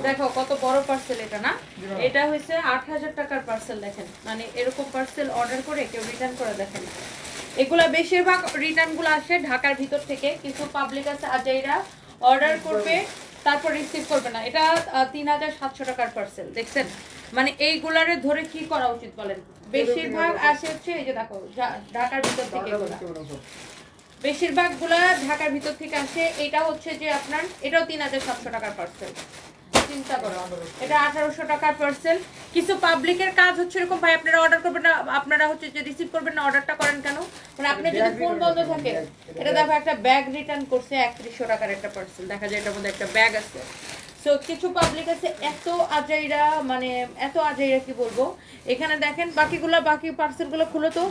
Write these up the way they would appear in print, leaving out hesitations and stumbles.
দেখো কত বড় পার্সেল এটা না, এটা হচ্ছে 8,000 টাকার পার্সেল। দেখেন মানে এরকম পার্সেল অর্ডার করে কেউ রিটার্ন করে দেখেন, এগুলা বেশিরভাগ রিটার্ন গুলো আসে ঢাকার ভিতর থেকে। কিছু পাবলিক আছে আজাইরা অর্ডার করবে তারপর রিসিভ করবে না। এটা 3,700 টাকার পার্সেল। দেখছেন মানে এইগুলারে ধরে কি করা উচিত বলেন? বেশিরভাগ আসে হচ্ছে এই যে দেখো ঢাকার ভিতর থেকে, বেশিরভাগ গুলা ঢাকার ভিতর থেকে আসে। এটা হচ্ছে যে আপনার এটাও 3,700 টাকার পার্সেল। চিন্তা করো, এটা 1,800 টাকার পার্সেল। কিছু পাবলিকের কাজ হচ্ছে এরকম, ভাই আপনারা অর্ডার করবেন না, আপনারা হচ্ছে যে রিসিভ করবেন না, অর্ডারটা করেন কেন? মানে আপনি যদি ফোন বন্ধ থাকে, এটা দেখো একটা ব্যাগ রিটার্ন করছে 3100 টাকার একটা পার্সেল, দেখা যায় এটার মধ্যে একটা ব্যাগ আছে। সো কিছু পাবলিক আছে এত আজাইরা, মানে এত আজাইরা কি বলবো। এখানে দেখেন বাকিগুলো, বাকি পার্সেলগুলো খুলো তো।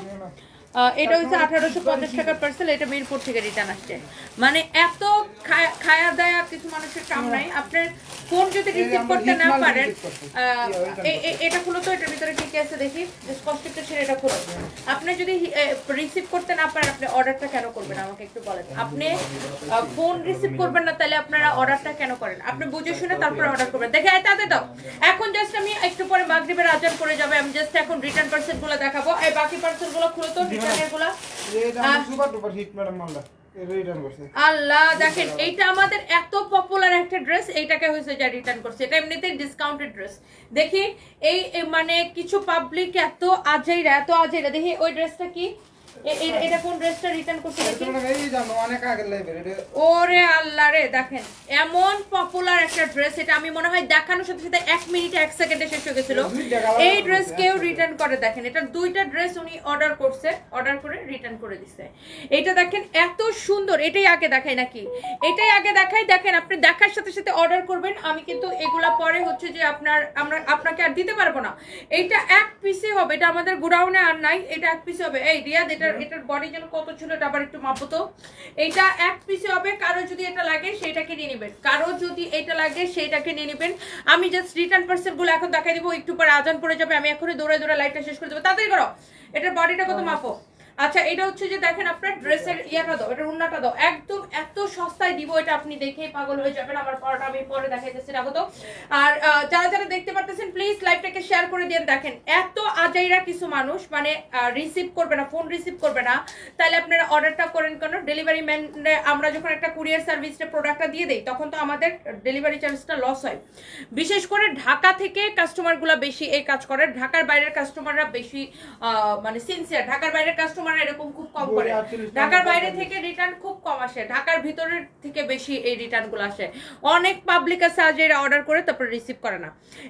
এটা হচ্ছে 1,850 টাকার পার্সেল, এটা মিরপুর থেকে রিটার্ন আসছে। মানে এত খায়া দায়া কিছু মানুষের কাম নাই। আপনার ফোন যদি রিসিভ করতে না পারেন, এটা খুলো তো, এটার ভিতরে কি কি আছে দেখি, স্পষ্ট একটু ছেড়ে এটা খুলো। আপনি যদি রিসিভ করতে না পারেন, আপনি অর্ডারটা কেন করবেন আমাকে একটু বলেন। আপনি ফোন রিসিভ করবেন না, তাহলে আপনারা অর্ডারটা কেন করেন? আপনি বুঝে শুনে তারপরে অর্ডার করবেন। দেখে তাতে দাও। এখন জাস্ট আমি একটু পরে মাগরিবের আজান করে যাবে, আমি জাস্ট এখন রিটার্ন পার্সেল গুলো দেখাবো। এই বাকি পার্সেল গুলো খুলো তো, রিটার্নের গুলো। আল্লাহ দেখেন, এইটা আমাদের এত পপুলার একটা ড্রেস, এইটাকে হয়েছে যা রিটার্ন করছে। এটা এমনিতেই ডিসকাউন্টেড ড্রেস। দেখি এই মানে কিছু পাবলিক এত আজাইরা দেখি ওই ড্রেসটা কি, এটা কোন ড্রেসটা রিটার্ন করছে দেখি। ওরে আল্লাহ রে, দেখেন এমন পপুলার একটা ড্রেস, এটা আমি মনে হয় দেখানোর সাথে সাথে 1 মিনিটে 1 সেকেন্ডে শেষ হয়ে গেছিল। এই ড্রেস কেউ রিটার্ন করে দেখেন, এটা দুইটা ড্রেস উনি অর্ডার করছে, অর্ডার করে রিটার্ন করে দিছে। এটা দেখেন এত সুন্দর। এটাই আগে দেখাই নাকি? এটাই আগে দেখাই। দেখেন আপনি দেখার সাথে সাথে অর্ডার করবেন। আমি কিন্তু এগুলা পরে হচ্ছে যে আপনাকে আর দিতে পারবো না। এইটা এক পিসে হবে, এটা আমাদের গোডাউনে আর নাই, এটা এক পিসে হবে। এই রিয়াদ, এটার বডি যেন কত ছিল এটা আবার একটু মাপো তো। এইটা এক পিসে হবে। কারো যদি এটা লাগে সেটাকে নিয়ে নেবেন, কারো যদি এটা লাগে সেটাকে নিয়ে নেবেন। আমি জাস্ট রিটার্ন পার্সেল গুলো এখন দেখাই দিব, একটু পরে আজান পড়ে যাবে, আমি এখনই দৌড়ে দৌড়ে লাইভটা শেষ করে দেবো। তাড়াতাড়ি করো। এটার বডিটা কত মাপো। আচ্ছা এটা হচ্ছে যে দেখেন আপনার ড্রেসের ইয়াটা দাও, এটা উন্নাটা দাও, একদম এত সস্তায় দিব, এটা আপনি দেখেই পাগল হয়ে যাবেন। আমার পরটা আমি পরে দেখাইতেছি, রাখো তো। আর যারা যারা দেখতে পারতেছেন প্লিজ লাইভটাকে শেয়ার করে দিন। দেখেন এত আজাইরা কিছু মানুষ মানে রিসিভ করবে না, ফোন রিসিভ করবে না, তাহলে আপনারা অর্ডারটা করেন কেন? ডেলিভারি ম্যান, আমরা যখন একটা কুরিয়ার সার্ভিসে প্রোডাক্টটা দিয়ে দেই তখন তো আমাদের ডেলিভারি চার্জটা লস হয়। বিশেষ করে ঢাকা থেকে কাস্টমারগুলো বেশি এই কাজ করে, ঢাকার বাইরের কাস্টমাররা বেশি মানে সিনসিয়ার। ঢাকার বাইরের কাস্টমার এরকম খুব কম করে, ঢাকার বাইরে থেকে রিটার্ন খুব কম আসে, ঢাকার ভিতরের থেকে বেশি এই রিটার্ন গুলো আসে। অনেক পাবলিক আছে আজ এরা অর্ডার করে তারপর রিসিভ করে না।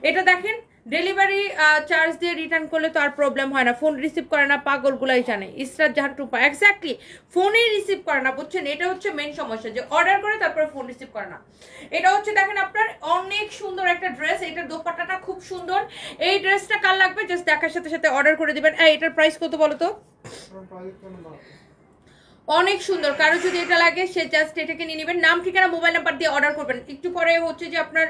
এটা দেখেন ডেলিভারি চার্জ দিয়ে রিটার্ন করলে তো আর প্রবলেম হয় না, ফোন রিসিভ করে না, পাগল গুলাই জানে। ইসরাত জাহান টুপা এক্স্যাক্টলি ফোনেই রিসিভ করে না, বুঝছেন? এটা হচ্ছে মেন সমস্যা, যে অর্ডার করে তারপরে ফোন রিসিভ করে না। এটা হচ্ছে দেখেন আপনার অনেক সুন্দর একটা ড্রেস, এটার দোপাট্টাটা খুব সুন্দর। এই ড্রেসটা কার লাগবে জাস্ট দেখার সাথে সাথে অর্ডার করে দিবেন। এটার প্রাইস কত বলো তো? অনেক সুন্দর। কারো যদি এটা লাগে সে জাস্ট এটাকে নিয়ে নেবেন, নাম ঠিকানা মোবাইল নাম্বার দিয়ে অর্ডার করবেন। একটু পরে হচ্ছে যে আপনার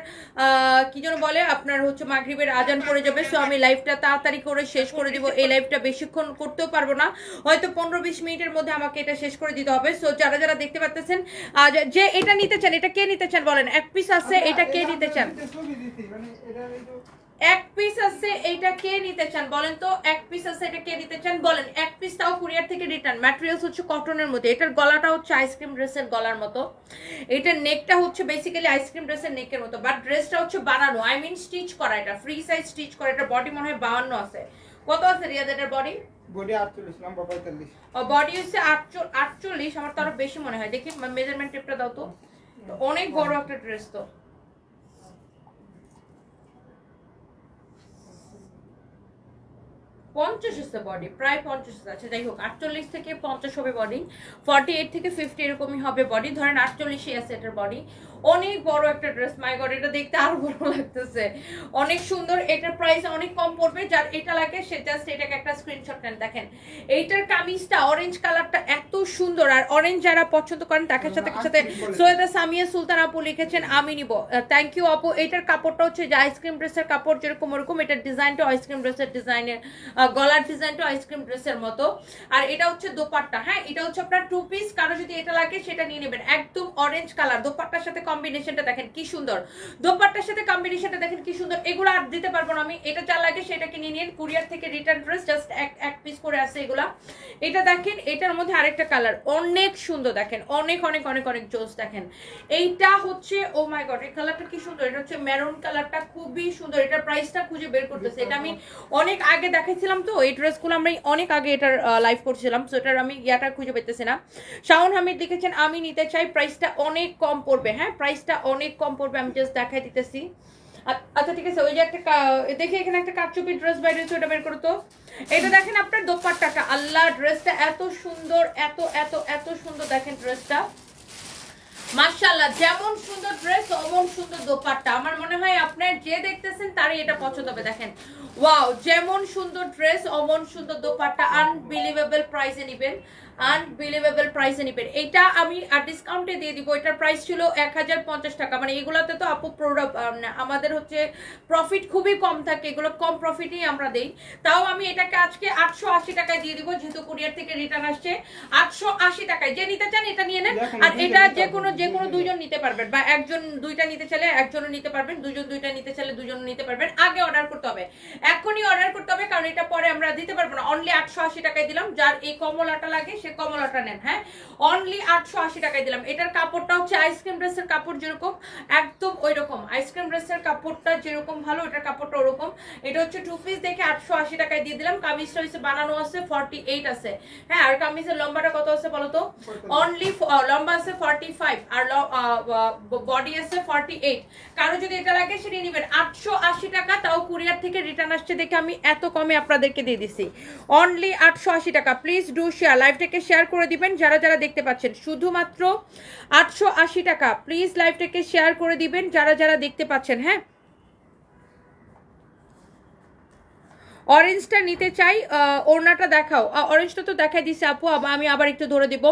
কি যেন বলে, আপনার হচ্ছে মাগরিবের আজান পড়ে যাবে। সো আমি লাইভটা তাড়াতাড়ি করে শেষ করে দিব। এই লাইভটা বেশিক্ষণ করতেও পারবো না, হয়তো 15-20 মিনিটের মধ্যে আমাকে এটা শেষ করে দিতে হবে। সো যারা যারা দেখতে পাচ্ছেন, যে এটা নিতে চান, এটা কে নিতে চান বলেন? এক পিস আছে, এটা কে নিতে চান? এক পিস আছে, এইটা কে নিতে চান বলেন তো? এক পিস আছে, এটা কে নিতে চান বলেন? এক পিস তাও কুরিয়ার থেকে রিটার্ন। ম্যাটেরিয়ালস হচ্ছে কটনের মধ্যে, এটার গলাটা হচ্ছে আইসক্রিম ড্রেসের গলার মতো, এটার নেকটা হচ্ছে বেসিক্যালি আইসক্রিম ড্রেসের নেকের মতো, বাট ড্রেসটা হচ্ছে বানানো, আই মিন স্টিচ করা, এটা ফ্রি সাইজ স্টিচ করা। এটা বডি মনে হয় 52 আছে। কত আছে রিয়াদ এটার বডি? বডি 48, লম্বা 45। বডি হচ্ছে 48, আমার তো আরো বেশি মনে হয়। দেখি মেজারমেন্ট টেপটা দাও তো। অনেক বড় একটা ড্রেস তো। 50 আছে বডি, প্রায় 50 আছে। যাই হোক 48 থেকে 50 হবে বডি, 48 থেকে 50 এরকমই হবে বডি, ধরেন 48 আছে এটার বডি। অনেক বড় একটা ড্রেস, মাই গড এটা দেখতে আরো বড় লাগতেছে, অনেক সুন্দর। এটার প্রাইস অনেক কম পড়বে, যার এটা লাগে সে জাস্ট এটাকে একটা স্ক্রিনশট নেন। দেখেন এইটার কামিজটা অরেঞ্জ কালারটা এত সুন্দর, আর অরেঞ্জ যারা পছন্দ করেন তার সাথে সাথে সৈয়দা সামিয়া সুলতান আপু লিখেছেন আমি নিব, থ্যাংক ইউ আপু। এটার কাপড়টা হচ্ছে যে আইসক্রিম ড্রেসের কাপড় যেরকম ওরকম, এটার ডিজাইনটা আইসক্রিম ড্রেসের ডিজাইনের, গলার ডিজাইনটা আইসক্রিম ড্রেসের মতো। আর এটা হচ্ছে দোপাট্টা, হ্যাঁ এটা হচ্ছে আপনার 2 পিস, কারো যদি এটা লাগে সেটা নিয়ে নেবেন। একদম অরেঞ্জ কালার, দোপাট্টার সাথে কম্বিনেশনটা দেখেন কি সুন্দর, দোপাট্টার সাথে কম্বিনেশনটা দেখেন কি সুন্দর। এগুলো আর দিতে পারবো না আমি, এটা যা লাগে সেটা কিনে নিন কুরিয়ার থেকে, রিটার্ন ড্রেস জাস্ট এক পিস করে আছে এগুলা। এটা দেখেন, এটার মধ্যে আরেকটা কালার অনেক সুন্দর, দেখেন অনেক অনেক অনেক অনেক জোস। দেখেন এইটা হচ্ছে, ও মাই গড, এই কালারটা কি সুন্দর, এটা হচ্ছে মেরুন কালারটা, খুবই সুন্দর। এটার প্রাইসটা খুঁজে বের করতেছে, এটা আমি অনেক আগে দেখাইছিলাম তো এই ড্রেসগুলো, আমরা অনেক আগে এটার লাইভ করছিলাম, সো এটার আমি ইয়াটা খুঁজে পেতেছি না। শাওন হামিদ লিখেছেন আমি নিতে চাই, প্রাইসটা অনেক কম পড়বে। হ্যাঁ, প্রাইসটা অনেক কম পড়বে, আমি জাস্ট দেখাই দিতেছি। আচ্ছা ঠিক আছে, ওই যে একটা দেখি এখানে একটা কারচুপি ড্রেস বাইরে হচ্ছে, ওটা বের করো তো। এটা দেখেন আপনার দোপাট্টাটা, আল্লাহ ড্রেসটা এত সুন্দর, এত এত এত সুন্দর, দেখেন ড্রেসটা মাশাআল্লাহ, যেমন সুন্দর ড্রেস অমন সুন্দর দোপাট্টা। আমার মনে হয় আপনার যে দেখতেছেন তারই এটা পছন্দ হবে। দেখেন ওয়াও, যেমন সুন্দর ড্রেস অমন সুন্দর দোপাট্টা, আনবিলিভেবল প্রাইসে নেবেন, আনবিলিভেবল প্রাইসে নেবেন। এটা আমি আর ডিসকাউন্টে দিয়ে দিব, এটার প্রাইস ছিল 1050 টাকা। মানে এগুলাতে তো আপু আমাদের হচ্ছে প্রফিট খুবই কম থাকে, এগুলো কম প্রফিটেই আমরা দেই। তাও আমি এটাকে আজকে 880 টাকায় দিয়ে দিব, যেহেতু কুরিয়ার থেকে রিটার্ন আসছে। 880 টাকায়, যে নিতে চান এটা নিয়ে নেন। আর এটা যে কোনো দুইজন নিতে পারবেন, বা একজন দুইটা নিতে চাইলে একজনও নিতে পারবেন, দুজন দুইটা নিতে চাইলে দুজন নিতে পারবেন। আগে অর্ডার করতে হবে, এখনই অর্ডার করতে হবে, কারণ এটা পরে আমরা দিতে পারবো না। অনলি 880 টাকায় দিলাম, যার এই কমলাটা লাগে সে কমলাটা নেন। হ্যাঁ, অনলি 880 টাকায় দিলাম। এটার কাপড়টা হচ্ছে আইসক্রিম ড্রেসের কাপড় যেরকম, একদম ওই রকম আইসক্রিম ড্রেসের কাপড়টা যেরকম ভালো, এটার কাপড়টা ওরকম। এটা হচ্ছে 2 পিস দেখে 880 টাকায় দিয়ে দিলাম। কামিজটা হচ্ছে বানানো আছে 48 আছে। হ্যাঁ, আর কামিজের লম্বাটা কত আছে বলো তো? অনলি লম্বা আছে 45 আর বডি আছে 48। কারো যদি এটা লাগে সেটা নেবেন 880 টাকা, তাও কুরিয়ার থেকে রিটার্ন আসছে দেখে আমি এত কমে আপনাদেরকে দিয়ে দিছি, অনলি 880 টাকা। প্লিজ ডু শেয়ার, লাইভটাকে শেয়ার করে দিবেন যারা যারা দেখতে পাচ্ছেন, শুধুমাত্র 880 টাকা। প্লিজ লাইভটাকে শেয়ার করে দিবেন যারা যারা দেখতে পাচ্ছেন। হ্যাঁ, অরেঞ্জটা নিতে চাই, ওড়নাটা দেখাও। অরেঞ্জটা তো দেখাই দিছে আপু, আমি আবার একটু ধরে দিব।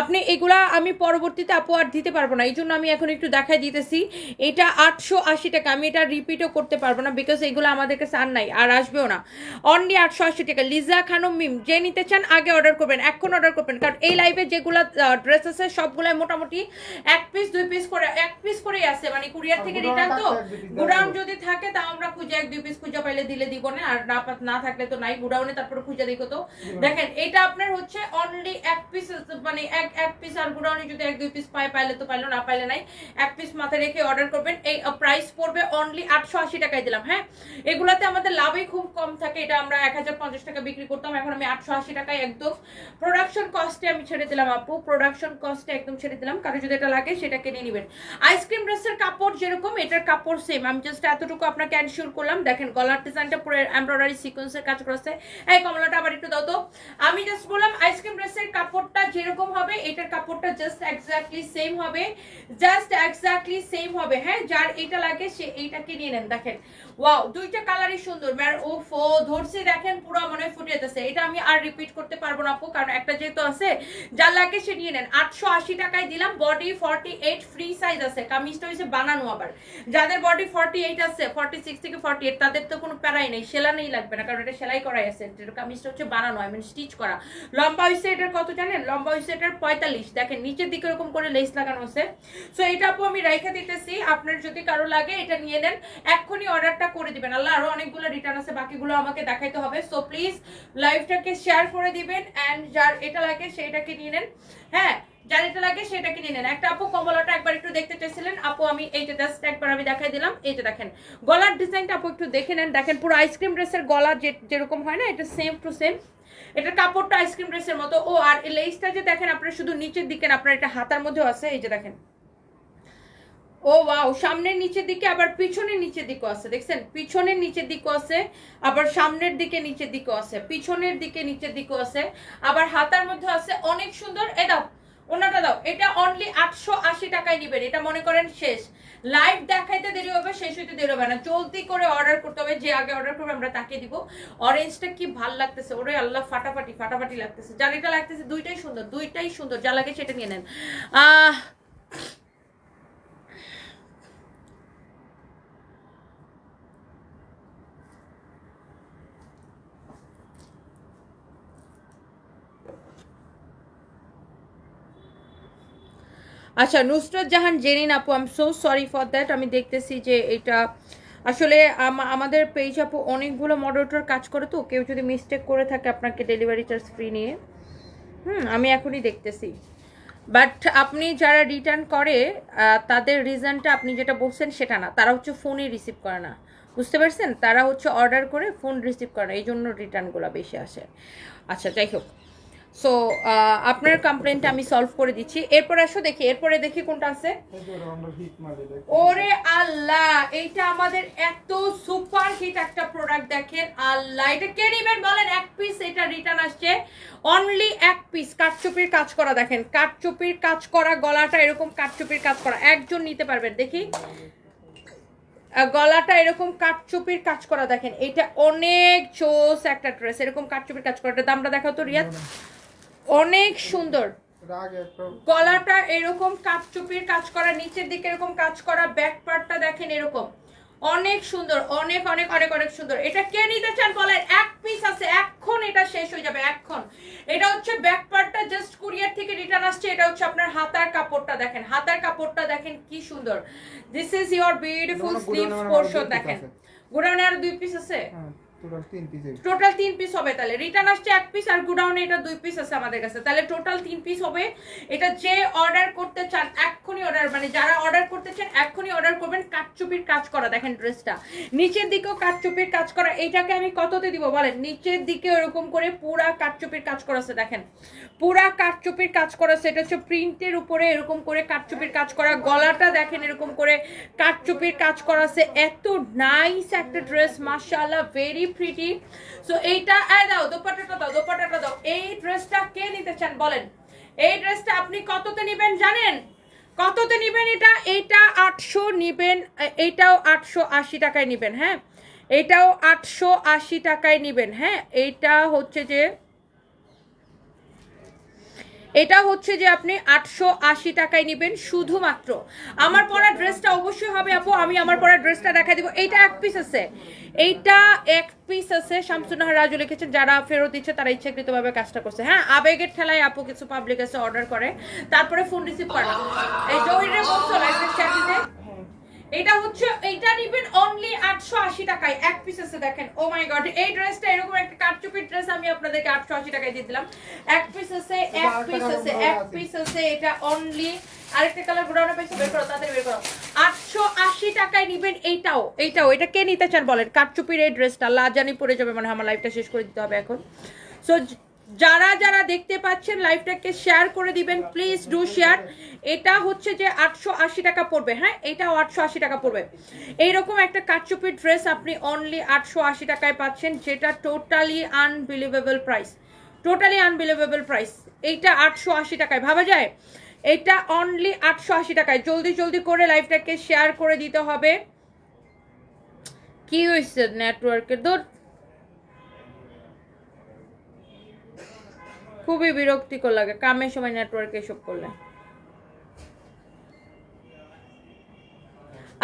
আপনি এগুলা আমি পরবর্তীতে আপু আর দিতে পারবো না, এই জন্য আমি এখন একটু দেখাই দিতেছি। এটা 880 টাকা, আমি এটা রিপিটও করতে পারবো না, বিকজ এগুলো আমাদের কাছে আর নাই, আর আসবেও না। অনলি 880 টাকা। লিজা খানম মিম, যে নিতে চান আগে অর্ডার করবেন, এখন অর্ডার করবেন, কারণ এই লাইভে যেগুলো ড্রেস আছে সবগুলাই মোটামুটি 1 পিস 2 পিস করে, 1 পিস করেই আছে। মানে কুরিয়ার থেকে রিটার্ন তো, গোডাউন যদি থাকে তাও আমরা খুঁজে 1 2 পিস খুঁজে পাইলে দিলে দিব না, আর না থাকলে তো নাই, গোডাউনে তারপরে খুঁজে দেখো তো। দেখেন এটা আপনার হচ্ছে অনলি 1 পিস, মানে এক পিস, আর গোডাউনে যদি 1 2 পিস পাইলে তো পাইলো, না পাইলে নাই। 1 পিস মাথায় রেখে অর্ডার করবেন। এই প্রাইস পড়বে অনলি 880 টাকায় দিলাম। হ্যাঁ, এগুলাতে আমাদের লাভই খুব কম থাকে, এটা আমরা 1050 টাকা বিক্রি করতাম, এখন আমি 880 টাকায় একদম প্রোডাকশন কস্টে আমি ছেড়ে দিলাম আপু, প্রোডাকশন কস্টে একদম ছেড়ে দিলাম। কারো যদি এটা লাগে সেটা কিনে নেবেন। আইসক্রিম ড্রেসের কাপড় যেরকম, এটার কাপড় সেম, আমি জাস্ট এতটুকু আপনাকে এনশিওর করলাম। দেখেন গলার ডিজাইনটা পুরো এমব্রয়ডারি সিকোয়েন্সের কাজ করেছে। এই কমলাটা আবার একটু দাও তো। আমি জাস্ট বললাম আইসক্রিম ড্রেসের কাপড়টা যেরকম হবে, এটার কাপড়টা জাস্ট এক্স্যাক্টলি সেম হবে, জাস্ট এক্স্যাক্টলি সেম হবে। হ্যাঁ, যার এটা লাগে সে এইটাকে নিয়ে নেন। দেখেন ওয়াও, দুইটা কালারই সুন্দর। ওফো ধরছে, দেখেন পুরো মনে ফুটে যেতেছে। এটা আমি আর রিপিট করতে পারবো না আপু, কারণ একটা যেহেতু আছে, যার লাগে সে নিয়ে নেন। 880 টাকায় দিলাম। বডি 48 ফ্রি সাইজ আছে, কামিজটা হয়েছে বানানো। আবার যাদের বডি 48 আছে, 46 থেকে 48, তাদের তো কোনো প্যারাই নেই, সেলানেই লাগবে না, কারণ এটা সেলাই করাই আছে। যেটা কামিজটা হচ্ছে বানানো, আই মিন স্টিচ করা। লম্বা হয়েছে এটার কত জানেন? লম্বা হয়েছে এটার 45। দেখেন নিচের দিকে এরকম করে লেস লাগানো আছে। সো এটা আপু আমি রাইখা দিতেছি, আপনার যদি কারো লাগে এটা নিয়ে নেন, এক্ষুনি অর্ডারটা করে দিবেন। আল্লাহ, আরো অনেকগুলো রিটার্ন আছে, বাকিগুলো আমাকে দেখাইতে হবে। সো প্লিজ লাইভটাকে শেয়ার করে দিবেন, এন্ড যার এটা লাগে সেটাকে নিয়ে নেন। হ্যাঁ, যার এটা লাগে সেটাকে নিয়ে নেন। একটা আপু কমলাটা একবার একটু দেখতে চাইছিলেন আপু, আমি এইটা জাস্ট একবার আমি দেখাই দিলাম। এইটা দেখেন গলার ডিজাইনটা আপু একটু দেখে নেন। দেখেন পুরো আইসক্রিম ড্রেসের গলা যেরকম হয় না, এটা সেম টু সেম। এটার কাপড়টা আইসক্রিম ড্রেসের মতো। ও আর লেসটা যে দেখেন আপনার শুধু নিচের দিকে না, আপনার এটা হাতার মধ্যেও আছে। এই যে দেখেন, ও ওয়াও, সামনের নিচের দিকে আবার পিছনের নিচের দিকেও আছে। দেখছেন, পিছনের নিচের দিকেও আছে, আবার সামনের দিকে নিচের দিকেও আছে, পিছনের দিকে নিচের দিকেও আছে, আবার হাতার মধ্যে আছে। অনেক সুন্দর। এ দাও ওনাটা দাও। এটা অনলি 880 টাকায় নিবেন। এটা মনে করেন শেষ, লাইভ দেখাইতে দেরি হবে, শেষ হইতে দেরি হবে না, জলদি করে অর্ডার করতে হবে। যে আগে অর্ডার করবে আমরা তাকে দিব। অরেঞ্জটা কি ভাল লাগতেছে, ওরে আল্লাহ, ফাটাফাটি ফাটাফাটি লাগতেছে। যার এটা লাগতেছে দুইটাই সুন্দর, দুইটাই সুন্দর, যা লাগে সেটা নিয়ে নেন। আচ্ছা নুসরাত জাহান জেরিন আপু, I am so sorry for that. আমি দেখতেছি যে এটা আসলে আমাদের পেজ আপু অনেকগুলো মডারেটর কাজ করে, তো কেউ যদি মিস্টেক করে থাকে আপনাকে ডেলিভারি চার্জ ফ্রি নিয়ে। আমি এখনই দেখতেছি। বাট আপনি যারা রিটার্ন করে তাদের রিজনটা আপনি যেটা বলছেন সেটা না, তারা হচ্ছে ফোনই রিসিভ করে না, বুঝতে পারছেন? তারা হচ্ছে অর্ডার করে ফোন রিসিভ করে না, এই জন্য রিটার্নগুলো বেশি আসে। আচ্ছা যাই হোক, সো আপনার কমপ্লেনটা আমি সলভ করে দিচ্ছি। এরপরে আসো দেখি, এরপরে দেখি কোনটা আছে। ওরে আল্লাহ, এইটা আমাদের এত সুপার হিট একটা প্রোডাক্ট, দেখেন আল্লাহ, এটা কে নেবেন বলেন? এক পিস এটা রিটার্ন আসছে, অনলি এক পিস। কাঠচুপির কাজ করা, দেখেন কাঠচুপির কাজ করা, গলাটা এরকম কাঠচুপির কাজ করা, একজন নিতে পারবেন। দেখি গলাটা এরকম কাঠচুপির কাজ করা, দেখেন এটা অনেক চোস একটা ড্রেস, এরকম কাঠচুপির কাজ করা। দামটা দেখাও তো রিয়াদ, অনেক সুন্দর। গলাটা এরকম কাঠচুপির কাজ করা, নিচের দিকে এরকম কাজ করা, ব্যাক পার্টটা দেখেন এরকম, অনেক সুন্দর, অনেক অনেক অনেক অনেক সুন্দর। এটা কে নিতে চান বলেন? এক পিস আছে, এখন এটা শেষ হয়ে যাবে এখন। এটা হচ্ছে ব্যাক পার্টটা, জাস্ট কুরিয়ার থেকে রিটার্ন আসছে। এটা হচ্ছে আপনার হাতার কাপড়টা, দেখেন হাতার কাপড়টা দেখেন কি সুন্দর। This is your beautiful sleeves portion. দেখেন গোডাউনে আর 2 পিস আছে, টোটাল 3 পিস হবে। তাহলে রিটার্ন আসছে 1 পিস, আর গোডাউনে এটা 2 পিস আছে আমাদের কাছে, তাহলে টোটাল 3 পিস হবে। এটা যে অর্ডার করতে চান এক্ষুনি অর্ডার, মানে যারা অর্ডার করতে চান এক্ষুনি অর্ডার করবেন। কাঠচুপির কাজ করা, দেখেন ড্রেসটা নিচের দিকেও কাঠচুপির কাজ করা। এইটাকে আমি কততে দিব বলেন? নিচের দিকে এরকম করে পুরা কাঠচুপির কাজ করা আছে, দেখেন পুরা কাঠচুপির কাজ করা আছে। এটা হচ্ছে প্রিন্টের উপরে এরকম করে কাঠচুপির কাজ করা, গলাটা দেখেন এরকম করে কাঠচুপির কাজ করা আছে। এত নাইস একটা ড্রেস, মাশাআল্লাহ, ভেরি প্রিটি। সো এইটা দাও, দোপাট্টাটা দাও, দোপাট্টাটা দাও। এই ড্রেসটা কে নিতে চান বলেন? এই ড্রেসটা আপনি কততে নেবেন জানেন? কততে নেবেন এটা? এইটা 800 নেবেন, এইটাও 880 টাকায় নেবেন। হ্যাঁ, এইটাও 880 টাকায় নেবেন। হ্যাঁ, এইটা হচ্ছে যে আপনি 880 টাকায় নেবেন শুধুমাত্র। আমার পরা ড্রেসটা অবশ্যই হবে আপু, আমি আমার পরা ড্রেসটা দেখা দিব। এইটা এক পিস আছে, এইটা এক পিস আছে। শামসুন্নাহার রাজু লিখেছেন যারা ফেরত দিচ্ছে তারা ইচ্ছাকৃতভাবে কাজটা করছে। হ্যাঁ, আবেগের ঠেলায় আপু কিছু পাবলিক এসে অর্ডার করে, তারপরে ফোন রিসিভ করে না। এই জহিরে বলছো লাইভে চ্যাট দিতে। এটা হচ্ছে, এইটা নেবেন অনলি 880 টাকায়, এক পিস আছে। দেখেন ও মাই গড, এই ড্রেসটা এরকম একটা কাটচুপির ড্রেস আমি আপনাদেরকে 880 টাকায় দিয়ে দিলাম। এক পিস আছে, এক পিস আছে, এক পিস আছে। এটা অনলি, আরেকটা কালার গোডাউনে পাইছো, বের করো তাড়াতাড়ি বের করো। 880 টাকায় নেবেন এইটাও। এটা কে নিতে চান বলেন? কাটচুপির এই ড্রেসটা লাজানি পড়ে যাবে, মানে আমার লাইফটা শেষ করে দিতে হবে এখন। সো যারা যারা দেখতে পাচ্ছেন লাইভটাকে শেয়ার করে দিবেন, প্লিজ ডু শেয়ার। এটা হচ্ছে যে 880 টাকা পড়বে। হ্যাঁ, এটাও 880 টাকা পড়বে। এইরকম একটা কাটচুপির ড্রেস আপনি অনলি 880 টাকায় পাচ্ছেন, যেটা totally unbelievable price, totally unbelievable price. এইটা 880 টাকায় ভাবা যায়? এটা অনলি 880 টাকায়। জলদি জলদি করে লাইভটাকে শেয়ার করে দিতে হবে। কি হয়েছে নেটওয়ার্কের? দূর, খুবই বিরক্তিকর লাগে কামের সময় নেটওয়ার্ক এসব করলে।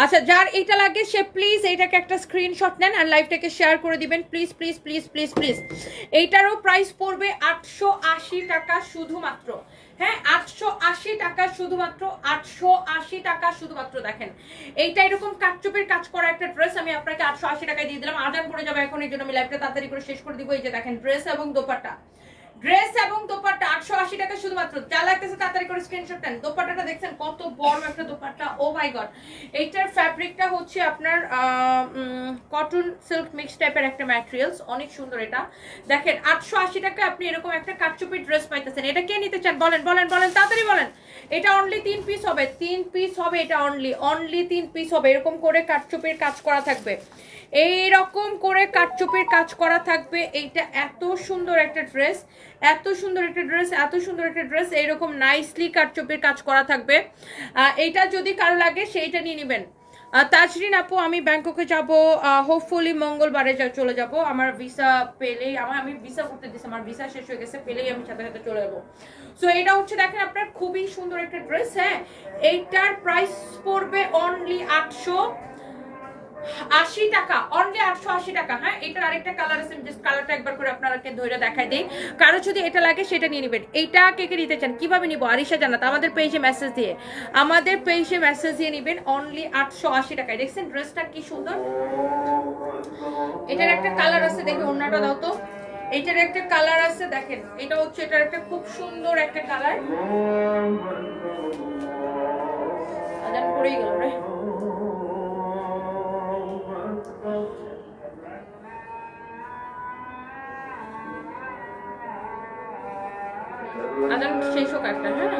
আচ্ছা, যার এটা লাগে সে প্লিজ এইটাকে একটা স্ক্রিনশট নেন আর লাইভটাকে শেয়ার করে দিবেন, please please please please please. এইটারও প্রাইস পড়বে 880 টাকা শুধুমাত্র। হ্যাঁ, 880 টাকা শুধুমাত্র, 880 টাকা শুধুমাত্র। দেখেন এইটা এরকম কাটচুপির কাজ করা একটা ড্রেস আমি আপনাকে 880 টাকায় দিয়ে দিলাম। আজান পড়ে যাবে এখন, এই জন্য আমি লাইভটা তাড়াতাড়ি করে শেষ করে দিব। এই যে দেখেন ড্রেস এবং দোপাট্টা, ড্রেস এবং দোপাট্টা 880 টাকা শুধুমাত্র। যা লাগতেছে তাড়াতাড়ি করে স্ক্রিনশট নেন। দোপাট্টাটা দেখছেন কত বড় একটা দোপাট্টা, ও মাই গড। এইটার ফ্যাব্রিকটা হচ্ছে আপনার কটন সিল্ক মিক্স টাইপের একটা ম্যাটেরিয়ালস, অনেক সুন্দর। এটা দেখেন 880 টাকা আপনি এরকম একটা কাটচুপি ড্রেস পাইতেছেন। এটা কে নিতে চান বলেন বলেন বলেন, তাড়াতাড়ি বলেন। এটা অনলি 3 পিস হবে, 3 পিস হবে। এটা অনলি 3 পিস হবে। এরকম করে কাটচুপির কাজ করা থাকবে, এইরকম করে কাটচুপির কাজ করা থাকবে। এইটা এত সুন্দর একটা ড্রেস, এত সুন্দর একটা ড্রেস, এত সুন্দর একটা ড্রেস। এইরকম নাইসলি কাটচুপির কাজ করা থাকবে। এইটা যদি কারো লাগে সেইটা নিয়ে নেবেন। তাজরিন আপু, আমি ব্যাংককে যাব, হোপফুলি মঙ্গলবারে চলে যাব। আমার ভিসা পেলেই, আমি ভিসা করতে দিচ্ছি, আমার ভিসা শেষ হয়ে গেছে, পেলেই আমি সাথে সাথে চলে যাবো। সো এটা হচ্ছে দেখেন আপনার খুবই সুন্দর একটা ড্রেস। হ্যাঁ, এইটার প্রাইস পড়বে অনলি টাকা, অনলি 880 টাকা। হ্যাঁ, এটার আরেকটা কালার আছে, জাস্ট কালারটা একবার করে আপনাদেরকে ধরে দেখাই দেই। কারো যদি এটা লাগে সেটা নিয়ে নেবেন। এইটা কে কে নিতে চান, কিভাবে নিব? আরিশা জান্নাত আমাদের পেজে মেসেজ দিয়ে, আমাদের পেজে মেসেজ দিয়ে নেবেন অনলি 880 টাকায়। দেখছেন ড্রেসটা কি সুন্দর। এটার একটা কালার আছে, দেখি অন্যটা দাও তো। এটার একটা কালার আছে, দেখেন এটা হচ্ছে, এটার একটা খুব সুন্দর একটা কালার। আজান পড়েই গেল রে। আজান শেষ হোক একটা। হ্যাঁ,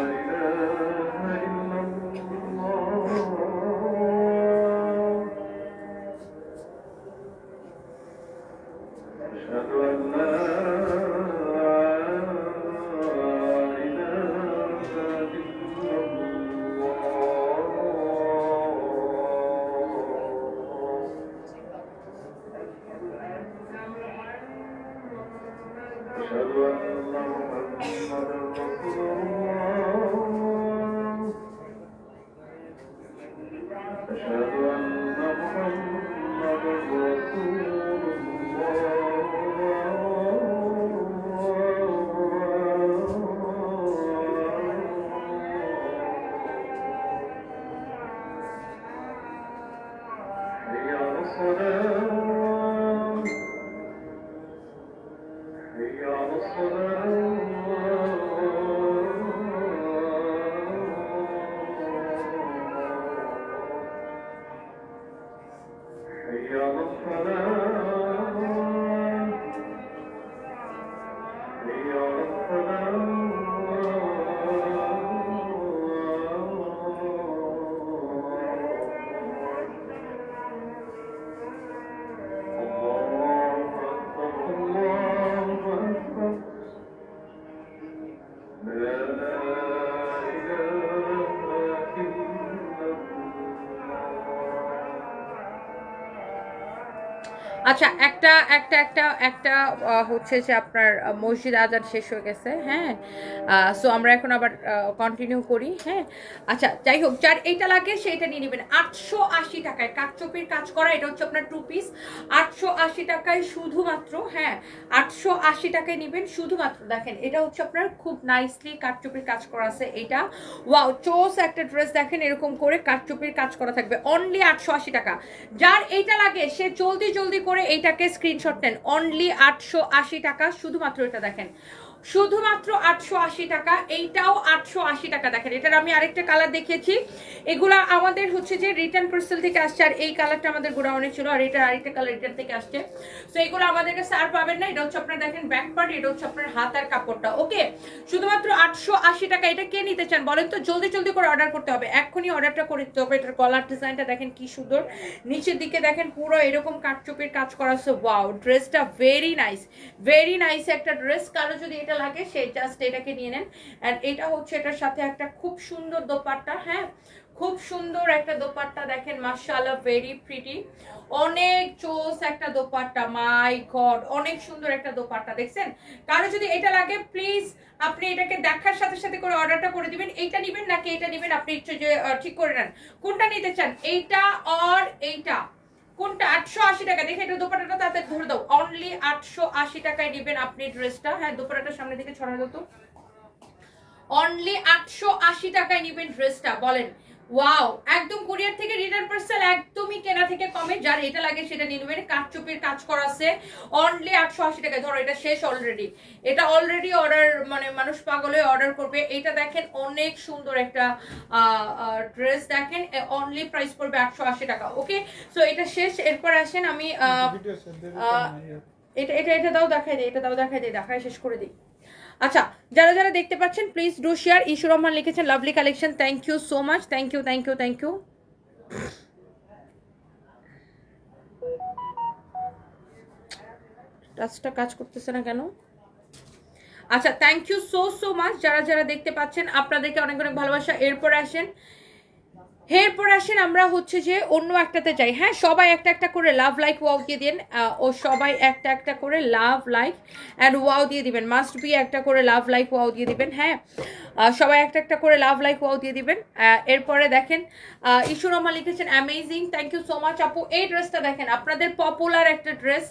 আচ্ছা, একটা একটা একটা একটা হচ্ছে যে আপনার মসজিদ আজান শেষ হয়ে গেছে। হ্যাঁ, সো আমরা এখন আবার কন্টিনিউ করি। হ্যাঁ, আচ্ছা যাই হোক, যার এইটা লাগে সেইটা নিয়ে নেবেন 880 টাকায়। কাঠচুপির কাজ করা, এটা হচ্ছে আপনার 2 পিস, 880 টাকায় শুধুমাত্র। হ্যাঁ, 880 টাকায় নেবেন শুধুমাত্র। দেখেন এটা হচ্ছে আপনার খুব নাইসলি কাঠচুপির কাজ করা আছে। এটা ওয়াও চোস একটা ড্রেস, দেখেন এরকম করে কাঠচুপির কাজ করা থাকবে, অনলি 880 টাকা। যার এইটা লাগে সে জলদি জলদি করে এইটাকে স্ক্রিনশট নেন, অনলি 880 টাকা শুধুমাত্র। এটা দেখেন শুধুমাত্র 880 টাকা, এইটাও 880 টাকা। দেখেন এটার আমি আরেকটা কালার দেখিয়েছি, এগুলা আমাদের হচ্ছে যে রিটার্ন পার্সেল থেকে আসছে, আর এই কালারটা আমাদের গোডাউনে ছিল, আর এটা আরেকটা কালার রিটার্ন থেকে আসছে। তো এগুলো আমাদের কাছে আর পাবেন না। এটা হচ্ছে আপনার দেখেন ব্যাক পার্ট, এটা হচ্ছে আপনার হাত আর কাপড়টা। ওকে, শুধুমাত্র 880 টাকা। এটা কে নিতে চান বলেন তো? জলদি জলদি করে অর্ডার করতে হবে, এক্ষুনি অর্ডারটা করে দিতে হবে। এটার কলার ডিজাইনটা দেখেন কি সুন্দর, নিচের দিকে দেখেন পুরো এরকম কাঠচুপির কাজ করা আছে। ওয়াও, ড্রেসটা ভেরি নাইস, ভেরি নাইস একটা ড্রেস। কারো যদি এটা লাগে সে জাস্ট এটাকে নিয়ে নেন। এন্ড এটা হচ্ছে এটার সাথে একটা খুব সুন্দর দোপাট্টা। হ্যাঁ, খুব সুন্দর একটা দোপাট্টা, দেখেন মাশাআল্লাহ, ভেরি প্রিটি, অনেক চোস একটা দোপাট্টা। মাই গড, অনেক সুন্দর একটা দোপাট্টা। দেখছেন, কারো যদি এটা লাগে প্লিজ আপনি এটাকে দেখার সাথে সাথে করে অর্ডারটা করে দিবেন। এইটা নেবেন নাকি এটা নেবেন, আপনি একটু যে ঠিক করে নেন কোনটা নিতে চান, এইটা আর এইটা কোনটা। 880 টাকা। দেখে এটা দোপাট্টাটা তাতে ধরে দাও, অনলি 880 টাকায় নেবেন আপনি ড্রেসটা। হ্যাঁ, দোপাট্টাটা সামনে থেকে ছড়া দাও তো। অনলি 880 টাকায় নেবেন ড্রেসটা। বলেন ওয়াও, একদম কুরিয়ার থেকে রিটার্ন পার্সেল একদমই কেনা থেকে কমে। যার এটা লাগে সেটা নিয়ে নেবেন। কাঠচুপির কাজ করা আছে, অনলি 880 টাকায়। ধরো এটা শেষ অলরেডি, এটা অলরেডি অর্ডার, মানে মানুষ পাগল হয়ে অর্ডার করবে। এটা দেখেন অনেক সুন্দর একটা ড্রেস, দেখেন অনলি প্রাইস পড়বে 880 টাকা। ওকে, সো এটা শেষ। এরপর আসেন আমি এটা এটা এটা দাও দেখাই দিই, এটা দাও দেখাই দিই, দেখায় শেষ করে দিই। আচ্ছা, যারা যারা দেখতে পাচ্ছেন please do share. Ishu Rahman লিখেছেন lovely collection, thank you so much, thank you thank you thank you. টাচটা কাজ করতেছে না কেন? আচ্ছা, thank you so so much যারা যারা দেখতে পাচ্ছেন, আপনাদেরকে অনেক অনেক ভালোবাসা। এরপর আসেন এরপর আসেন আমরা হচ্ছে যে অন্য একটাতে যাই। হ্যাঁ, সবাই একটা একটা করে লাভ লাইক ওয়াও দিয়ে দিন। ও সবাই একটা একটা করে লাভ লাইক অ্যান্ড ওয়াও দিয়ে দিবেন। মাস্ট বি একটা করে লাভ লাইক ওয়াও দিয়ে দিবেন। হ্যাঁ, সবাই একটা একটা করে লাভ লাইক ওয়াও দিয়ে দিবেন। এরপরে দেখেন ইশুর রহমান লিখেছেন amazing, thank you so much আপু। এই ড্রেসটা দেখেন, আপনাদের পপুলার একটা ড্রেস,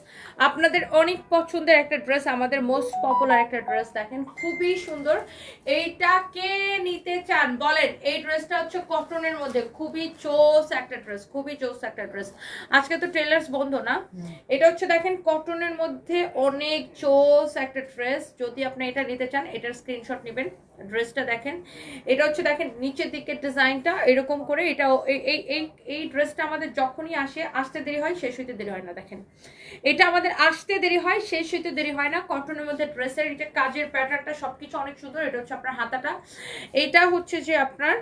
আপনাদের অনেক পছন্দের একটা ড্রেস, আমাদের মোস্ট পপুলার একটা ড্রেস। দেখেন খুবই সুন্দর। এইটা কে নিতে চান বলেন? এই ড্রেসটা হচ্ছে কটনের মধ্যে, খুবই চোস একটা ড্রেস, খুবই চোস একটা ড্রেস। আজকে তো টেলার্স বন্ধ না। এটা হচ্ছে দেখেন কটনের মধ্যে অনেক চোস একটা ড্রেস। যদি আপনি এটা নিতে চান, এটার স্ক্রিনশট নেবেন। ড্রেসটা দেখেন, এটা হচ্ছে দেখেন নিচের দিকের ডিজাইনটা এরকম করে। এটা এই এই এই ড্রেসটা আমাদের যখনই আসতে দেরি হয়, শেষ হইতে দেরি হয় না। দেখেন এটা আমাদের আসতে দেরি হয়, শেষ হইতে দেরি হয় না। কটনের মধ্যে ড্রেসের এটা কাজের প্যাটার্নটা সবকিছু অনেক সুন্দর। এটা হচ্ছে আপনার হাতাটা, এটা হচ্ছে যে আপনার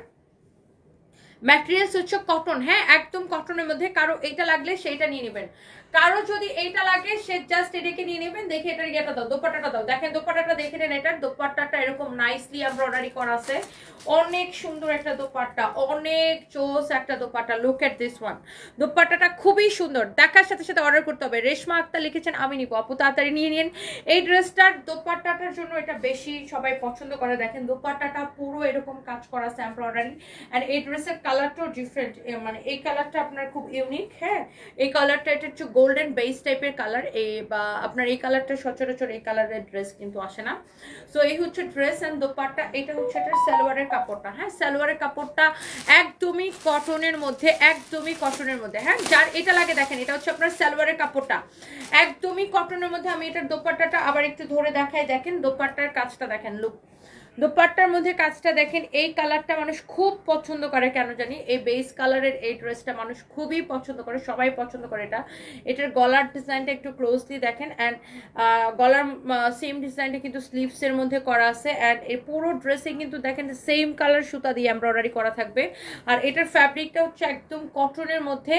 ম্যাটেরিয়ালস হচ্ছে কটন। হ্যাঁ, একদম কটনের মধ্যে। কারো এইটা লাগলে সেইটা নিয়ে নেবেন, কারো যদি এইটা লাগে সে জাস্ট এটাকে নিয়ে নেবেন। দেখে এটার ইয়েটা দাও, দোপাট্টাটা দাও। দেখেন দোপাট্টাটা দেখে নেন, এটার দোপাট্টাটা এরকম নাইসলি এমব্রয়ডারি করা আছে, অনেক সুন্দর একটা দোপাট্টা, অনেক চোস একটা dupatta. Look at this one, দোপাট্টাটা খুবই সুন্দর। দেখার সাথে সাথে অর্ডার করতে হবে। রেশমা আক্তার লিখেছেন আমি নিব। আপু তাড়াতাড়ি নিয়ে নিন। এই ড্রেসটার দোপাট্টাটার জন্য এটা বেশি সবাই পছন্দ করে। দেখেন দোপাট্টাটা পুরো এরকম কাজ করা আছে এমব্রয়ডারি, অ্যান্ড এই ড্রেসের কালারটাও ডিফারেন্ট, মানে এই কালারটা আপনার খুব ইউনিক। হ্যাঁ, এই কালারটা এটা হচ্ছে গোল্ডেন বেস টাইপের কালার। এই বা আপনার এই কালারটা সচরাচর এই কালারের ড্রেস কিন্তু আসে না। সো এই হচ্ছে ড্রেস অ্যান্ড দোপাট্টা। এটা হচ্ছে এটার সালোয়ারের কাপড়টা। হ্যাঁ, সালোয়ারের কাপড়টা একদমই কটনের মধ্যে, একদমই কটনের মধ্যে। হ্যাঁ, যার এটা লাগে দেখেন, এটা হচ্ছে আপনার সালোয়ারের কাপড়টা একদমই কটনের মধ্যে। আমি এটার দোপাট্টাটা আবার একটু ধরে দেখাই। দেখেন দোপাট্টার কাজটা দেখেন, লুক দোপাট্টার মধ্যে কাজটা দেখেন। এই কালারটা মানুষ খুব পছন্দ করে, কেন জানি এই বেস কালারের এই ড্রেসটা মানুষ খুবই পছন্দ করে, সবাই পছন্দ করে এটা। এটার গলার ডিজাইনটা একটু ক্লোজলি দেখেন, অ্যান্ড গলার সেম ডিজাইনটা কিন্তু স্লিভসের মধ্যে করা আছে। অ্যান্ড এই পুরো ড্রেসে কিন্তু দেখেন সেম কালার সুতা দিয়ে এমব্রয়ডারি করা থাকবে। আর এটার ফ্যাব্রিকটা হচ্ছে একদম কটনের মধ্যে,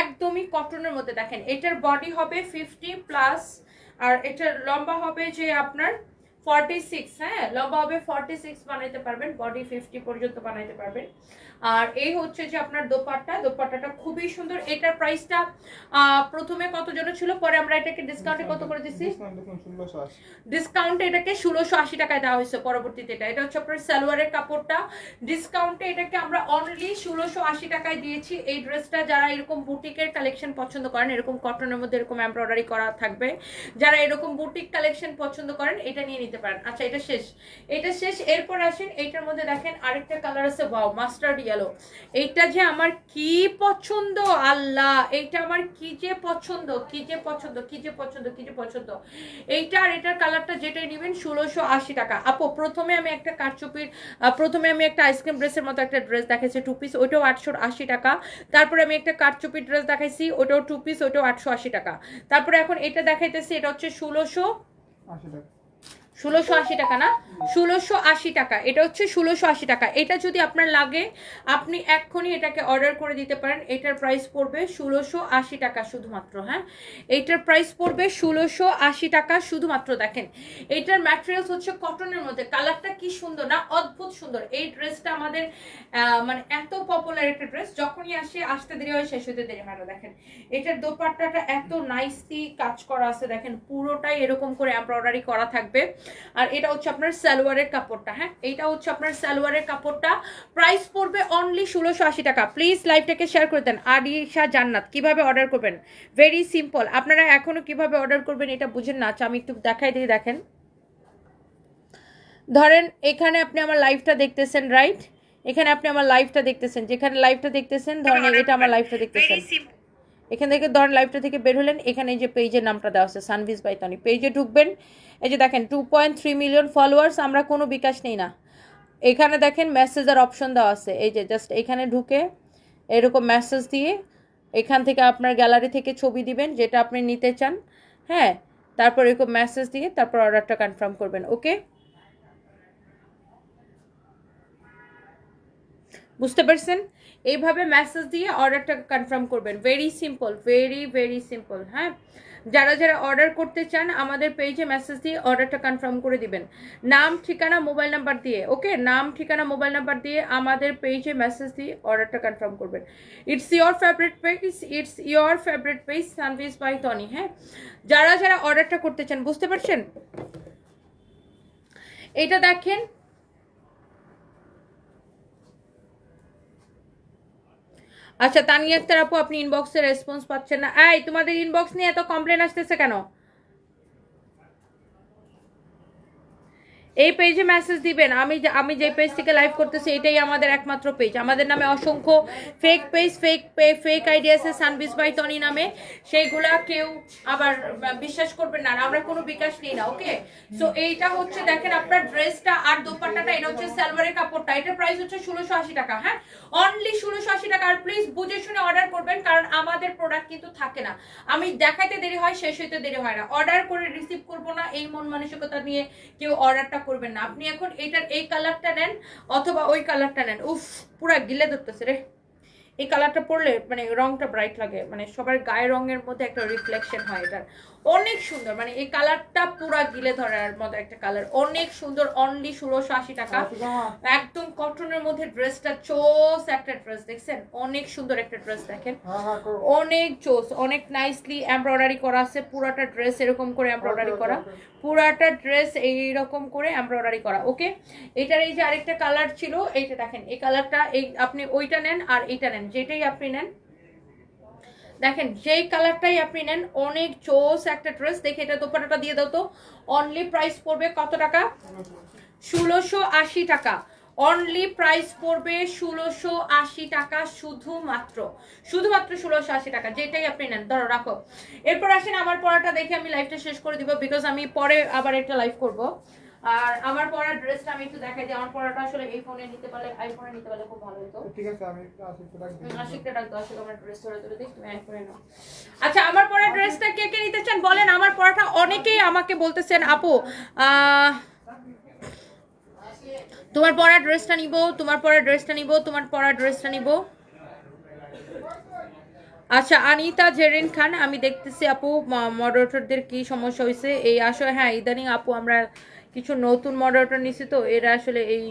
একদমই কটনের মধ্যে। দেখেন এটার বডি হবে 50+, আর এটার লম্বা হবে যে আপনার 46। হ্যাঁ, লম্বা হবে 46 বানাইতে পারবেন, বডি 50 পর্যন্ত বানাইতে পারবেন। আর এই হচ্ছে যে আপনার দোপাট্টা, দোপাট্টাটা খুবই সুন্দর। এটার প্রাইসটা প্রথমে কত জন ছিল, পরে আমরা এটাকে ডিসকাউন্টে কত করে দিছি? ডিসকাউন্টে এটাকে 1680 টাকায় দেওয়া হয়েছে পরবর্তীতে। এটা হচ্ছে আপনার সালোয়ারের কাপড়টা, ডিসকাউন্টে এটাকে আমরা অনলি 1680 টাকায় দিয়েছি। এই ড্রেসটা যারা এরকম বুটিকের কালেকশন পছন্দ করেন, এরকম কটনের মধ্যে এরকম এমব্রয়ডারি করা থাকবে, যারা এরকম বুটিক কালেকশন পছন্দ করেন এটা নিয়ে নিতে পারেন। আচ্ছা, এটা শেষ, এটা শেষ। এরপর আসেন এইটার মধ্যে দেখেন আরেকটা কালার আছে, ওয়াও, মাস্টার্ড ইয়েলো। এইটা যে আমার কি পছন্দ, আল্লাহ, এইটা আমার কি যে পছন্দ, কি যে পছন্দ, কি যে পছন্দ, কি যে পছন্দ। এইটা আর এটার কালারটা যেটাই নেবেন 1680 টাকা। আপু প্রথমে আমি একটা কারচুপির, প্রথমে আমি একটা আইসক্রিম ড্রেসের মতো একটা ড্রেস দেখাইছি 2 পিস, ওইটাও 880 টাকা। তারপরে আমি একটা কারচুপির ড্রেস দেখাইছি, ওইটাও 2 পিস, ওইটাও 880 টাকা। তারপরে এখন এটা দেখাইতেছি, এটা হচ্ছে 1680 টাকা না, 1680 টাকা। এটা হচ্ছে 1680 টাকা। এটা যদি আপনার লাগে আপনি এক্ষুনি এটাকে অর্ডার করে দিতে পারেন। এটার প্রাইস পড়বে 1680 টাকা শুধুমাত্র। হ্যাঁ, এইটার প্রাইস পড়বে 1680 টাকা শুধুমাত্র। দেখেন এইটার ম্যাটেরিয়ালস হচ্ছে কটনের মধ্যে, কালারটা কি সুন্দর না, অদ্ভুত সুন্দর। এই ড্রেসটা আমাদের মানে এত পপুলার একটা ড্রেস, যখনই আসতে দেরি হয়, শেষ হতে দেরি হয় না। দেখেন এটার দোপাট্টাটা এত নাইসলি কাজ করা আছে, দেখেন পুরোটাই এরকম করে এমব্রয়ডারি করা থাকবে। আর এটা হচ্ছে আপনার সালোয়ারের কাপড়টা। হ্যাঁ, এটা হচ্ছে আপনার সালোয়ারের কাপড়টা। প্রাইস পড়বে অনলি 1680 টাকা। প্লিজ লাইভটাকে শেয়ার করে দেন। আরিশা জান্নাত, কিভাবে অর্ডার করবেন? Very simple. আপনারা এখনো কিভাবে অর্ডার করবেন এটা বুঝেন না? আচ্ছা, আমি একটু দেখাই দিই। দেখেন, ধরেন এখানে আপনি আমার লাইভটা দেখতেছেন, রাইট? এখানে আপনি আমার লাইভটা দেখতেছেন, যেখানে লাইভটা দেখতেছেন ধরেন এটা আমার লাইভটা দেখতেছেন। এখান থেকে ধরেন লাইভটা থেকে বের হলেন, এখানে এই যে পেজের নামটা দেওয়া আছে সানভিজ বাই তনি, পেজে ঢুকবেন। এই যে দেখেন 2.3 মিলিয়ন ফলোয়ার্স, আমরা কোনো বিকাশ নেই না। এখানে দেখেন মেসেজের অপশন দেওয়া আছে, এই যে জাস্ট এখানে ঢুকে এরকম মেসেজ দিয়ে এখান থেকে আপনার গ্যালারি থেকে ছবি দিবেন যেটা আপনি নিতে চান। হ্যাঁ, তারপর এরকম মেসেজ দিয়ে তারপর অর্ডারটা কনফার্ম করবেন। ওকে, বুঝতে পারছেন? এইভাবে মেসেজ দিয়ে অর্ডারটা কনফার্ম করবেন। Very simple, very very simple. হ্যাঁ, যারা যারা অর্ডার করতে চান আমাদের পেজে মেসেজ দিয়ে অর্ডারটা কনফার্ম করে দিবেন, নাম ঠিকানা মোবাইল নাম্বার দিয়ে। ওকে, নাম ঠিকানা মোবাইল নাম্বার দিয়ে আমাদের পেজে মেসেজ দিয়ে অর্ডারটা কনফার্ম করবেন। It's your favourite page, it's your favourite page Sanviz by Tony. হ্যাঁ, যারা যারা অর্ডারটা করতে চান, বুঝতে পারছেন? এটা দেখেন, আচ্ছা তানিয়া আক্তার আপু আপনি ইনবক্সে রেসপন্স পাচ্ছেন না। এই তোমাদের ইনবক্স নিয়ে এত কমপ্লেন আসতেছে কেন? এই পেজে মেসেজ দিবেন। আমি যে পেজ থেকে লাইভ করতেছি এটাই আমাদের একমাত্র পেজ। আমাদের নামে অসংখ্য ফেক পেজ, ফেক আইডি আছে সানবিজ বাই টনি নামে, সেইগুলা কেউ আবার বিশ্বাস করবেন না। আর আমরা কোনো বিকাশ নিই না। ওকে, সো এইটা হচ্ছে দেখেন আপনার ড্রেসটা আর দোপাট্টাটা, এটা হচ্ছে সালোয়ারের কাপড়টা, এটার প্রাইস হচ্ছে 1680 টাকা। হ্যাঁ, অনলি 1680 টাকা। আর প্লিজ বুঝে শুনে অর্ডার করবেন, কারণ আমাদের প্রোডাক্ট কিন্তু থাকে না। আমি দেখাইতে দেরি হয়, শেষ হইতে দেরি হয় না। অর্ডার করে রিসিভ করবো না এই মন মানসিকতা নিয়ে কেউ অর্ডারটা করবেন না। আপনি এখন এটার এই কালারটা নেন অথবা ওই কালারটা নেন। উফ, পুরা গিলে ধরতেছে রে। এই কালারটা পরলে মানে রংটা ব্রাইট লাগে, মানে সবার গায়ের রঙের মধ্যে একটা রিফ্লেকশন হয়। এটার অনেক সুন্দর, মানে এই কালারটা পুরা গিলে ধরার মতো একটা কালার, অনেক সুন্দর। অনলি 1680 টাকা, একদম কটনের মধ্যে ড্রেসটা চোস একটা ড্রেস। দেখছেন অনেক সুন্দর একটা ড্রেস, দেখেন অনেক চোস, অনেক নাইসলি এমব্রয়ডারি করা আছে। পুরাটা ড্রেস এরকম করে এমব্রয়ডারি করা, পুরাটা ড্রেস এইরকম করে এমব্রয়ডারি করা। ওকে, এটার এই যে আরেকটা কালার ছিল, এইটা দেখেন, এই কালারটা, এই আপনি ওইটা নেন আর এইটা নেন, যেটাই আপনি নেন দেখেন যেই কালারটাই আপনি নেন অনেক চোস একটা ড্রেস। দেখে এটা দোপাট্টাটা দিয়ে দাও তো। অনলি প্রাইস পড়বে কত টাকা? 1680 টাকা। অনলি প্রাইস পড়বে 1680 টাকা, শুধুমাত্র 1680 টাকা, যেটাই আপনি নেন। ধরো রাখো। এরপর আসেন আমার পড়াটা দেখে আমি লাইভটা শেষ করে দিব, বিকজ আমি পরে আবার একটা লাইভ করব। আর আমার পড়ার ড্রেসটা আমি একটু দেখাই দিই। আমার পড়াটা আসলে এই ফোনে নিতে পারলে, আইফোনে নিতে পারলে খুব ভালো হতো। ঠিক আছে, আমি আশিকটা ডাক দিই। আশিকটা ডাক দাও, আশিক আমার ড্রেস ধরে ধরে দিই, তুমি আইফোনে নাও। আচ্ছা, আমার পড়া ড্রেসটা কে কে নিতে চান বলেন। আমার পড়াটা অনেকেই আমাকে বলতেছেন আপু তোমার পরা ড্রেসটা নিব, তোমার পরা ড্রেসটা নিব, তোমার পরা ড্রেসটা নিব। আচ্ছা, আনিতা জেরিন খান, আমি দেখতেছি আপু মডারেটরদের কি সমস্যা হয়েছে এই আসলে। হ্যাঁ, ইদানিং আপু আমরা কিছু নতুন মডারেটর নিছি, তো এরা আসলে এই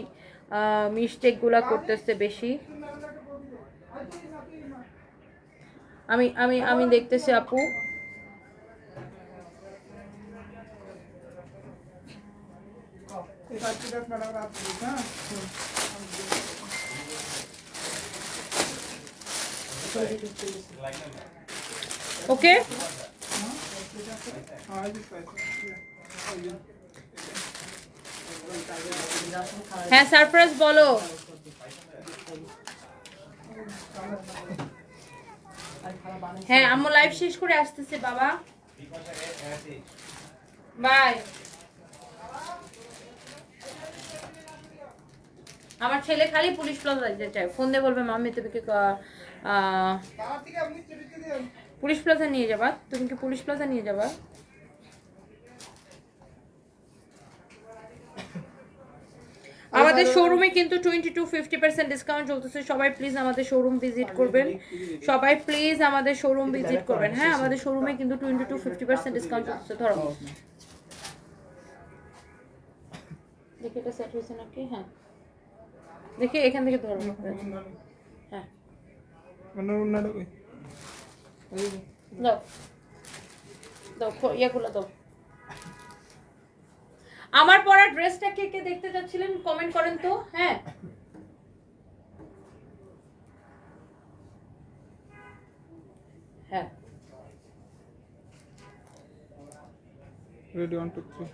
মিস্টেকগুলা করতেছে বেশি। আমি আমি আমি দেখতেছি আপু। ওকে, হ্যাঁ সারপ্রাইজ বলো। হ্যাঁ আম্মু লাইভ শেষ করে আসতেছে বাবা, বাই। আমার ছেলে খালি পুলিশ প্লাজা যেতে চায়, ফোন দিয়ে বলবে মাম্মি তুমি কি পুলিশ প্লাজা নিয়ে যাবা, তুমি কি পুলিশ প্লাজা নিয়ে যাবা। আমাদের শোরুমে কিন্তু 20-50% ডিসকাউন্ট চলতেছে। সবাই প্লিজ আমাদের শোরুম ভিজিট করবেন, সবাই প্লিজ আমাদের শোরুম ভিজিট করবেন। হ্যাঁ, আমাদের শোরুমে কিন্তু 20-50% ডিসকাউন্ট চলতেছে। ধরো দেখি এটা সেট হয়েছে নাকি। হ্যাঁ দেখি এখান থেকে ধরো। হ্যাঁ দাও দাও, ইয়া খুলে দাও। আমার পরা ড্রেসটা কে কে দেখতে যাচ্ছিলেন কমেন্ট করেন তো। হ্যাঁ হ্যাঁ রেডি 1 2 3।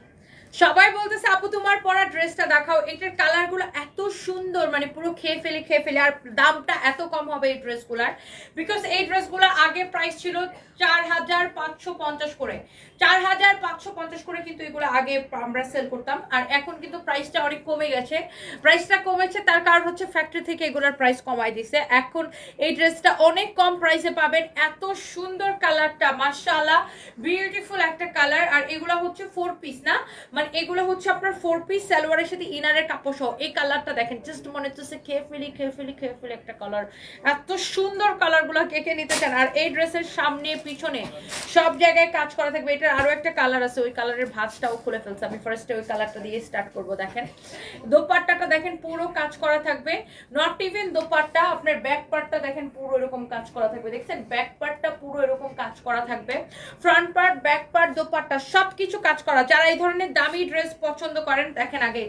সবাই বলতেছে আপু তোমার পরা ড্রেসটা দেখাও, এটার কালারগুলো এত সুন্দর, মানে পুরো খেয়ে ফেলে। আর দামটা এত কম হবে এই ড্রেসগুলার, বিকজ এই ড্রেসগুলো আগে প্রাইস ছিল 4550 করে, 4550 করে কিন্তু এগুলো আগে আমরা সেল করতাম। আর এখন কিন্তু প্রাইসটা অনেক কমে গেছে। প্রাইসটা কমেছে তার কারণ হচ্ছে ফ্যাক্টরি থেকে এগুলোর প্রাইস কমাই দিছে। এখন এই ড্রেসটা অনেক কম প্রাইসে পাবেন। এত সুন্দর কালারটা, মাশাআল্লাহ বিউটিফুল একটা কালার। আর এগুলো হচ্ছে 4 পিস না, মানে মানে এগুলো হচ্ছে আপনার 4 পিস সালোয়ারের সাথে ইনারের কাপড় সহ। এই কালারটা দেখেন, জাস্ট মনে হচ্ছে খেয়ে ফেলি একটা কালার। এত সুন্দর কালারগুলো কে কে নিতে চান। আর এই ড্রেসের সামনে পিছনে সব জায়গায় কাজ করা থাকবে। এটার আরো একটা কালার আছে, ওই কালারের ভাঁজটাও খুলে ফেলছে। আমি ফার্স্টে ওই কালারটা দিয়ে স্টার্ট করব। দেখেন দোপাট্টাটা দেখেন পুরো কাজ করা থাকবে, নট ইভেন দোপাট্টা, আপনার ব্যাক পার্টটা দেখেন পুরো এরকম কাজ করা থাকবে। দেখছেন ব্যাক পার্টটা পুরো এরকম কাজ করা থাকবে, front part, back part, dupatta সবকিছু কাজ করা। যারা এই ধরনের দামি ড্রেস পছন্দ করেন, দেখেন আগে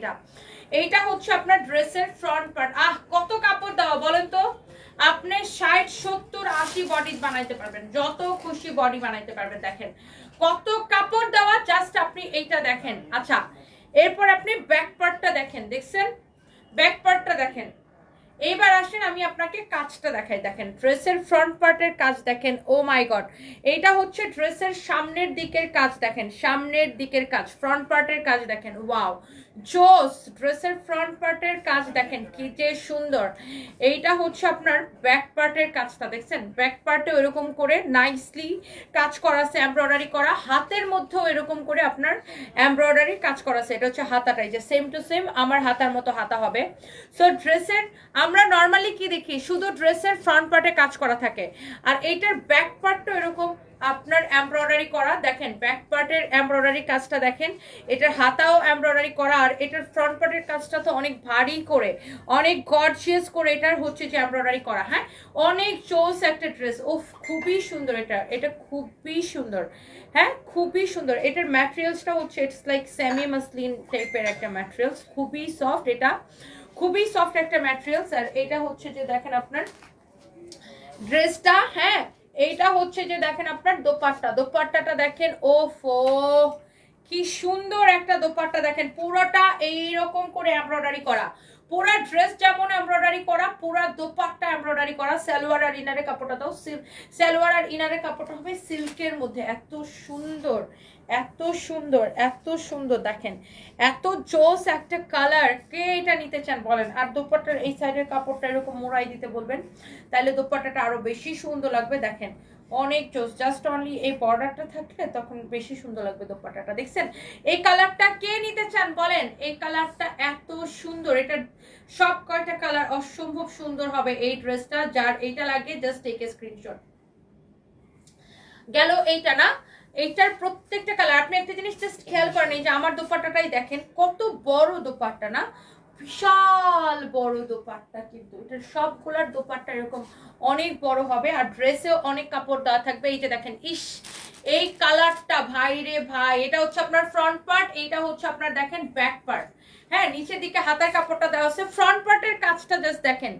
এইটা হচ্ছে আপনার ড্রেসের ফ্রন্ট পার্ট। কত কাপড় দেওয়া বলেন তো। আপনি 60, 70, 80 বডি বানাইতে পারবেন, যত খুশি বডি বানাইতে পারবেন। দেখেন কত কাপড় দেওয়া, জাস্ট আপনি এইটা দেখেন। আচ্ছা এরপর আপনি ব্যাক পার্টটা দেখেন, দেখছেন ব্যাক পার্টটা দেখেন। এইবার আসেন আমি আপনাকে কাজটা দেখাই। দেখেন ড্রেসের ফ্রন্ট পার্টের কাজ দেখেন, ও মাই গড। এইটা হচ্ছে ড্রেসের সামনের দিকের কাজ দেখেন, সামনের দিকের কাজ, ফ্রন্ট পার্টের কাজ দেখেন, ওয়াও জোস। ড্রেসের ফ্রন্ট পার্টের কাজ দেখেন কি যে সুন্দর। এইটা হচ্ছে আপনার ব্যাক পার্টের কাজটা, দেখছেন ব্যাক পার্টে এরকম করে নাইসলি কাজ করা আছে, এমব্রয়ডারি করা। হাতের মধ্যেও এরকম করে আপনার এমব্রয়ডারি কাজ করা আছে। এটা হচ্ছে হাতাটাই, যে সেম টু সেম আমার হাতার মতো হাতা হবে। সো ড্রেসের আমরা নর্মালি কি দেখি, শুধু ড্রেসের ফ্রন্ট পার্টে কাজ করা থাকে, আর এইটার ব্যাক পার্টটা এরকম আপনার এমব্রয়ডারি করা। দেখেন ব্যাক পার্টের এমব্রয়ডারি কাজটা দেখেন, এটার হাতাও এমব্রয়ডারি করা। আর এটার ফ্রন্ট পার্টের কাজটা তো অনেক ভারী করে, অনেক গর্জিয়াস করে এটার হচ্ছে যে এমব্রয়ডারি করা। হ্যাঁ অনেক চোস একটা ড্রেস, উফ খুবই সুন্দর। এটা খুবই সুন্দর, হ্যাঁ খুবই সুন্দর। এটার ম্যাটেরিয়ালসটা হচ্ছে ইটস লাইক সেমি মাসলিন টাইপের একটা ম্যাটেরিয়ালস, খুবই সফট। এটা খুবই সফট একটা ম্যাটেরিয়ালস। আর এটা হচ্ছে যে দেখেন আপনার ড্রেসটা, হ্যাঁ এইটা হচ্ছে যে দেখেন আপনার দোপাট্টাটা দেখেন, ওফো কি সুন্দর একটা দোপাট্টা। দেখেন পুরোটা এইরকম করে এমব্রয়ডারি করা, পুরা ড্রেস যেমন এমব্রয়ডারি করা, পুরা দোপাট্টা এমব্রয়ডারি করা। সালোয়ার আর ইনারের কাপড়টা দাও, সালোয়ার আর ইনারের কাপড়টা হবে সিল্কের মধ্যে। এত সুন্দর, এত সুন্দর, এত সুন্দর। দেখেন এত জোস একটা কালার, কে এটা নিতে চান বলেন। আর দোপাট্টার এই সাইডের কাপড়টা এরকম মোড়াই দিতে বলবেন, তাহলে দোপাট্টাটা আরো বেশি সুন্দর লাগবে। দেখেন অনেক জোস, জাস্ট অনলি এই বর্ডারটা থাকলে তখন বেশি সুন্দর লাগবে দোপাট্টাটা। দেখছেন এই কালারটা কে নিতে চান বলেন। এই কালারটা এত সুন্দর, এটা সব কয়টা কালার অসম্ভব সুন্দর হবে এই ড্রেসটা। যার এইটা লাগে জাস্ট টেক এ স্ক্রিনশট। গেল এইটা না, এইটার প্রত্যেকটা কালার। আপনি একটা জিনিস জাস্ট খেয়াল করেন, এই যে আমার দোপাট্টাটাই দেখেন কত বড় দোপাট্টা না, বিশাল বড় দোপাট্টা। কিন্তু এটার সবগুলার দোপাট্টা এরকম অনেক বড় হবে, আর ড্রেসেও অনেক কাপড় দেওয়া থাকবে। এই যে দেখেন, ইস এই কালারটা ভাই রে ভাই। এটা হচ্ছে আপনার ফ্রন্ট পার্ট, এইটা হচ্ছে আপনার দেখেন ব্যাক পার্ট। হ্যাঁ নিচের দিকে হাতার কাপড়টা দেওয়া আছে। ফ্রন্ট পার্টের কাজটা জাস্ট দেখেন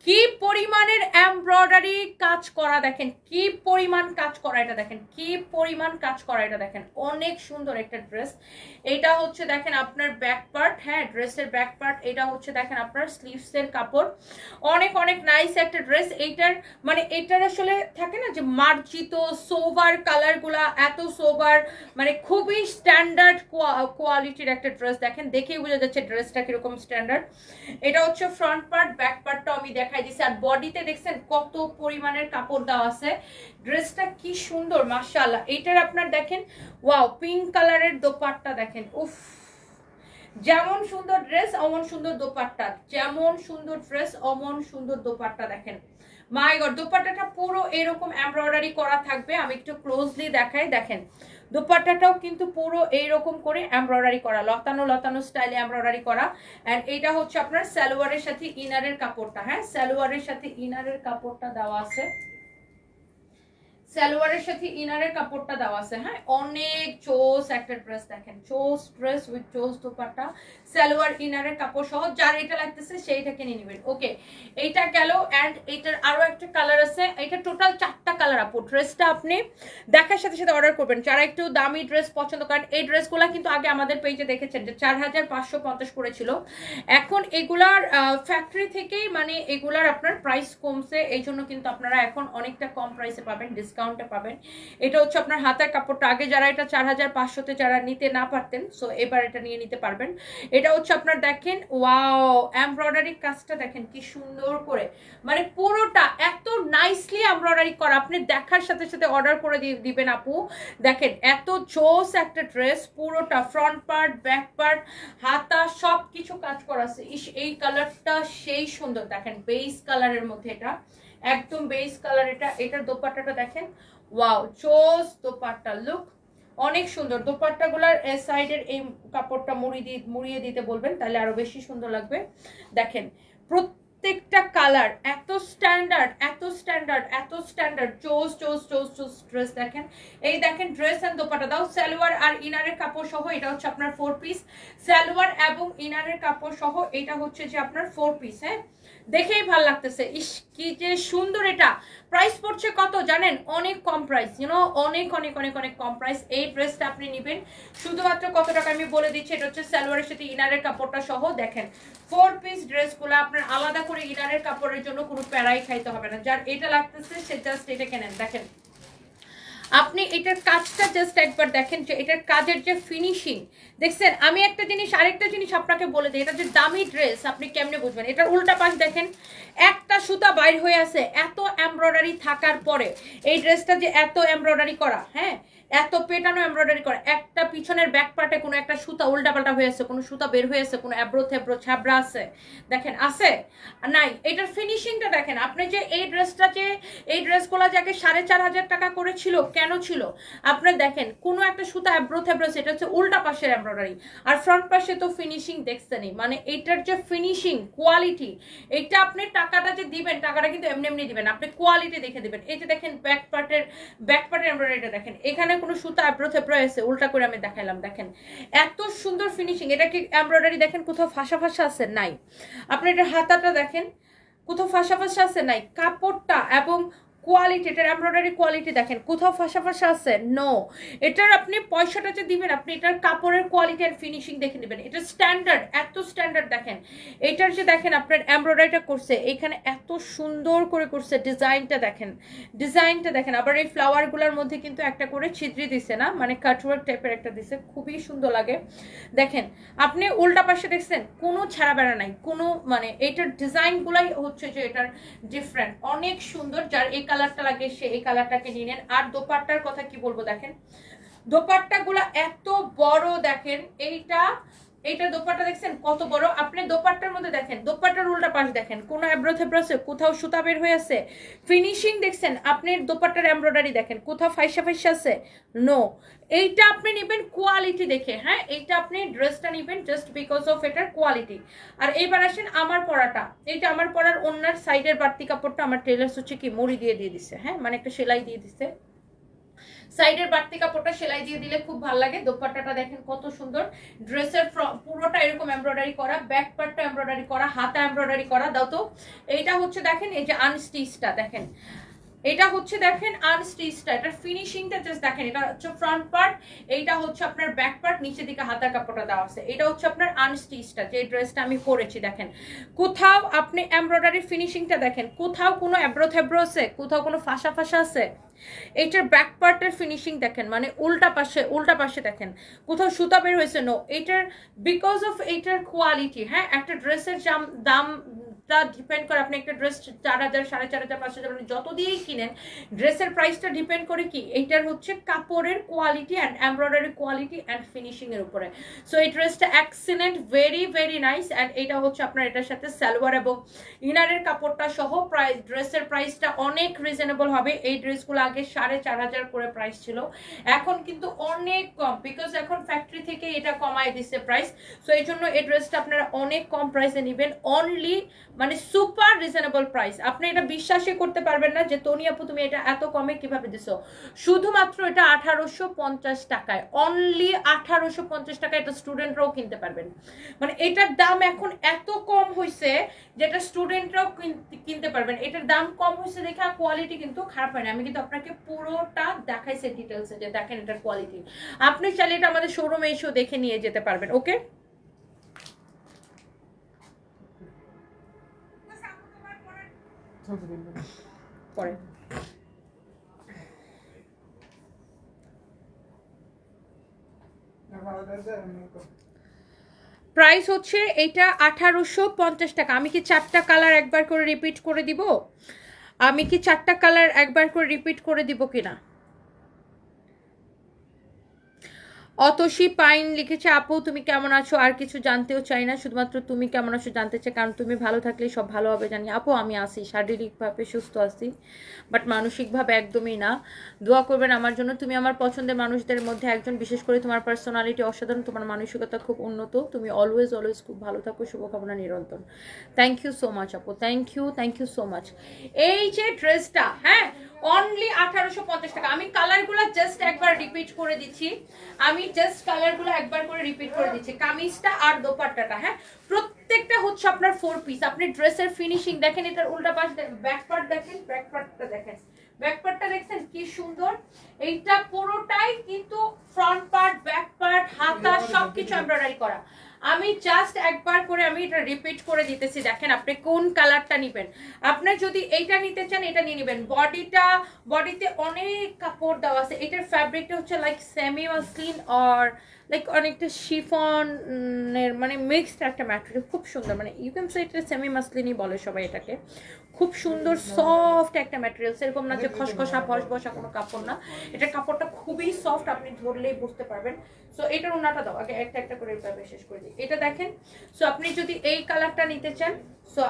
কি পরিমাণের এমব্রয়ডারি কাজ করা, দেখেন কি পরিমাণ কাজ করা। এটা দেখেন কি পরিমাণ কাজ করা, এটা দেখেন অনেক সুন্দর একটা ড্রেস। এটা হচ্ছে দেখেন আপনার ব্যাক পার্ট, হ্যাঁ ড্রেসের ব্যাক পার্ট। এটা হচ্ছে দেখেন আপনার স্লিভসের কাপড়, অনেক অনেক নাইস একটা ড্রেস। এইটার মানে এটার আসলে থাকে না যে মার্জিত সোবার কালারগুলা, এত সোবার, মানে খুবই স্ট্যান্ডার্ড কোয়ালিটির একটা ড্রেস। দেখেন দেখেই বোঝা যাচ্ছে ড্রেসটা কিরকম স্ট্যান্ডার্ড। এটা হচ্ছে ফ্রন্ট পার্ট, ব্যাক পার্টটা আমি দেখাই দিচ্ছি। আর বডিতে দেখছেন কত পরিমাণের কাপড় দেওয়া আছে। ড্রেসটা কি সুন্দর মাশাআল্লাহ। এটার আপনার দেখেন ওয়াও পিঙ্ক কালারের দোপাট্টা দেখেন, উফ যেমন সুন্দর ড্রেস অমন সুন্দর দোপাট্টা, যেমন সুন্দর ড্রেস অমন সুন্দর দোপাট্টা। দেখেন মাই গড, দোপাট্টাটা পুরো এরকম এমব্রয়ডারি করা থাকবে। আমি একটু ক্লোজলি দেখাই। দেখেন দোপাট্টাটাও কিন্তু পুরো এইরকম করে এমব্রয়ডারি করা, লতানো লতানো স্টাইলে এমব্রয়ডারি করা। এন্ড এটা হচ্ছে আপনার সালোয়ারের সাথে ইনারের কাপড়টা, হ্যাঁ সালোয়ারের সাথে ইনারের কাপড়টা দেওয়া আছে, সালোয়ারের সাথে ইনারের কাপড়টা দেওয়া আছে। হ্যাঁ অনেক চোস একটা ড্রেস। দেখেন চোস ড্রেস উইথ চোস দোপাট্টা, সালোয়ার ইনারের কাপড় সহ। যার এটা লাগতেছে সেইটাকে নিয়ে নেবেন। ওকে এইটা গেল। এন্ড এটার আরো একটা কালার আছে। এটা টোটাল 4টা কালার আপু। ড্রেসটা আপনি দেখার সাথে সাথে অর্ডার করবেন যারা একটু দামি ড্রেস পছন্দ করেন। এই ড্রেসগুলো কিন্তু আগে আমাদের পেজে দেখেছেন যে 4550 করেছিল। এখন এগুলার ফ্যাক্টরি থেকেই মানে এগুলার আপনার প্রাইস কমছে, এই জন্য কিন্তু আপনারা এখন অনেকটা কম প্রাইসে পাবেন, ডিসকাউন্ট ডিসকাউন্টে পাবেন। এটা হচ্ছে আপনার হাতের কাপড়টা, আগে যারা এটা 4500-তে যারা নিতে না পারতেন, সো এবার এটা নিয়ে নিতে পারবেন। এটা হচ্ছে আপনার দেখেন, ওয়াও, এমব্রয়ডারি কাজটা দেখেন কি সুন্দর করে, মানে পুরোটা এত নাইসলি এমব্রয়ডারি করা, আপনি দেখার সাথে সাথে অর্ডার করে দিবেন আপু। দেখেন এত জোস একটা ড্রেস, পুরোটা ফ্রন্ট পার্ট, ব্যাক পার্ট, হাতা সব কিছু কাজ করা আছে। এই কালারটা সেই সুন্দর, দেখেন বেস কালারের মধ্যে, এটা একদম বেস কালার। এটার দোপাট্টাটা দেখেন, ওয়াও জোস দোপাট্টা, লুক অনেক সুন্দর। দোপাট্টাগুলার সাইডের এই কাপড়টা মুড়িয়ে দিতে বলবেন, তাহলে আরো বেশি সুন্দর লাগবে। দেখেন প্রত্যেকটা কালার এত স্ট্যান্ডার্ড, এত স্ট্যান্ডার্ড, এত স্ট্যান্ডার্ড, জোস জোস জোস জোস ড্রেস। দেখেন এই দেখেন ড্রেস এন্ড দোপাট্টা দাও, সালোয়ার আর ইনারের কাপড় সহ। এটা হচ্ছে আপনার 4 পিস, সালোয়ার এবং ইনারের কাপড় সহ। এটা হচ্ছে যে আপনার 4 পিস। হ্যাঁ, দেখেই ভাল লাগতেছে, ইস কি যে সুন্দর। এটা প্রাইস পড়ছে কত জানেন? অনেক কম প্রাইস, অনেক অনেক অনেক অনেক কম প্রাইস। এই ড্রেসটা আপনি নেবেন শুধুমাত্র কত টাকা আমি বলে দিচ্ছি। এটা হচ্ছে সালোয়ারের সাথে ইনারের কাপড়টা সহ। দেখেন 4 পিস ড্রেসগুলো আপনার আলাদা করে ইনারের কাপড়ের জন্য কোনো প্যারাই খাইতে হবে না। যার এটা লাগতেছে সে জাস্ট এটা কেনেন। দেখেন আপনি এটার কাজটা জাস্ট একবার দেখেন, যে এটার কাজের যে ফিনিশিং দেখছেন। আমি আরেকটা জিনিস আপনাকে বলে দিই, এটা যে দামি ড্রেস আপনি কেমনে বুঝবেন। এটার উল্টা পাশ দেখেন, একটা সুতা বাইর হয়ে আছে, এত এমব্রয়ডারি থাকার পরে এই ড্রেসটা যে এত এমব্রয়ডারি করা, হ্যাঁ এত পেটানো এমব্রয়ডারি করা, একটা পিছনের ব্যাক পার্টে কোনো একটা সুতা উল্টাপাল্টা হয়ে আছে, কোনো সুতা বের হয়ে আছে, কোনো অ্যাব্রো থ্যাব্রো ছ্যাবড়া আছে, দেখেন আছে নাই। এটার ফিনিশিংটা দেখেন। আপনি যে এই ড্রেসগুলো যাকে 4500 টাকা করেছিল, কেন ছিল? আপনার দেখেন কোনো একটা সুতা অ্যাব্রো থ্যাব্রো, সেটা হচ্ছে উল্টা পাশের এমব্রয়ডারি, আর ফ্রন্ট পাশে তো ফিনিশিং দেখছেনই। মানে এটার যে ফিনিশিং কোয়ালিটি, এটা আপনি টাকাটা যে দিবেন, টাকাটা কিন্তু এমনি এমনি দিবেন, আপনি কোয়ালিটি দেখে দিবেন। এই যে দেখেন ব্যাক পার্টের এমব্রয়ডারিটা দেখেন, এখানে কোনো সুতা অ্যাব্রো থ্যাব্রো আছে, উল্টা করে আমি দেখাইলাম। দেখেন এত সুন্দর ফিনিশিং। এটা কি এমব্রয়ডারি দেখেন কোথাও ফাঁসা ফাঁসা আছে? নাই। আপনি এটার হাতাটা দেখেন, কোথাও ফাঁসা ফাঁসা আছে? নাই। কাপড়টা এবং কোয়ালিটি, এটার এমব্রয়ডারি কোয়ালিটি দেখেন, কোথাও ফাঁসা ফাঁসা আছে? নো। এটার আপনি পয়সাটা যে দিবেন, আপনি এটার কাপড়ের কোয়ালিটি আর ফিনিশিং দেখে নেবেন। এটা স্ট্যান্ডার্ড, এত স্ট্যান্ডার্ড। দেখেন এটার যে দেখেন আপনার এমব্রয়ডারিটা করছে, এখানে এত সুন্দর করে করছে, ডিজাইনটা দেখেন। আবার এই ফ্লাওয়ারগুলোর মধ্যে কিন্তু একটা করে ছিদ্রি দিছে না, মানে কাটওয়ার্ক টাইপের একটা দিছে, খুবই সুন্দর লাগে। দেখেন আপনি উল্টা পাশে দেখছেন, কোনো ছাড়া বেড়া নাই, কোনো মানে এটার ডিজাইনগুলাই হচ্ছে যে এটার ডিফারেন্ট, অনেক সুন্দর। যার এই কালারটা লাগে সে এই কালারটাকে নিয়ে নেন। আর দোপাট্টার কথা কি বলবো, দেখেন দোপাট্টাগুলো এত বড়। দেখেন এইটা দোপাট্টা দেখছেন কত বড়। আপনি দোপাট্টার মধ্যে দেখেন, দোপাট্টার উল্টা পাশ দেখেন, কোনো অ্যাব্রো থ্যাব্রো আছে, কোথাও সুতা বের হয়ে আছে, ফিনিশিং দেখছেন। আপনি দোপাট্টার এমব্রয়ডারি দেখেন, কোথাও ফাইসা আছে? নো। এইটা আপনি নেবেন কোয়ালিটি দেখে। হ্যাঁ, এইটা আপনি ড্রেসটা নেবেন জাস্ট বিকজ অফ এটার কোয়ালিটি। আর এইবার আসেন আমার পরাটা। এইটা আমার পরার অন্যার সাইডের বাড়তি কাপড়টা আমার টেলার্স হচ্ছে কি মুড়ি দিয়ে দিছে। হ্যাঁ, মানে একটা সেলাই দিয়ে দিছে, সাইডের বাড়তি কাপড়টা সেলাই দিয়ে দিলে খুব ভালো লাগে। দোপাট্টাটা দেখেন কত সুন্দর, ড্রেসের পুরোটা এরকম এমব্রয়ডারি করা, ব্যাক পার্টটা এমব্রয়ডারি করা, হাতা এমব্রয়ডারি করা। দাও তো এইটা হচ্ছে দেখেন, এই যে আনস্টিচটা দেখেন, এটা হচ্ছে দেখেন আনস্টিচটা, এটার ফিনিশিংটা জাস্ট দেখেন। এটা হচ্ছে ফ্রন্ট পার্ট, এইটা হচ্ছে আপনার ব্যাক পার্ট, নিচের দিকে হাতার কাপড়টা দেওয়া আছে। এটা হচ্ছে আপনার আনস্টিচটা, যে ড্রেসটা আমি পরেছি। দেখেন কোথাও আপনি এমব্রয়ডারি ফিনিশিংটা দেখেন, কোথাও কোনো অ্যাব্রো থ্যাব্রো আছে, কোথাও কোনো ফাঁসা আছে। এইটার ব্যাক পার্টের ফিনিশিং দেখেন, মানে উল্টা পাশে দেখেন কোথাও সুতা বের হয়েছে? নো। এইটার বিকজ অফ এইটার কোয়ালিটি। হ্যাঁ, একটা ড্রেসের দামটা ডিপেন্ড করে, আপনি একটা ড্রেস 4000, 4500, 5000 যত দিয়েই কিনেন, ড্রেসের প্রাইসটা ডিপেন্ড করে কি এইটার হচ্ছে কাপড়ের quality and embroidery quality and finishing এর উপরে। সো এই ড্রেসটা excellent, very very nice. And এটা হচ্ছে আপনার এটার সাথে সালোয়ার এবং ইনারের কাপড়টা সহ প্রাইস, ড্রেসের প্রাইসটা অনেক রিজনেবল হবে। এই ড্রেসগুলো আগে 4500 করে প্রাইস ছিল, এখন কিন্তু অনেক কম, বিকজ এখন ফ্যাক্টরি থেকে এটা কমায় দিচ্ছে প্রাইস। সো এই জন্য এই ড্রেসটা আপনারা অনেক কম প্রাইসে নেবেন, অনলি মানে সুপার রিজনেবল প্রাইস। আপনি এটা বিশ্বাসই করতে পারবেন না যে তনি আপু তুমি এটা এত কমে কিভাবে দিছো। শুধুমাত্র এটা 1850 টাকায়, অনলি 1850 টাকায় এটা স্টুডেন্টরাও কিনতে পারবেন। মানে এটার দাম এখন এত কম হয়েছে যেটা স্টুডেন্টরাও কিনতে পারবেন। এটার দাম কম হয়েছে দেখে কোয়ালিটি কিন্তু খারাপ হয় না। আমি কিন্তু আপনাকে পুরোটা দেখাইছি ডিটেলসে, যে দেখেন এটার কোয়ালিটি। আপনি চাইলে এটা আমাদের শোরুমে এসেও দেখে নিয়ে যেতে পারবেন। ওকে, পরে প্রাইস হচ্ছে এইটা 1850 টাকা। আমি কি 4টা কালার একবার করে রিপিট করে দিব? আমি কি 4টা কালার একবার করে রিপিট করে দিব কিনা? অতসী পাইন লিখেছে, আপু তুমি কেমন আছো? আর কিছু জানতেও চাই না, শুধুমাত্র তুমি কেমন আছো জানতে চাই, কারণ তুমি ভালো থাকলে সব ভালো হবে জানি। আপু আমি আছি, শারীরিকভাবে সুস্থ আছি, বাট মানসিকভাবে একদমই না। দোয়া করবেন আমার জন্য। তুমি আমার পছন্দের মানুষদের মধ্যে একজন, বিশেষ করে তোমার পার্সোনালিটি অসাধারণ, তোমার মানসিকতা খুব উন্নত, তুমি অলওয়েজ অলওয়েজ খুব ভালো থাকো, শুভকামনা নিরন্তর। থ্যাংক ইউ সো মাচ আপু, থ্যাংক ইউ সো মাচ। এই যে ড্রেসটা, হ্যাঁ, অনলি 1850 টাকা। আমি কালারগুলো জাস্ট একবার রিপিট করে দিচ্ছি, কামিজটা আর দোপাট্টাটা, হ্যাঁ, প্রত্যেকটা হচ্ছে আপনার 4 পিস। আপনি ড্রেসের ফিনিশিং দেখেন, এটার উল্টা পাশ ব্যাক পার্ট দেখেন, ব্যাক পার্টটা দেখছেন কি সুন্দর। এইটা পুরোটাই কিন্তু ফ্রন্ট পার্ট, ব্যাক পার্ট, হাতা সবকিছু এমব্রয়ডারি করা। আমি জাস্ট একবার করে আমি এটা রিপিট করে দিতেছি, দেখেন আপনি কোন কালারটা নেবেন। আপনি যদি এইটা নিতে চান এটা নিয়ে নেবেন। বডিতে অনেক কাপড় দেওয়া আছে। এটার ফ্যাব্রিকটা হচ্ছে like semi muslin or like অনেকটা শিফনের মানে মিক্সড একটা ম্যাটেরিয়াল, খুব সুন্দর। মানে ইউ ক্যান সে এটা সেমি মাসলিনই বলে সবাই এটাকে। খুব সুন্দর সফট একটা ম্যাটেরিয়াল, এরকম না যে খসখসা বসা কোনো কাপড় না। এটার কাপড়টা খুবই সফট, আপনি ধরলেই বুঝতে পারবেন। সো এটার ওনাটা দাও আগে, একটা একটা করে শেষ করে দিই। এটা দেখেন। সো আপনি যদি এই কালারটা নিতে চান, সো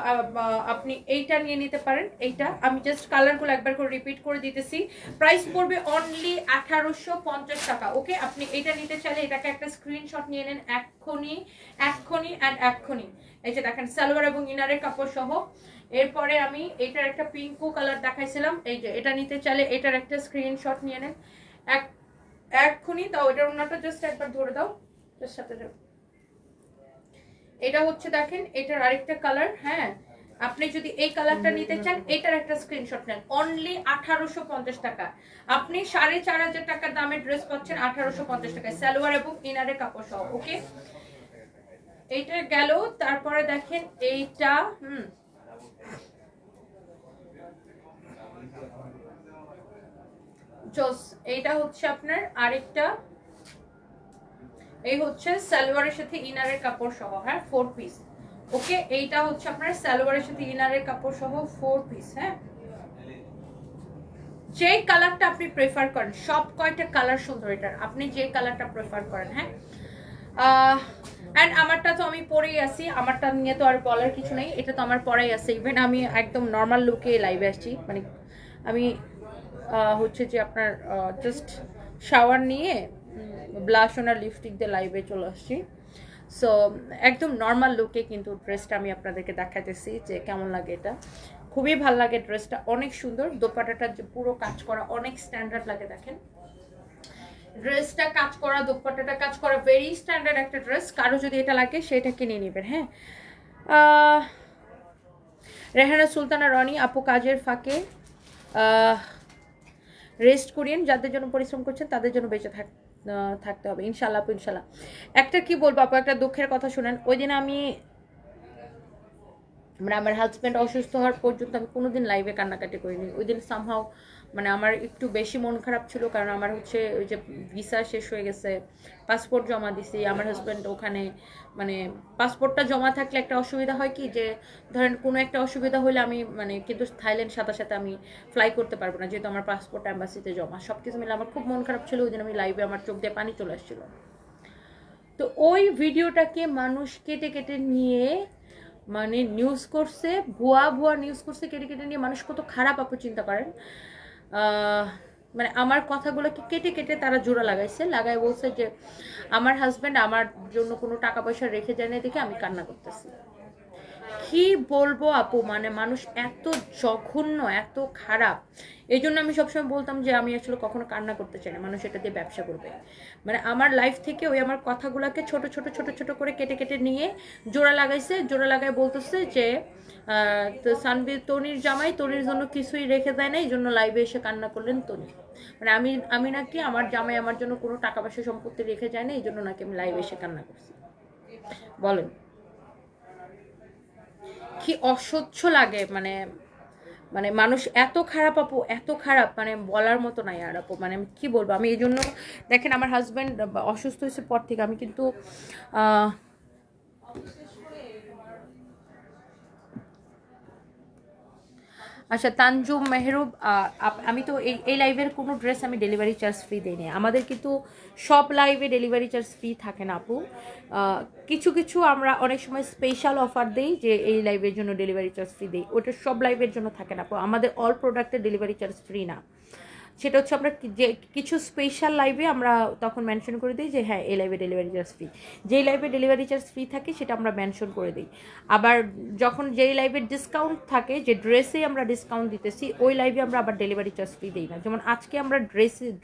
আপনি এইটা নিয়ে নিতে পারেন। এইটা আমি জাস্ট কালারগুলো একবার করে রিপিট করে দিতেছি। প্রাইস পড়বে অনলি 1850 টাকা। ওকে, আপনি এটা নিতে চাইলে এটাকে একটা স্ক্রিনশট নিয়ে নেন এক্ষুনি। এই যে দেখেন সালোয়ার এবং ইনারের কাপড় সহ। এরপরে আমি এটার একটা পিঙ্কু কালার দেখাইছিলাম, এই যে এটা নিতে চাইলে এটার একটা স্ক্রিনশট নিয়ে নেন এক্ষুনি। দাও এটার ওনাটা জাস্ট একবার ধরে দাও, জাস্ট সাথে দাও। এটা হচ্ছে দেখেন এটার আরেকটা কালার, হ্যাঁ, আপনি যদি এই কালারটা নিতে চান এটার একটা স্ক্রিনশট নেন। অনলি 1850 টাকা। আপনি 4500 টাকার দামের ড্রেস পাচ্ছেন 1850 টাকায়, সালোয়ার এবং ইনারের কাপড় সহ। ওকে, এইটা গেল। তারপরে দেখেন এইটা, জোস, এইটা হচ্ছে আপনার আরেকটা, এই হচ্ছে সালোয়ারের সাথে ইনারের কাপড় সহ, হ্যাঁ, 4 পিস। ওকে, এইটা হচ্ছে আপনার সালোয়ারের সাথে ইনারের কাপড় সহ 4 পিস। হ্যাঁ, যে কালারটা আপনি প্রেফার করেন, সব কয়টা কালার সুন্দর এটার, আপনি যে কালারটা প্রেফার করেন। হ্যাঁ, অ্যান্ড আমারটা তো আমি পরেই আছি, আমারটা নিয়ে তো আর বলার কিছু নেই, এটা তো আমার পরেই আছে। ইভেন আমি একদম নর্মাল লুকে লাইভে আসছি, মানে আমি হচ্ছে যে আপনার জাস্ট শাওয়ার নিয়ে ব্লাশ আর লিপস্টিক দিয়ে লাইভে চলে আসছি। সো একদম নর্মাল লুকে কিন্তু ড্রেসটা আমি আপনাদেরকে দেখাতেছি যে কেমন লাগে। এটা খুবই ভালো লাগে, ড্রেসটা অনেক সুন্দর। দোপাট্টাটা পুরো কাজ করা, অনেক স্ট্যান্ডার্ড লাগে। দেখেন ড্রেসটা কাজ করা, দোপাট্টাটা কাজ করা, ভেরি স্ট্যান্ডার্ড একটা ড্রেস। কারো যদি এটা লাগে সেটা কিনে নেবেন। হ্যাঁ, রেহানা সুলতানা রনি আপু, কাজের ফাঁকে রেস্ট করিয়েন, যাদের জন্য পরিশ্রম করছেন তাদের জন্য বেঁচে থাকতে হবে ইনশাল্লাহ আপু, ইনশাল্লাহ। একটা কি বলবো আপু, একটা দুঃখের কথা শুনেন। ওই দিন আমি মানে আমার হাজব্যান্ড অসুস্থ হওয়ার পর্যন্ত আমি কোনোদিন লাইভে কান্নাকাটি করিনি। ওই দিন সামহাও মানে আমার একটু বেশি মন খারাপ ছিল, কারণ আমার হচ্ছে ওই যে ভিসা শেষ হয়ে গেছে, পাসপোর্ট জমা দিছি। আমার হাজব্যান্ড ওখানে, মানে পাসপোর্টটা জমা থাকলে একটা অসুবিধা হয় কি, যে ধরেন কোনো একটা অসুবিধা হলে আমি মানে কিন্তু থাইল্যান্ড সাথে আমি ফ্লাই করতে পারবো না, যেহেতু আমার পাসপোর্ট অ্যাম্বাসিতে জমা। সব কিছু মিলে আমার খুব মন খারাপ ছিল। ওই দিন আমি লাইভে আমার চোখ দিয়ে পানি চলে আসছিল। তো ওই ভিডিওটাকে মানুষ কেটে কেটে নিয়ে মানে নিউজ করছে, ভুয়া নিউজ করছে, কেটে নিয়ে মানুষ কত খারাপ আপু চিন্তা করেন। মানে আমার কথাগুলোকে কেটে কেটে তারা জোড়া লাগায় বলছে যে আমার হাজব্যান্ড আমার জন্য কোনো টাকা পয়সা রেখে যায় না দেখে আমি কান্না করতেছি। কি বলবো আপু, মানে মানুষ এত জঘন্য, এত খারাপ। এই জন্য আমি সবসময় বলতাম যে আমি আসলে কখনো কান্না করতে চাই না, মানুষ এটা দিয়ে ব্যবসা করবে। মানে আমার লাইফ থেকে ওই আমার কথাগুলোকে ছোট করে কেটে নিয়ে জোড়া লাগায় বলতেছে যে তো সানভি তনির জামাই তনির জন্য কিছুই রেখে দেয় না, এই জন্য লাইভে এসে কান্না করলেন তনি। মানে আমি নাকি আমার জামাই আমার জন্য কোনো টাকা পয়সা সম্পত্তি রেখে যায় না, এই জন্য নাকি আমি লাইভে এসে কান্না করছি। বলেন কি অসহ্য লাগে। মানে মানুষ এত খারাপ আপু, এত খারাপ, মানে বলার মতো নাই আর আপু। মানে আমি কী বলবো, আমি এই জন্য দেখেন আমার হাজব্যান্ড অসুস্থ হয়েছে পর থেকে আমি কিন্তু আচ্ছা তানজুম মেহরুব, আমি তো এই লাইভের কোনো ড্রেস আমি ডেলিভারি চার্জ ফ্রি দিইনি। আমাদের কিন্তু সব লাইভে ডেলিভারি চার্জ ফ্রি থাকে না আপু। কিছু কিছু আমরা অনেক সময় স্পেশাল অফার দিই যে এই লাইভের জন্য ডেলিভারি চার্জ ফ্রি দিই, ওটা সব লাইভের জন্য থাকে না আপু। আমাদের অল প্রোডাক্টের ডেলিভারি চার্জ ফ্রি না। সেটা হচ্ছে আমরা যে কিছু স্পেশাল লাইভে আমরা তখন মেনশন করে দিই যে হ্যাঁ এই লাইভে ডেলিভারি চার্জ ফ্রি। যেই লাইভে ডেলিভারি চার্জ ফ্রি থাকে সেটা আমরা মেনশন করে দিই। আবার যখন যেই লাইভে ডিসকাউন্ট থাকে, যে ড্রেসে আমরা ডিসকাউন্ট দিতেছি, ওই লাইভে আমরা আবার ডেলিভারি চার্জ ফ্রি দিই না। যেমন আজকে আমরা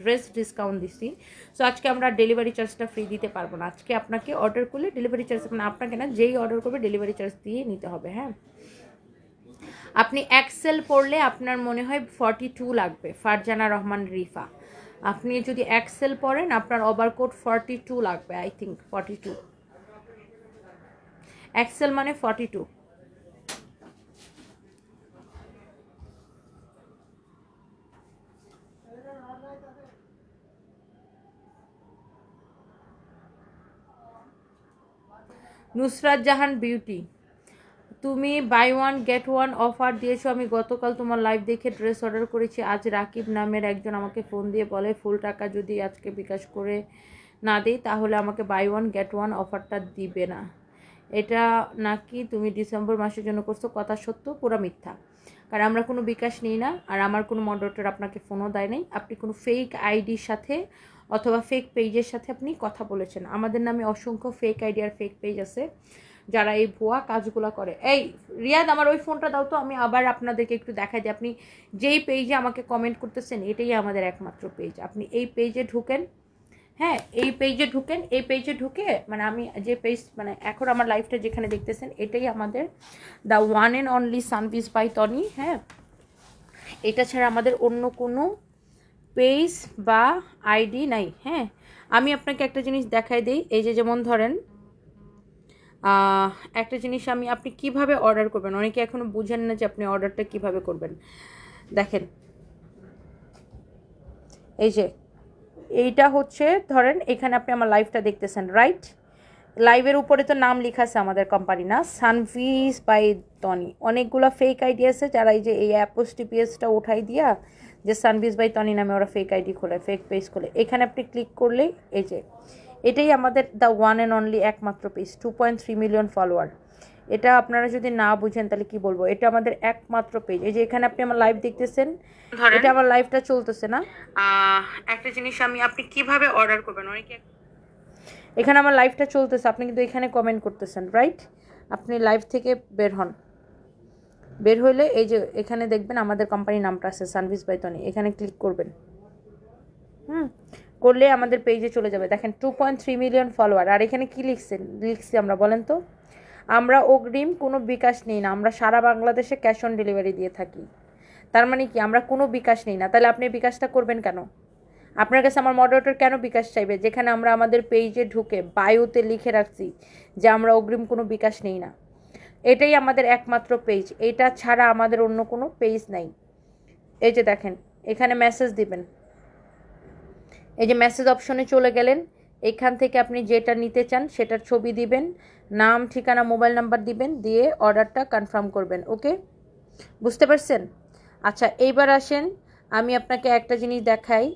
ড্রেস ডিসকাউন্ট দিচ্ছি, সো আজকে আমরা ডেলিভারি চার্জটা ফ্রি দিতে পারবো না। আজকে আপনাকে অর্ডার করলে ডেলিভারি চার্জ, মানে আপনাকে না, যেই অর্ডার করবে ডেলিভারি চার্জ দিয়ে নিতে হবে। হ্যাঁ, আপনি এক্সেল পড়লে আপনার মনে হয় 42 লাগবে, ফারজানা রহমান রিফা। আপনি যদি এক্সেল পড়েন আপনার ওভারকোট 42 লাগবে, আই থিঙ্ক 42। এক্সেল মানে 42। নুসরাত জাহান বিউটি, তুমি buy one get one offer দিয়েছো। আমি গতকাল তোমার লাইভ দেখে ড্রেস অর্ডার করেছি। আজ রাকিব নামের একজন আমাকে ফোন দিয়ে বলে ফুল টাকা যদি আজকে বিকাশ করে না দিই তাহলে আমাকে বাই ওয়ান গেট ওয়ান অফারটা দিবে না। এটা নাকি তুমি ডিসেম্বর মাসের জন্য করছো? কথা সত্য, পুরো মিথ্যা। কারণ আমরা কোনো বিকাশ নিই না, আর আমার কোনো মডারেটর আপনাকে ফোনও দেয় নাই। আপনি কোনো ফেক আইডির সাথে অথবা ফেক পেজের সাথে আপনি কথা বলেছেন। আমাদের নামে অসংখ্য ফেক আইডি আর ফেক পেজ আছে যারা এই ভুয়া কাজগুলো করে। এই রিয়াদ, আমার ওই ফোনটা দাও তো, আমি আবার আপনাদেরকে একটু দেখাই দিই। আপনি যেই পেজে আমাকে কমেন্ট করতেছেন এটাই আমাদের একমাত্র পেজ। আপনি এই পেজে ঢুকেন, হ্যাঁ এই পেজে ঢুকেন, এই পেজে ঢুকে মানে আমি যে পেজ, মানে এখন আমার লাইফটা যেখানে দেখতেছেন এটাই আমাদের the one and only Sanviz by Tony. হ্যাঁ, এটা ছাড়া আমাদের অন্য কোনো পেজ বা আইডি নাই। হ্যাঁ, আমি আপনাকে একটা জিনিস দেখাই দিই। এই যে যেমন ধরেন একটা জিনিস আপনি কিভাবে অর্ডার করবেন, অনেকে এখনো বুঝেন না যে আপনি অর্ডারটা কিভাবে করবেন। দেখেন এই যে এইটা হচ্ছে, ধরেন এখানে আপনি আমার লাইভটা দেখতেছেন, রাইট? লাইভের উপরে তো নাম লেখা আছে আমাদের কোম্পানি, না, সানভিজ বাই তনি। অনেকগুলো ফেক আইডি আছে যারা এই যে এই অ্যাপোস্টিপিএসটা উঠাই দিয়া যে সানভিজ বাই তনি নামে ওরা ফেক আইডি খোলে, ফেক পেজ খোলে। এখানে আপনি ক্লিক করলেই এই যে এটাই আমাদের দ্য ওয়ান অ্যান্ড অনলি একমাত্র পেজ, 2.3 মিলিয়ন ফলোয়ার। এটা আপনারা যদি না বুঝেন তাহলে কি বলবো, এটা আমাদের একমাত্র পেজ। এই যে এখানে আপনি আমার লাইভ দেখতেছেন, এটা আমার লাইভটা চলতেছে না। একটা জিনিস আপনি কিভাবে অর্ডার করবেন, অনেকে এখানে আমার লাইভটা চলতেছে, আপনি কিন্তু এখানে কমেন্ট করতেছেন, রাইট? আপনি লাইভ থেকে বের হন, বের হইলে এই যে এখানে দেখবেন আমাদের কোম্পানির নামটা আছে সানভিজ বাই তনি, এখানে ক্লিক করবেন। করলে আমাদের পেজে চলে যাবে। দেখেন 2.3 মিলিয়ন ফলোয়ার। আর এখানে কি লিখছি আমরা বলেন তো? আমরা অগ্রিম কোনো বিকাশ নিই না, আমরা সারা বাংলাদেশে ক্যাশ অন ডেলিভারি দিয়ে থাকি। তার মানে কি আমরা কোনো বিকাশ নিই না? তাহলে আপনি বিকাশটা করবেন কেন? আপনার কাছে আমার মডারেটর কেন বিকাশ চাইবে, যেখানে আমরা আমাদের পেজে ঢুকে বায়োতে লিখে রাখছি যে আমরা অগ্রিম কোনো বিকাশ নেই না? এটাই আমাদের একমাত্র পেজ, এটা ছাড়া আমাদের অন্য কোনো পেজ নাই। এই যে দেখেন এখানে মেসেজ দিবেন, এই যে মেসেজ অপশনে চলে গেলেন, এখান থেকে আপনি যেটা নিতে চান সেটার ছবি দিবেন, নাম, ঠিকানা, মোবাইল নাম্বার দিবেন, দিয়ে অর্ডারটা কনফার্ম করবেন। ওকে, বুঝতে পারছেন? আচ্ছা এইবার আসেন, আমি আপনাকে একটা জিনিস দেখাই।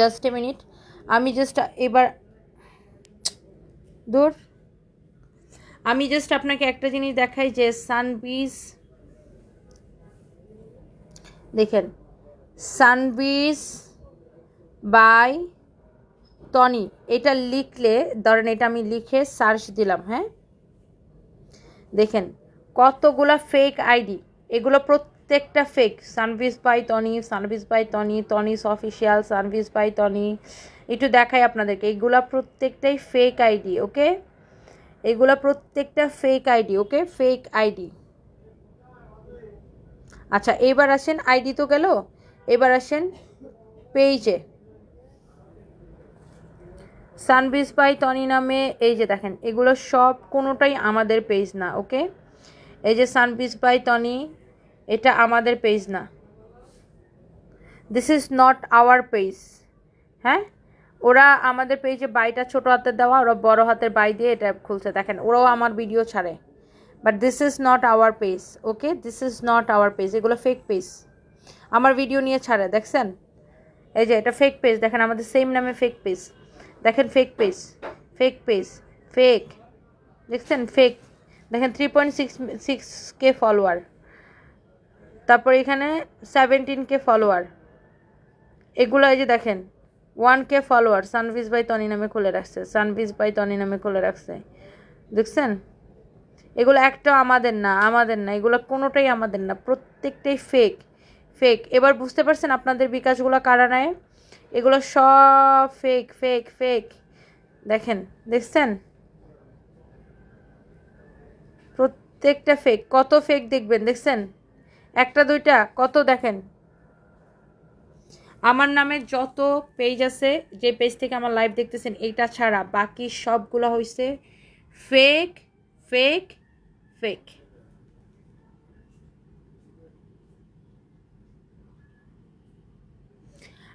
জাস্ট এ মিনিট, আমি জাস্ট এবার দূর আমি জাস্ট আপনাকে একটা জিনিস দেখাই যে সানভিজ, দেখেন সানভিজ বাই তনি এটা লিখলে, ধরেন এটা আমি লিখে সার্চ দিলাম, হ্যাঁ দেখেন কতগুলা ফেক আইডি, এগুলো প্রত্যেকটা fake. সানভিজ by Toni, সানভিজ by Toni, Toni's official, সানভিজ by Toni, একটু দেখাই আপনাদেরকে, এগুলা প্রত্যেকটাই ফেক আইডি। ওকে, এগুলা প্রত্যেকটা ফেক আইডি। ওকে, ফেক আইডি। আচ্ছা এবার আসেন, আইডি তো গেল, এবার আসেন পেজে। সানভিজ বাই তনি নামে এই যে দেখেন এগুলো সব কোনোটাই আমাদের পেজ না। ওকে, এই যে সানপিস বাই টনি, এটা আমাদের পেজ না, this is not our page. হ্যাঁ, ওরা আমাদের পেজে বাইটা ছোট হাতের দেওয়া, ওরা বড় হাতের বাই দিয়ে এটা খুলছে, দেখেন ওরাও আমার ভিডিও ছাড়ে, but this is not our page. Okay, this is not our page, এগুলো ফেক পেজ, আমার ভিডিও নিয়ে ছাড়ে, দেখছেন? এই যে এটা ফেক পেজ, দেখেন আমাদের সেম নামে ফেক পেজ, দেখেন fake page, fake page, fake, দেখছেন ফেক, দেখেন 3.66K ফলোয়ার, তারপর এখানে 17K ফলোয়ার, এগুলো এই যে দেখেন 1K ফলোয়ার, সানভিজ বাই টনি নামে খুলে রাখছে, সানভিজ বাই টনি নামে খুলে রাখছে, দেখছেন? এগুলো একটাও আমাদের না, আমাদের না, এগুলো কোনোটাই আমাদের না, প্রত্যেকটাই ফেক, ফেক। এবার বুঝতে পারছেন আপনাদের বিকাশগুলো কারা নেয়? এগুলো সব ফেক ফেক ফেক, দেখেন, দেখছেন? প্রত্যেকটা ফেক, কত ফেক দেখবেন, দেখছেন? একটা দুইটা কত, দেখেন আমার নামে যত পেজ আছে, যে পেজ থেকে আমার লাইভ দেখতেছেন, এইটা ছাড়া বাকি সবগুলো হয়েছে ফেক ফেক ফেক।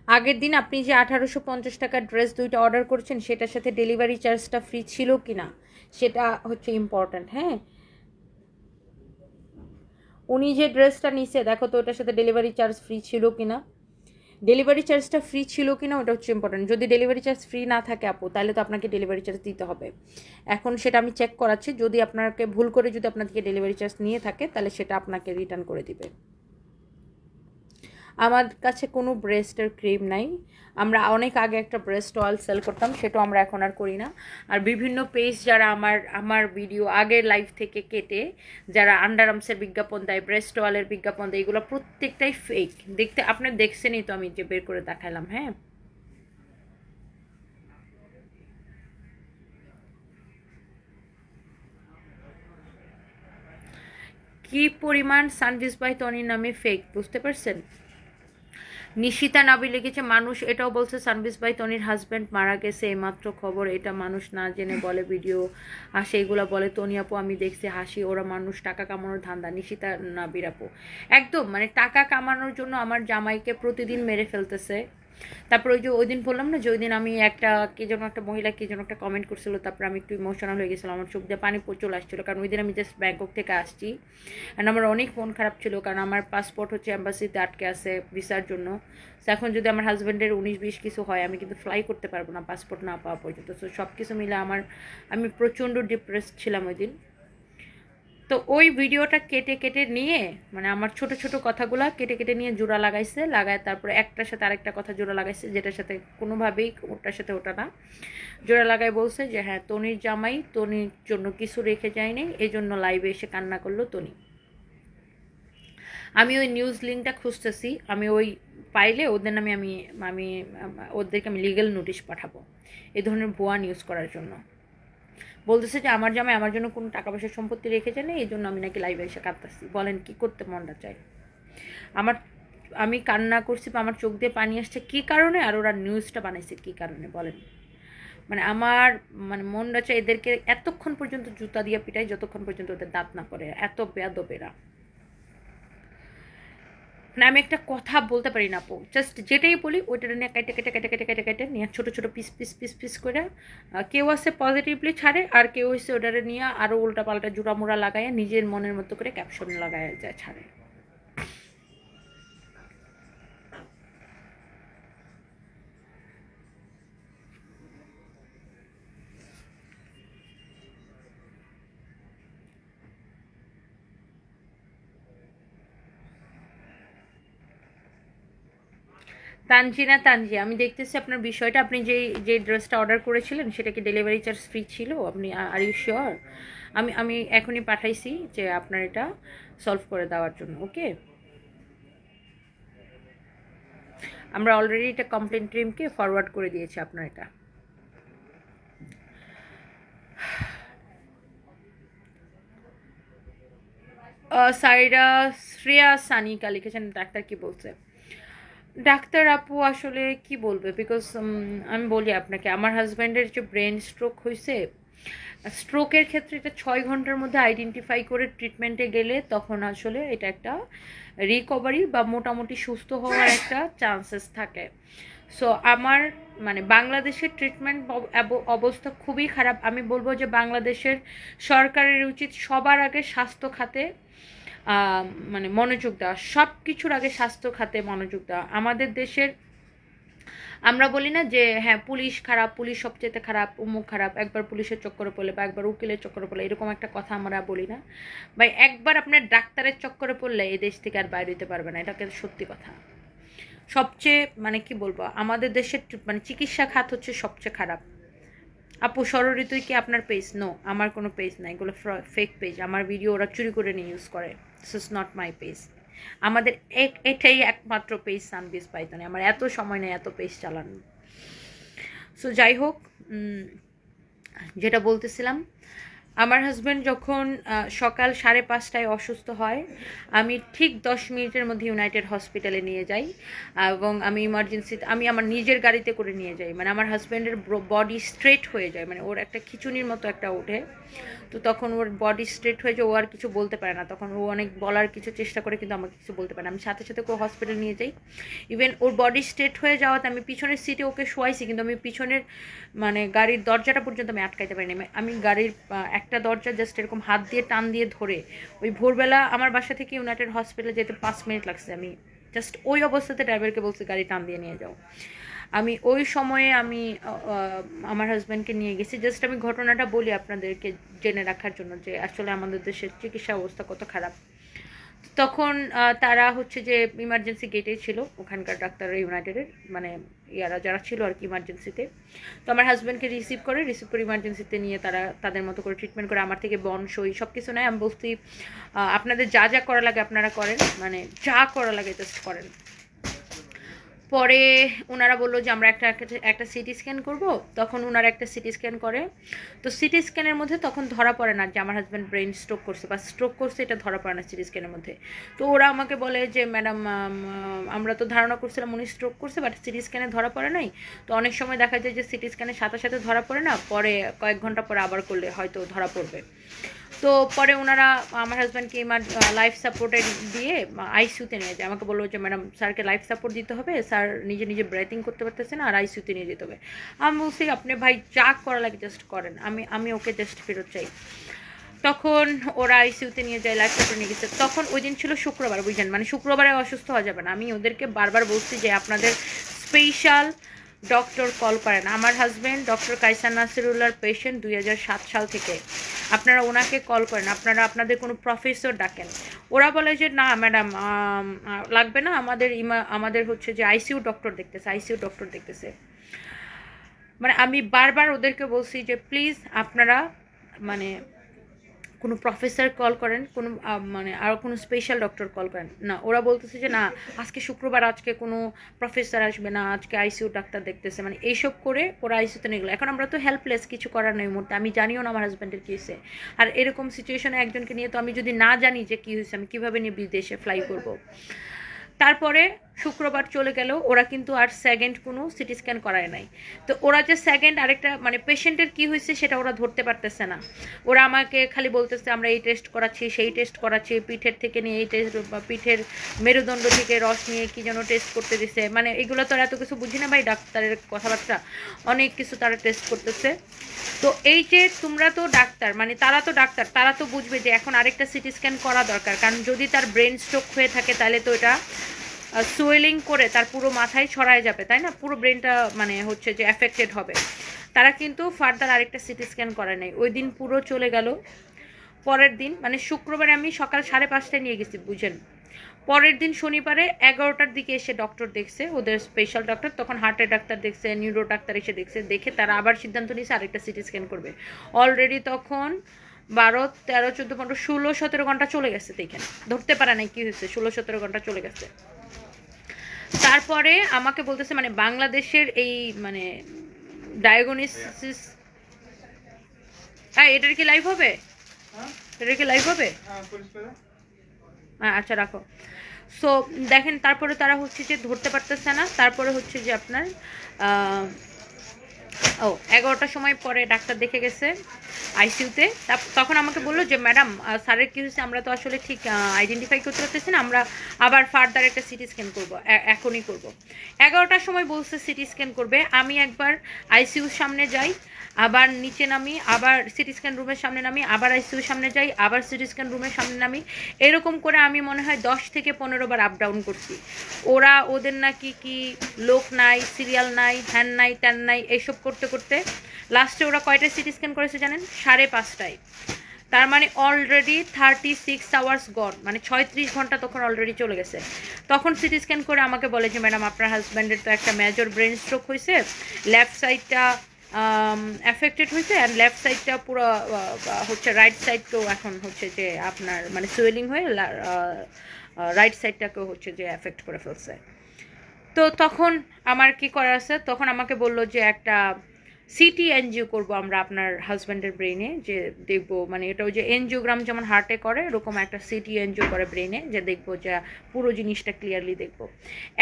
আগের দিন আপনি যে 1850 টাকার ড্রেস দুইটা অর্ডার করেছেন, সেটার সাথে ডেলিভারি চার্জটা ফ্রি ছিল কি না, সেটা হচ্ছে ইম্পর্ট্যান্ট। হ্যাঁ, উনি যে ড্রেসটা নিছে, দেখো তো ওটার সাথে ডেলিভারি চার্জ ফ্রি ছিল কি না, ডেলিভারি চার্জটা ফ্রি ছিল কি না, ওটা হচ্ছে ইম্পর্ট্যান্ট। যদি ডেলিভারি চার্জ ফ্রি না থাকে আপু, তাহলে তো আপনাকে ডেলিভারি চার্জ দিতে হবে। এখন সেটা আমি চেক করাচ্ছি, যদি আপনাকে ভুল করে যদি আপনাদেরকে ডেলিভারি চার্জ নিয়ে থাকে, তাহলে সেটা আপনাকে রিটার্ন করে দিবে। আমার কাছে কোনো ব্রেস্টের ক্রিম নাই, আমরা অনেক আগে একটা ব্রেস্ট অয়েল সেল করতাম, সেটাও আমরা এখন আর করি না। আর বিভিন্ন পেজ যারা আমার ভিডিও আগের লাইভ থেকে কেটে যারা আন্ডার আর্মসের বিজ্ঞাপন দেয়, ব্রেস্ট অয়েলের বিজ্ঞাপন দেয়, এগুলো প্রত্যেকটাই ফেক। দেখতে আপনি দেখছেনই তো, আমি যে বের করে দেখালাম। হ্যাঁ, কি পরিমাণ সানভিজ বাই টনির নামে ফেক, বুঝতে পারছেন? নিশিতা নাবি লিখেছে, মানুষ এটাও বলছে সানভিজ বাই টনির হাজব্যান্ড মারা গেছে, এইমাত্র খবর, এটা মানুষ না জেনে বলে, ভিডিও আসে এগুলা বলে। টনি আপু আমি দেখছি, হাসি, ওরা মানুষ টাকা কামানোর ধান্দা। নিশিতা নাবির আপু একদম মানে টাকা কামানোর জন্য আমার জামাইকে প্রতিদিন মেরে ফেলতেছে। তারপর ওই যে ওই দিন বললাম না যে ওই দিন আমি একটা কি যেন একটা মহিলা কি যেন একটা কমেন্ট করছিল, তারপর আমি একটু ইমোশনাল হয়ে গেছিলাম, আমার চোখ দিয়ে পানি চলে আসছিলো, কারণ ওই দিন আমি জাস্ট ব্যাংকক থেকে আসছি, অ্যান্ড আমার অনেক মন খারাপ ছিল, কারণ আমার পাসপোর্ট হচ্ছে অ্যাম্বাসিতে আটকে আছে ভিসার জন্য। তো এখন যদি আমার হাজব্যান্ডের 19-20 কিছু হয়, আমি কিন্তু ফ্লাই করতে পারবো না পাসপোর্ট না পাওয়া পর্যন্ত। তো সব কিছু মিলে আমি প্রচণ্ড ডিপ্রেসড ছিলাম ওই দিন। তো ওই ভিডিওটা কেটে কেটে নিয়ে, মানে আমার ছোট ছোট কথাগুলো কেটে কেটে নিয়ে জোড়া লাগাইছে, লাগায় তারপরে একটার সাথে আরেকটা কথা জোড়া লাগাইছে, যেটার সাথে কোনোভাবেই ওটার সাথে ওটা না, জোড়া লাগাই বলছে যে হ্যাঁ টনির জামাই টনির জন্য কিছু রেখে যায়নি, এই জন্য লাইভে এসে কান্না করলো টনি। আমি ওই নিউজ লিঙ্কটা খুঁজতেছি, আমি ওই পাইলে ওদের নামে আমি আমি ওদেরকে আমি লিগ্যাল নোটিশ পাঠাবো এই ধরনের ভুয়া নিউজ করার জন্য। বলতেছে যে আমার জামাই আমার জন্য কোনো টাকা পয়সা সম্পত্তি রেখে যায় না, এই জন্য আমি নাকি লাইভে এসে কাঁদতেছি। বলেন কি করতে মনটা চায় আমি কান্না করছি, আমার চোখ দিয়ে পানি আসছে কী কারণে, আর ওরা নিউজটা বানাইছে কী কারণে বলেন? মানে আমার মানে মনটা চায় এদেরকে এতক্ষণ পর্যন্ত জুতা দিয়ে পিটাই যতক্ষণ পর্যন্ত ওদের দাঁত না পড়ে, এত বেয়াদবেরা। মানে আমি একটা কথা বলতে পারি না আপু, জাস্ট যেটাই বলি ওইটা নিয়ে কেটে কেটে কেটে কেটে কেটে কেটে নিয়ে ছোটো ছোটো পিস পিস পিস পিস করে কেউ আছে পজিটিভলি ছাড়ে, আর কেউ হচ্ছে ওটারে নিয়ে আরও উল্টা পাল্টা জোড়ামোড়া লাগাইয়া নিজের মনের মতো করে ক্যাপশন লাগাইয়া যায় ছাড়ে। তানজি, আমি দেখতেছি আপনার বিষয়টা, আপনি যে ড্রেসটা অর্ডার করেছিলেন সেটা কি ডেলিভারি চার্জ ফ্রি ছিল? আপনি আর ইউ শিওর? আমি এখনই পাঠাইছি যে আপনার এটা সলভ করে দেওয়ার জন্য। ওকে, আমরা অলরেডি এটা কমপ্লেন টিমকে ফরওয়ার্ড করে দিয়েছি আপনার এটা। সাইরা শ্রেয়া সানিকা লিখেছেন, ডাক্তার কি বলছে? ডাক্তার আপু আসলে কি বলবে, বিকজ আমি বলি আপনাকে, আমার হাজব্যান্ডের যে ব্রেন স্ট্রোক হয়েছে, স্ট্রোকের ক্ষেত্রে এটা 6 ঘন্টার মধ্যে আইডেন্টিফাই করে ট্রিটমেন্টে গেলে তখন আসলে এটা একটা রিকভারি বা মোটামুটি সুস্থ হওয়ার একটা চান্সেস থাকে। সো আমার মানে বাংলাদেশের ট্রিটমেন্ট অবস্থা খুবই খারাপ। আমি বলবো যে বাংলাদেশের সরকারের উচিত সবার আগে স্বাস্থ্য খাতে মানে মনোযোগ দেওয়া, সব কিছুর আগে স্বাস্থ্য খাতে মনোযোগ দেওয়া। আমাদের দেশের আমরা বলি না যে হ্যাঁ পুলিশ খারাপ, পুলিশ সবচেয়ে খারাপ, উমুক খারাপ, একবার পুলিশের চক্করে পড়লে বা একবার উকিলের চক্করে পড়লে, এরকম একটা কথা আমরা বলি না ভাই। একবার আপনার ডাক্তারের চক্করে পড়লে এই দেশ থেকে আর বাইরে হতে পারবে না, এটা কিন্তু সত্যি কথা। সবচেয়ে মানে কি বলবো, আমাদের দেশের মানে চিকিৎসা খাত হচ্ছে সবচেয়ে খারাপ। আপু সরঋতুই কি আপনার পেজ? নো, আমার কোনো পেজ নাই, এগুলো ফেক পেজ। আমার ভিডিও ওরা চুরি করে নিয়ে ইউজ করে। This is not my page. আমাদের এটাই একমাত্র পেজ সানবিজ পাইথনে। আমার এত সময় নেই এত পেজ চালানো। সো যাই হোক, যেটা বলতেছিলাম, আমার হাজব্যান্ড যখন সকাল 5:30টায় অসুস্থ হয়, আমি ঠিক 10 মিনিটের মধ্যে ইউনাইটেড হসপিটালে নিয়ে যাই এবং আমি ইমার্জেন্সিতে আমি আমার নিজের গাড়িতে করে নিয়ে যাই। মানে আমার হাজব্যান্ডের বডি স্ট্রেট হয়ে যায়, মানে ওর একটা খিচুনির মতো একটা ওঠে, তো তখন ওর বডি স্ট্রেট হয়ে যায়, ও আর কিছু বলতে পারে না। তখন ও অনেক বলার কিছু চেষ্টা করে কিন্তু আমাকে কিছু বলতে পারে না। আমি সাথে সাথে ওকে হসপিটাল নিয়ে যাই। ইভেন ওর বডি স্ট্রেট হয়ে যাওয়াতে আমি পিছনের সিটে ওকে শোয়াইছি, কিন্তু আমি পিছনের মানে গাড়ির দরজাটা পর্যন্ত আমি আটকাইতে পারিনি। আমি গাড়ির একটা দরজা জাস্ট এরকম হাত দিয়ে টান দিয়ে ধরে, ওই ভোরবেলা আমার বাসা থেকে ইউনাইটেড হসপিটালে যেতে 5 মিনিট লাগছে। আমি জাস্ট ওই অবস্থাতে ড্রাইভারকে বলছি গাড়ি টান দিয়ে নিয়ে যাও। আমি ওই সময়ে আমি আমার হাজব্যান্ডকে নিয়ে গেছি। জাস্ট আমি ঘটনাটা বলি আপনাদেরকে জেনে রাখার জন্য যে আসলে আমাদের দেশের চিকিৎসা অবস্থা কত খারাপ। তখন তারা হচ্ছে যে ইমার্জেন্সি গেটেই ছিল ওখানকার ডাক্তার ইউনাইটেডের, মানে ইয়ারা যারা ছিল আর কি ইমার্জেন্সিতে। তো আমার হাজব্যান্ডকে রিসিভ করে ইমার্জেন্সিতে নিয়ে তারা তাদের মতো করে ট্রিটমেন্ট করে। আমার থেকে বন সই সব কিছু নেয়। আমি বলছি আপনাদের যা যা করা লাগে আপনারা করেন, মানে যা করা লাগে জাস্ট করেন। পরে ওনারা বললো যে আমরা একটা সিটি স্ক্যান করব। তখন ওনারা একটা সিটি স্ক্যান করে। তো সিটি স্ক্যানের মধ্যে তখন ধরা পড়ে না যে আমার হাজব্যান্ড ব্রেন স্ট্রোক করছে বা স্ট্রোক করছে, এটা ধরা পড়ে না সিটি স্ক্যানের মধ্যে। তো ওরা আমাকে বলে যে ম্যাডাম আমরা তো ধারণা করছিলাম উনি স্ট্রোক করছে, বাট সিটি স্ক্যানে ধরা পড়ে নাই। তো অনেক সময় দেখা যায় যে সিটি স্ক্যানের সাথে সাথে ধরা পড়ে না, পরে কয়েক ঘন্টা পরে আবার করলে হয়তো ধরা পড়বে। তো পরে ওনারা আমার হাজব্যান্ডকে লাইফ সাপোর্টে দিয়ে আইসিইউতে নিয়ে যায়। আমাকে বললো যে ম্যাডাম স্যারকে লাইফ সাপোর্ট দিতে হবে, স্যার নিজে নিজে ব্রেথিং করতে পারতেছে না, আর আইসিইউতে নিয়ে যেতে হবে। আমি বলছি আপনি ভাই যা করা লাগে জাস্ট করেন, আমি ওকে জাস্ট ফেরত চাই। তখন ওরা আইসিইউতে নিয়ে যায়, লাইফ সাপোর্ট নিয়ে গেছে। তখন ওই দিন ছিল শুক্রবার, বুঝলেন, মানে শুক্রবারে অসুস্থ হওয়া যাবে না। আমি ওদেরকে বারবার বলছি যে আপনাদের স্পেশাল ডক্টর কল করেন। আমার হাজব্যান্ড ডক্টর কাইসার নাসিরুল্লাহর পেশেন্ট 2007 সাল থেকে, আপনারা ওনাকে কল করেন, আপনারা আপনাদের কোনো প্রফেসর ডাকেন। ওরা বলে যে না ম্যাডাম লাগবে না, আমাদের হচ্ছে যে আইসিইউ ডক্টর দেখতেছে। মানে আমি বারবার ওদেরকে বলছি যে প্লিজ আপনারা মানে কোনো প্রফেসর কল করেন, কোনো মানে আরও কোনো স্পেশাল ডক্টর কল করেন না। ওরা বলতেছে যে না আজকে শুক্রবার, আজকে কোনো প্রফেসর আসবে না, আজকে আইসিইউ ডাক্তার দেখতেছে, মানে এইসব করে ওরা আইসিইউতে নিয়ে গেলো। এখন আমরা তো হেল্পলেস, কিছু করার নেই মুহূর্তে। আমি জানিও না আমার হাজব্যান্ডের কী হয়েছে, আর এরকম সিচুয়েশনে একজনকে নিয়ে তো আমি যদি না জানি যে কী হয়েছে আমি কীভাবে নিয়ে বিদেশে ফ্লাই করব। তারপরে শুক্রবার চলে গেল, ওরা কিন্তু আর সেকেন্ড কোনো সিটি স্ক্যান করায় নাই। তো ওরা যে সেকেন্ড আরেকটা মানে পেশেন্টের কী হয়েছে সেটা ওরা ধরতে পারতেছে না। ওরা আমাকে খালি বলতেছে আমরা এই টেস্ট করাচ্ছি, সেই টেস্ট করাচ্ছি, পিঠের থেকে নিয়ে এই টেস্ট, পিঠের মেরুদণ্ড থেকে রস নিয়ে কী যেন টেস্ট করতে দিছে। মানে এগুলো তো এত কিছু বুঝি না ভাই, ডাক্তারের কথাবার্তা অনেক কিছু তারা টেস্ট করতেছে। তো এই যে তোমরা তো ডাক্তার, মানে তারা তো ডাক্তার, তারা তো বুঝবে যে এখন আরেকটা সিটি স্ক্যান করা দরকার। কারণ যদি তার ব্রেন স্ট্রোক হয়ে থাকে তাহলে তো এটা সোয়েলিং করে তার পুরো মাথায় ছড়ায় যাবে, তাই না, পুরো ব্রেনটা মানে হচ্ছে যে এফেক্টেড হবে। তারা কিন্তু ফার্দার আরেকটা সিটি স্ক্যান করে নেই। ওই দিন পুরো চলে গেল। পরের দিন মানে শুক্রবারে আমি সকাল 5:30টায় নিয়ে গেছি, বুঝেন। পরের দিন শনিবারে 11টার দিকে এসে ডক্টর দেখছে, ওদের স্পেশাল ডক্টর, তখন হার্টের ডাক্তার দেখছে, নিউরো ডাক্তার এসে দেখছে, দেখে তারা আবার সিদ্ধান্ত নিয়েছে আরেকটা সিটি স্ক্যান করবে। অলরেডি তখন 12, 13, 14, 15, 16, 17 ঘন্টা চলে গেছে। দেখেন ধরতে পারে নাই কি হয়েছে, 16, 17 ঘন্টা চলে গেছে। তারপরে আমাকে বলতেছে মানে বাংলাদেশের এই মানে ডায়াগনোসিস, হ্যাঁ এটার কি লাইভ হবে, আচ্ছা রাখো। সো দেখেন তারপরে তারা হচ্ছে যে ধরতে পারতেছে না। তারপরে হচ্ছে যে আপনার 11টার সময় পরে ডাক্তার দেখে গেছে। আইসিইউতে। তখন আমাকে বললো যে ম্যাডাম স্যারের কী হয়েছে আমরা তো আসলে ঠিক আইডেন্টিফাই করতে পারতেছি না, আমরা আবার ফার্দার একটা সিটি স্ক্যান করবো, এখনই করবো। 11টার সময় বলছে সিটি স্ক্যান করবে। আমি একবার আইসিইউর সামনে যাই, আবার নিচে নামি, আবার সিটি স্ক্যান রুমের সামনে নামি, আবার আইসিইউর সামনে যাই, আবার সিটি স্ক্যান রুমের সামনে নামি। এরকম করে আমি মনে হয় 10 থেকে 15 বার আপ ডাউন করছি। ওদের নাকি কি লোক নাই, সিরিয়াল নাই, হ্যান নাই, ট্যান নাই, এইসব করতে করতে লাস্টে ওরা কয়টায় সিটি স্ক্যান করেছে জানেন? 5:30টায়। তার মানে অলরেডি 36 আওয়ার্স গন, মানে 36 ঘন্টা তখন অলরেডি চলে গেছে। তখন সিটি স্ক্যান করে আমাকে বলে যে ম্যাডাম আপনার হাজব্যান্ডের তো একটা মেজর ব্রেন স্ট্রোক হয়েছে, লেফট সাইডটা অ্যাফেক্টেড হয়েছে, অ্যান্ড লেফট সাইডটা পুরো হচ্ছে রাইট সাইড তো এখন হচ্ছে যে আপনার মানে সোয়েলিং হয়ে রাইট সাইডটাকেও হচ্ছে যে অ্যাফেক্ট করে ফেলছে। তো তখন আমার কি করার আছে, তখন আমাকে বলল যে একটা সিটি এনজিও করব আমরা আপনার হাজব্যান্ডের ব্রেনে, যে দেখবো মানে এটা ওই যে এনজিওগ্রাম যেমন হার্টে করে এরকম একটা সিটি এনজিও করে ব্রেনে, যে দেখবো যে পুরো জিনিসটা ক্লিয়ারলি দেখবো।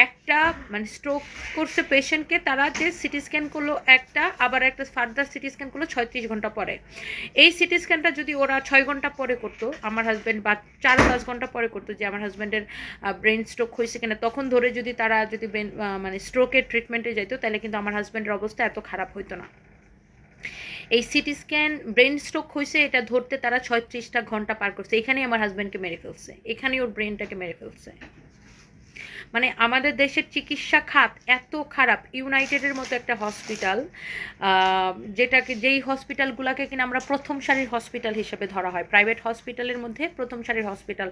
একটা মানে স্ট্রোক করছে পেশেন্টকে, তারা যে সিটি স্ক্যান করলো একটা, আবার একটা ফার্দার সিটি স্ক্যান করলো 36 ঘন্টা পরে। এই সিটি স্ক্যানটা যদি ওরা 6 ঘন্টা পরে করতো, আমার হাজব্যান্ড বা 4-5 ঘন্টা পরে করতো, যে আমার হাজব্যান্ডের ব্রেন স্ট্রোক হয়েছে কিনা, তখন ধরে যদি তারা যদি মানে স্ট্রোকের ট্রিটমেন্টে যেত, তাহলে কিন্তু আমার হাজব্যান্ডের অবস্থা এত খারাপ হইতো না। এই সিটি স্ক্যান ব্রেন স্ট্রোক হয়েছে এটা ধরতে তারা 36টা ঘন্টা পার করছে। এখানেই আমার হাজব্যান্ডকে মেরে ফেলছে, এখানেই ওর ব্রেনটাকে মেরে ফেলছে। মানে আমাদের দেশের চিকিৎসা খাত এত খারাপ। ইউনাইটেডের মতো একটা হসপিটাল, যেই হসপিটালগুলোকে কিনা আমরা প্রথম সারির হসপিটাল হিসেবে ধরা হয়, প্রাইভেট হসপিটালের মধ্যে প্রথম সারির হসপিটাল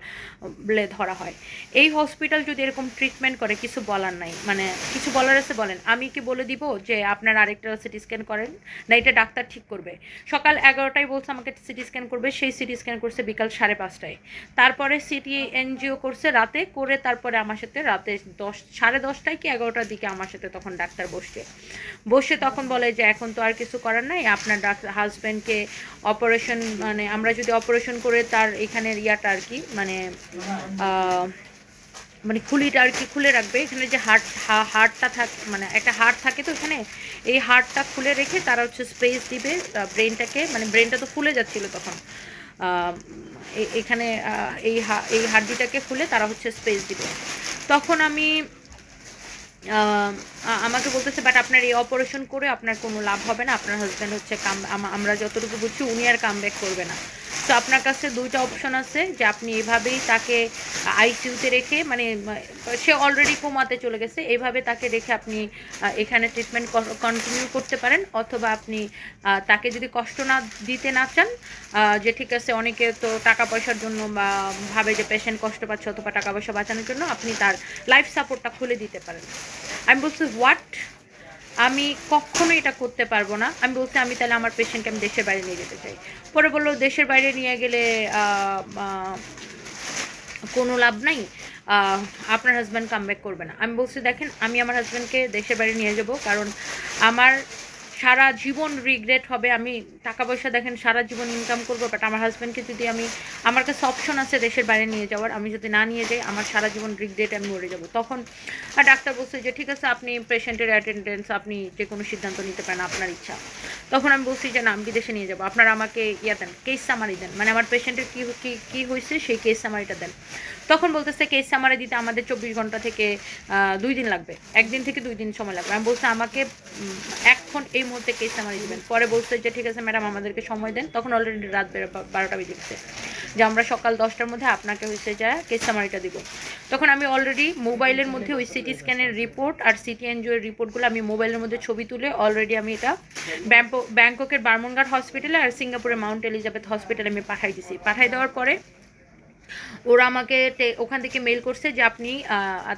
বলে ধরা হয়, এই হসপিটাল যদি এরকম ট্রিটমেন্ট করে কিছু বলার নাই। মানে কিছু বলার আছে বলেন, আমি কি বলে দিব যে আপনার আরেকটা সিটি স্ক্যান করেন, না এটা ডাক্তার ঠিক করবে? সকাল 11টায় বলছে আমাকে সিটি স্ক্যান করবে, সেই সিটি স্ক্যান করছে বিকাল 5:30টায়। তারপরে সিটি এনজিও করছে রাতে, করে তারপরে আমার সাথে রাতে 10-10:30টায় কি 11টার দিকে আমার সাথে তখন ডাক্তার বসে তখন বলে যে এখন তো আর কিছু করার নাই, আপনার হাজব্যান্ডকে অপারেশন, মানে আমরা যদি অপারেশন করে তার এখানের ইয়াটা আর কি মানে খুলিটা আর কি খুলে রাখবে, এখানে যে হার্টটা থাকে, মানে একটা হার্ট থাকে তো এখানে, এই হার্টটা খুলে রেখে তারা হচ্ছে স্পেস দিবে ব্রেনটাকে, মানে ব্রেনটা তো ফুলে যাচ্ছিল তখন, এখানে এই হাড্ডিটাকে খুলে তারা হচ্ছে স্পেস দিবে। তখন আমাকে বলতেছে বাট আপনার এই অপারেশন করে আপনার কোনো লাভ হবে না, আপনার হাজব্যান্ড হচ্ছে আমরা যতটুকু বুঝছি উনি আর কামব্যাক করবে না। তো আপনার কাছে 2টা অপশন আছে, যে আপনি এভাবেই তাকে আইসিইউতে রেখে, মানে সে অলরেডি কোমাতে চলে গেছে, এইভাবে তাকে রেখে আপনি এখানে ট্রিটমেন্ট কন্টিনিউ করতে পারেন, অথবা আপনি তাকে যদি কষ্ট না দিতে না চান, যে ঠিক আছে অনেকে তো টাকা পয়সার জন্য বা ভাবে যে পেশেন্ট কষ্ট পাচ্ছে অথবা টাকা পয়সা বাঁচানোর জন্য আপনি তার লাইফ সাপোর্টটা খুলে দিতে পারেন। আমি বলছি হোয়াট, আমি কখনো এটা করতে পারবো না। আমি বলছি আমি তাহলে আমার পেশেন্টকে আমি দেশের বাইরে নিয়ে যেতে চাই। পরে বললো দেশের বাইরে নিয়ে গেলে কোনো লাভ নাই, আপনার হাজব্যান্ড কামব্যাক করবে না। আমি বলছি দেখেন আমি আমার হাজব্যান্ডকে দেশের বাইরে নিয়ে যাব, কারণ আমার সারা জীবন রিগ্রেট হবে। আমি টাকা পয়সা দেখেন সারা জীবন ইনকাম করবো, বাট আমার হাজব্যান্ডকে যদি আমার কাছে অপশন আছে দেশের বাইরে নিয়ে যাওয়ার, আমি যদি না নিয়ে যাই আমার সারা জীবন রিগ্রেট আমি মরে যাব। তখন ডাক্তার বলছে যে ঠিক আছে আপনি পেশেন্টের অ্যাটেন্ডেন্স, আপনি যে কোনো সিদ্ধান্ত নিতে পারেন, আপনার ইচ্ছা। তখন আমি বলছি যে না আমি বিদেশে নিয়ে যাবো, আপনারা আমাকে দেন, কেস সামারি দেন, মানে আমার পেশেন্টের কী হয়েছে সেই কেস সামারিটা দেন। তখন বলতেছে কেস সামারি দিতে আমাদের 24 ঘন্টা থেকে 2 দিন লাগবে, 1 দিন থেকে 2 দিন সময় লাগবে। আমি বলছি আমাকে এখন এই মুহূর্তে কেস সামারি দিবেন। পরে বলছে যে ঠিক আছে ম্যাডাম আমাদেরকে সময় দেন। তখন অলরেডি রাত 12টা বেজে গেছে, যে আমরা সকাল 10টার মধ্যে আপনাকে হয়েছে যায় কেস সামারিটা দিব। তখন আমি অলরেডি মোবাইলের মধ্যে ওই সিটি স্ক্যানের রিপোর্ট আর সিটি এনজিওর রিপোর্টগুলো আমি মোবাইলের মধ্যে ছবি তুলে অলরেডি আমি এটা ব্যাংককের বার্মনঘাট হসপিটালে আর সিঙ্গাপুরের মাউন্ট এলিজাবেথ হসপিটালে আমি পাঠাই দিছি। পাঠাই দেওয়ার পরে ওরা আমাকে ওখান থেকে মেল করছে যে আপনি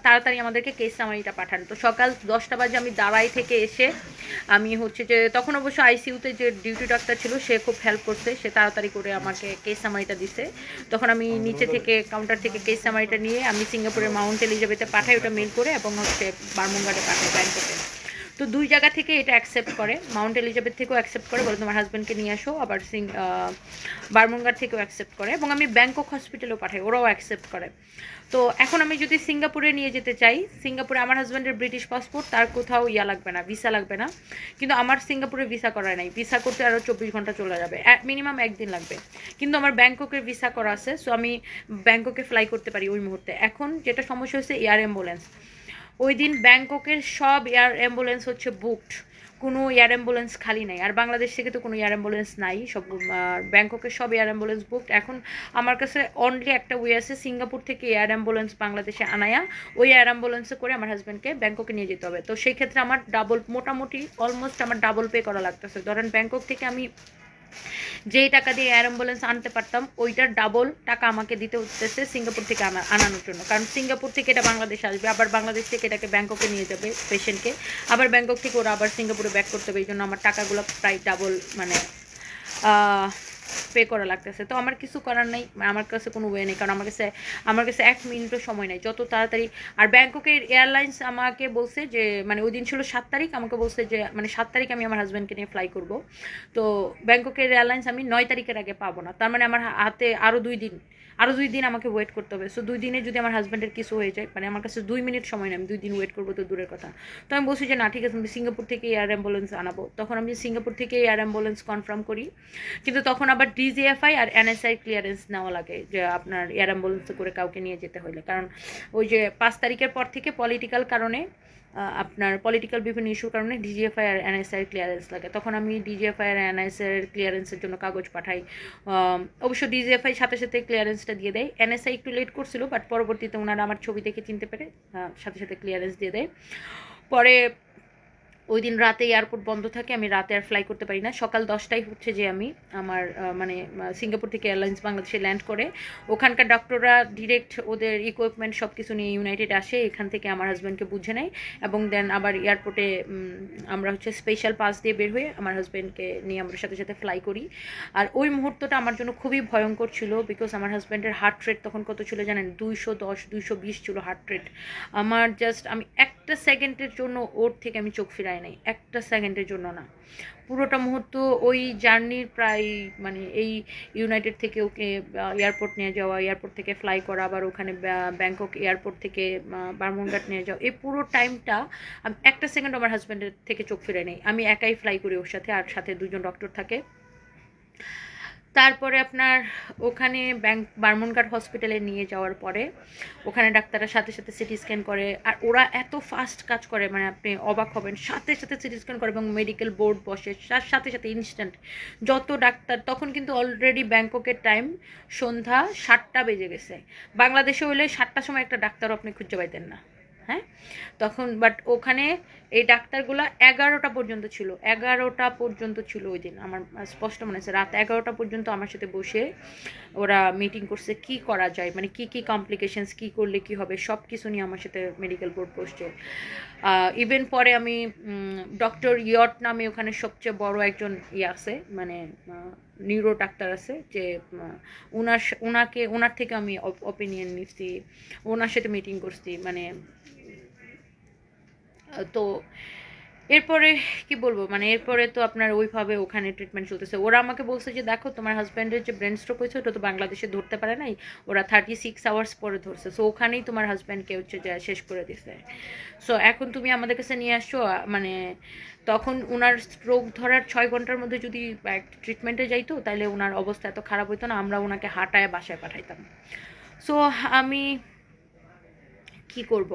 তাড়াতাড়ি আমাদেরকে কেস সামারিটা পাঠান। তো সকাল 10টা বাজে আমি দাঁড়াই থেকে এসে আমি হচ্ছে যে তখন অবশ্য আইসিইউতে যে ডিউটি ডাক্তার ছিল সে খুব হেল্প করছে, সে তাড়াতাড়ি করে আমাকে কেস সামারিটা দিছে। তখন আমি নিচে থেকে কাউন্টার থেকে কেস সামারিটা নিয়ে আমি সিঙ্গাপুরের মাউন্ট এলিজাবেথে পাঠাই, ওটা মেল করে, এবং হচ্ছে বার্মনঘাটে পাঠাই ব্যাংককে। তো তো 2 জায়গা থেকে এটা অ্যাকসেপ্ট করে, মাউন্ট এলিজাবেথ থেকেও অ্যাকসেপ্ট করে, বলে তোমার হাজব্যান্ডকে নিয়ে আসো, আবার বারমুঙ্গার থেকেও অ্যাকসেপ্ট করে, এবং আমি ব্যাংকক হসপিটালেও পাঠাই, ওরাও অ্যাকসেপ্ট করে। তো এখন আমি যদি সিঙ্গাপুরে নিয়ে যেতে চাই, সিঙ্গাপুরে আমার হাজব্যান্ডের ব্রিটিশ পাসপোর্ট, তার কোথাও লাগবে না, ভিসা লাগবে না, কিন্তু আমার সিঙ্গাপুরে ভিসা করা নাই, ভিসা করতে আরও 24 ঘন্টা চলে যাবে, মিনিমাম 1 দিন লাগবে। কিন্তু আমার ব্যাংককের ভিসা করা আছে, সো আমি ব্যাংককে ফ্লাই করতে পারি ওই মুহূর্তে। এখন যেটা সমস্যা হচ্ছে এয়ার অ্যাম্বুলেন্স, ওই দিন ব্যাংককের সব এয়ার অ্যাম্বুলেন্স হচ্ছে বুকড, কোনো এয়ার অ্যাম্বুলেন্স খালি নাই, আর বাংলাদেশ থেকে তো কোনো এয়ার অ্যাম্বুলেন্স নাই, সব ব্যাংককের সব এয়ার অ্যাম্বুলেন্স বুকড। এখন আমার কাছে অনলি একটা ওয়ে আছে, সিঙ্গাপুর থেকে এয়ার অ্যাম্বুলেন্স বাংলাদেশে আনায়া ওই এয়ার অ্যাম্বুলেন্সে করে আমার হাজব্যান্ডকে ব্যাংককে নিয়ে যেতে হবে। তো সেই ক্ষেত্রে আমার ডাবল, মোটামুটি অলমোস্ট আমার ডাবল পে করা লাগতেছে। ধরেন ব্যাংকক থেকে আমি যেই টাকা দিয়ে এয়ার অ্যাম্বুলেন্স আনতে পারতাম, ওইটার ডাবল টাকা আমাকে দিতে হতেছে সিঙ্গাপুর থেকে আনানোর জন্য, কারণ সিঙ্গাপুর থেকে এটা বাংলাদেশে আসবে, আবার বাংলাদেশ থেকে এটাকে ব্যাংককে নিয়ে যাবে পেশেন্টকে, আবার ব্যাংকক থেকে ওরা আবার সিঙ্গাপুরে ব্যাক করতে হবে। এই জন্য আমার টাকাগুলো প্রায় ডাবল মানে পে করা লাগতেছে। তো আমার কিছু করার নাই, আমার কাছে কোনো ওয়ে নেই, কারণ আমার কাছে 1 মিনিটও সময় নেই, যত তাড়াতাড়ি। আর ব্যাংককের এয়ারলাইন্স আমাকে বলছে যে, মানে ওই দিন ছিল 7 তারিখ, আমাকে বলছে যে মানে 7 তারিখ আমি আমার হাজব্যান্ডকে নিয়ে ফ্লাই করব। তো ব্যাংককের এয়ারলাইন্স আমি 9 তারিখের আগে পাবো না, তার মানে আমার হাতে আরও 2 দিন আমাকে ওয়েট করতে হবে। সো 2 দিনে যদি আমার হাজব্যান্ডের কিছু হয়ে যায়, মানে আমার কাছে 2 মিনিট সময় নেই, আমি 2 দিন ওয়েট করবো তো দূরের কথা। তো আমি বলছি যে না ঠিক আছে, আমি সিঙ্গাপুর থেকে এয়ার অ্যাম্বুলেন্স আনাবো। তখন আমি সিঙ্গাপুর থেকে এয়ার অ্যাম্বুলেন্স কনফার্ম করি, কিন্তু তখন আবার ডিজিএফআই আর এনএসআই ক্লিয়ারেন্স নেওয়া লাগে, যে আপনার এয়ার অ্যাম্বুলেন্সে করে কাউকে নিয়ে যেতে হলে, কারণ ওই যে 5 তারিখের পর থেকে পলিটিক্যাল কারণে, আপনার পলিটিক্যাল বিভিন্ন ইস্যুর কারণে ডিজিএফআই আর এনএসআই ক্লিয়ারেন্স লাগে। তখন আমি ডিজিএফআই আর এনএসআই ক্লিয়ারেন্সের জন্য কাগজ পাঠাই। অবশ্য ডিজিএফআই সাথে সাথে ক্লিয়ারেন্সটা দিয়ে দেয়, এনএসআই একটু লেট করছিল, বাট পরবর্তীতে ওনারা আমার ছবি দেখে চিনতে পেরে সাথে সাথে ক্লিয়ারেন্স দিয়ে দেয়। পরে ওই দিন রাতে এয়ারপোর্ট বন্ধ থাকে, আমি রাতে আর ফ্লাই করতে পারি না। সকাল 10টায় হচ্ছে যে আমি আমার মানে সিঙ্গাপুর থেকে এয়ারলাইন্স বাংলাদেশে ল্যান্ড করে, ওখানকার ডক্টররা ডিরেক্ট ওদের ইকুইপমেন্ট সব কিছু নিয়ে ইউনাইটেড আসে, এখান থেকে আমার হাজব্যান্ডকে বুঝে নেয়, এবং দেন আবার এয়ারপোর্টে আমরা হচ্ছে স্পেশাল পাস দিয়ে বের হয়ে আমার হাজব্যান্ডকে নিয়ে আমরা সাথে সাথে ফ্লাই করি। আর ওই মুহূর্তটা আমার জন্য খুবই ভয়ঙ্কর ছিল, বিকজ আমার হাজব্যান্ডের হার্ট রেট তখন কত ছিল জানেন? 210 220 ছিল হার্ট রেট। আমার জাস্ট আমি একটা সেকেন্ডের জন্য ওর থেকে আমি চোখ ফিরাই নাই, একটা সেকেন্ডের জন্য না। পুরোটা মুহূর্ত ওই জার্নির প্রায় মানে এই ইউনাইটেড থেকে ওকে এয়ারপোর্ট নিয়ে যাওয়া, এয়ারপোর্ট থেকে ফ্লাই করা, আবার ওখানে ব্যাংকক এয়ারপোর্ট থেকে বারমুঙ্গাট নিয়ে যাওয়া, এই পুরো টাইমটা আমি একটা সেকেন্ড আমার হাজব্যান্ডের থেকে চোখ ফিরে নেই। আমি একাই ফ্লাই করি ওর সাথে, আর সাথে 2জন ডক্টর থাকে। তারপরে আপনার ওখানে বারমুনঘাট হসপিটালে নিয়ে যাওয়ার পরে ওখানে ডাক্তাররা সাথে সাথে সিটি স্ক্যান করে, আর ওরা এত ফাস্ট কাজ করে মানে আপনি অবাক হবেন। সাথে সাথে সিটি স্ক্যান করে এবং মেডিকেল বোর্ড বসে, তার সাথে সাথে ইনস্ট্যান্ট যত ডাক্তার। তখন কিন্তু অলরেডি ব্যাংককের টাইম সন্ধ্যা 7টা বেজে গেছে, বাংলাদেশে হলে 7টার সময় একটা ডাক্তারও আপনি খুঁজে পাইতেন না, হ্যাঁ তখন। বাট ওখানে এই ডাক্তারগুলো 11টা পর্যন্ত ছিল, 11টা পর্যন্ত ছিল ওই দিন। আমার স্পষ্ট মনে আছে রাত 11টা পর্যন্ত আমার সাথে বসে ওরা মিটিং করছে, কি করা যায়, মানে কি কি কমপ্লিকেশনস, কি করলে কি হবে, সব কিছু নিয়ে আমার সাথে মেডিকেল বোর্ড বসছে। ইভেন পরে আমি ডক্টর ইয়ট নামে ওখানে সবচেয়ে বড় একজন আছে, মানে নিউরো ডাক্তার আছে, যে ওনার থেকে আমি অপিনিয়ন নিচ্ছি, ওনার সাথে মিটিং করছি, মানে তো এরপরে কি বলবো, মানে এরপরে তো আপনার ওইভাবে ওখানে ট্রিটমেন্ট চলতেছে। ওরা আমাকে বলছে যে দেখো তোমার হাজব্যান্ডের যে ব্রেন স্ট্রোক হয়েছে ওটা তো বাংলাদেশে ধরতে পারে নাই, ওরা 36 আওয়ার্স পরে ধরছে, সো ওখানেই তোমার হাজব্যান্ডকে হচ্ছে যে শেষ করে দিছে। সো এখন তুমি আমাদের কাছে নিয়ে আসছো, মানে তখন ওনার স্ট্রোক ধরার 6 ঘন্টার মধ্যে যদি ট্রিটমেন্টে যাইতো তাহলে ওনার অবস্থা এত খারাপ হইতো না, আমরা ওনাকে হাঁটায় বাসায় পাঠাইতাম। সো আমি কি করব,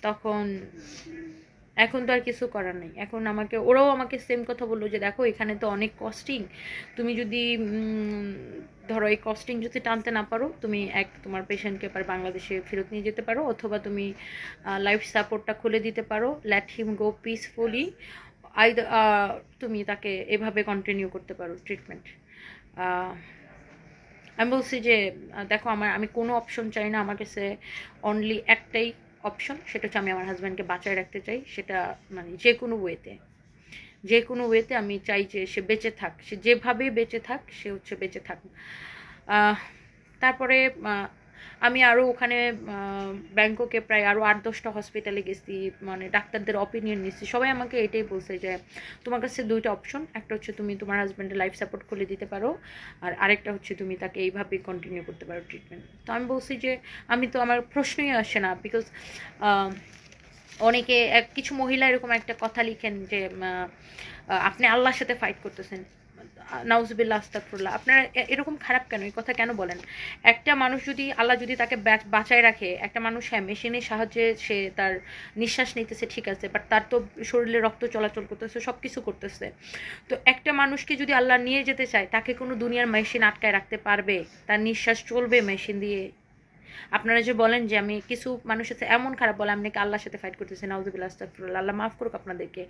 তখন এখন তো আর কিছু করার নেই। এখন ওরাও আমাকে সেম কথা বললো যে দেখো এখানে তো অনেক কস্টিং, তুমি যদি ধরো এই কস্টিং যদি টানতে না পারো, তুমি তোমার পেশেন্টকে বাংলাদেশে ফেরত নিয়ে যেতে পারো, অথবা তুমি লাইফ সাপোর্টটা খুলে দিতে পারো, লেট হিম গো পিসফুলি, তুমি তাকে এভাবে কন্টিনিউ করতে পারো ট্রিটমেন্ট। আমি বলছি যে দেখো আমি কোনো অপশন চাই না, আমার কাছে অনলি একটাই অপশন, সেটা হচ্ছে আমি আমার হাজব্যান্ডকে বাঁচায় রাখতে চাই, সেটা মানে যে কোনো ওয়েতে আমি চাই যে সে বেঁচে থাক, সে যেভাবেই বেঁচে থাক, সে হচ্ছে বেঁচে থাক। তারপরে আমি আরও ওখানে ব্যাংককে প্রায় আরও 8-10টা হসপিটালে গেছি, মানে ডাক্তারদের অপিনিয়ন নিচ্ছি, সবাই আমাকে এটাই বলছে যে তোমার কাছে 2টা অপশন, একটা হচ্ছে তুমি তোমার হাজব্যান্ডের লাইফ সাপোর্ট খুলে দিতে পারো, আর আরেকটা হচ্ছে তুমি তাকে এইভাবেই কন্টিনিউ করতে পারো ট্রিটমেন্ট। তো আমি বলছি যে আমি তো, আমার প্রশ্নই আসে না, বিকজ অনেকে কিছু মহিলা এরকম একটা কথা লিখেন যে আপনি আল্লাহর সাথে ফাইট করতেছেন, নাউজুবিল্লাহ আস্তাগফিরুল্লাহ। আপনারা এরকম খারাপ কেন, এই কথা কেন বলেন? একটা মানুষ যদি, আল্লাহ যদি তাকে বাঁচায় রাখে, একটা মানুষ হ্যাঁ মেশিনের সাহায্যে সে তার নিঃশ্বাস নিতেছে ঠিক আছে, বাট তার তো শরীরে রক্ত চলাচল করতেছে, সব কিছু করতেছে। তো একটা মানুষকে যদি আল্লাহ নিয়ে যেতে চায়, তাকে কোনো দুনিয়ার মেশিন আটকায় রাখতে পারবে? তার নিঃশ্বাস চলবে মেশিন দিয়ে? আপনারা যে বলেন যে আমি কিছু মানুষের সাথে এমন খারাপ বলে, আমি নাকি আল্লাহর সাথে ফাইট করতেছি, নাউজুবিল্লাহ আস্তাগফিরুল্লাহ, আল্লাহ মাফ করুক আপনাদেরকে।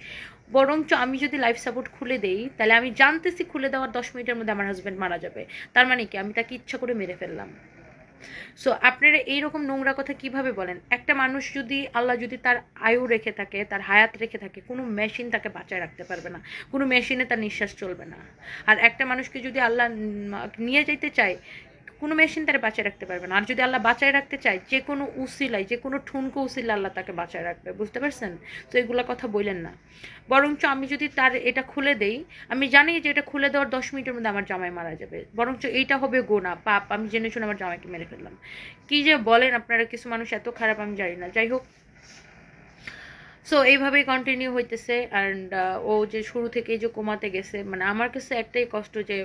বরঞ্চ আমি যদি লাইফ সাপোর্ট খুলে দেই, তাহলে আমি জানতেছি খুলে দেওয়ার 10 মিনিটের মধ্যে আমার হাজব্যান্ড মারা যাবে, তার মানে কি আমি তাকে ইচ্ছা করে মেরে ফেললাম? সো আপনারা এইরকম নোংরা কথা কিভাবে বলেন? একটা মানুষ যদি, আল্লাহ যদি তার আয়ু রেখে থাকে, তার হায়াত রেখে থাকে, কোনো মেশিন তাকে বাঁচায় রাখতে পারবে না, কোনো মেশিনে তার নিঃশ্বাস চলবে না। আর একটা মানুষকে যদি আল্লাহ নিয়ে যেতে চায়, কোনো মেশিন তারা বাঁচায় রাখতে পারবে না। আর যদি আল্লাহ বাঁচায় রাখতে চায়, যে কোনো উসিলায়, যে কোনো ঠুনকো উসিলা আল্লাহ তাকে বাঁচায় রাখবে, বুঝতে পারছেন? তো এগুলো কথা বললেন না। বরঞ্চ আমি যদি তার এটা খুলে দেই, আমি জানি যে এটা খুলে দেওয়ার 10 মিনিটের মধ্যে আমার জামাই মারা যাবে, বরঞ্চ এইটা হবে গোনা পাপ, আমি জেনে শুনে আমার জামাইকে মেরে ফেললাম। কি যে বলেন আপনারা, কিছু মানুষ এত খারাপ আমি জানি না। যাই হোক, সো এইভাবেই কন্টিনিউ হইতেছে। অ্যান্ড ও যে শুরু থেকেই যে কোমাতে গেছে, মানে আমার কাছে একটাই কষ্ট যে,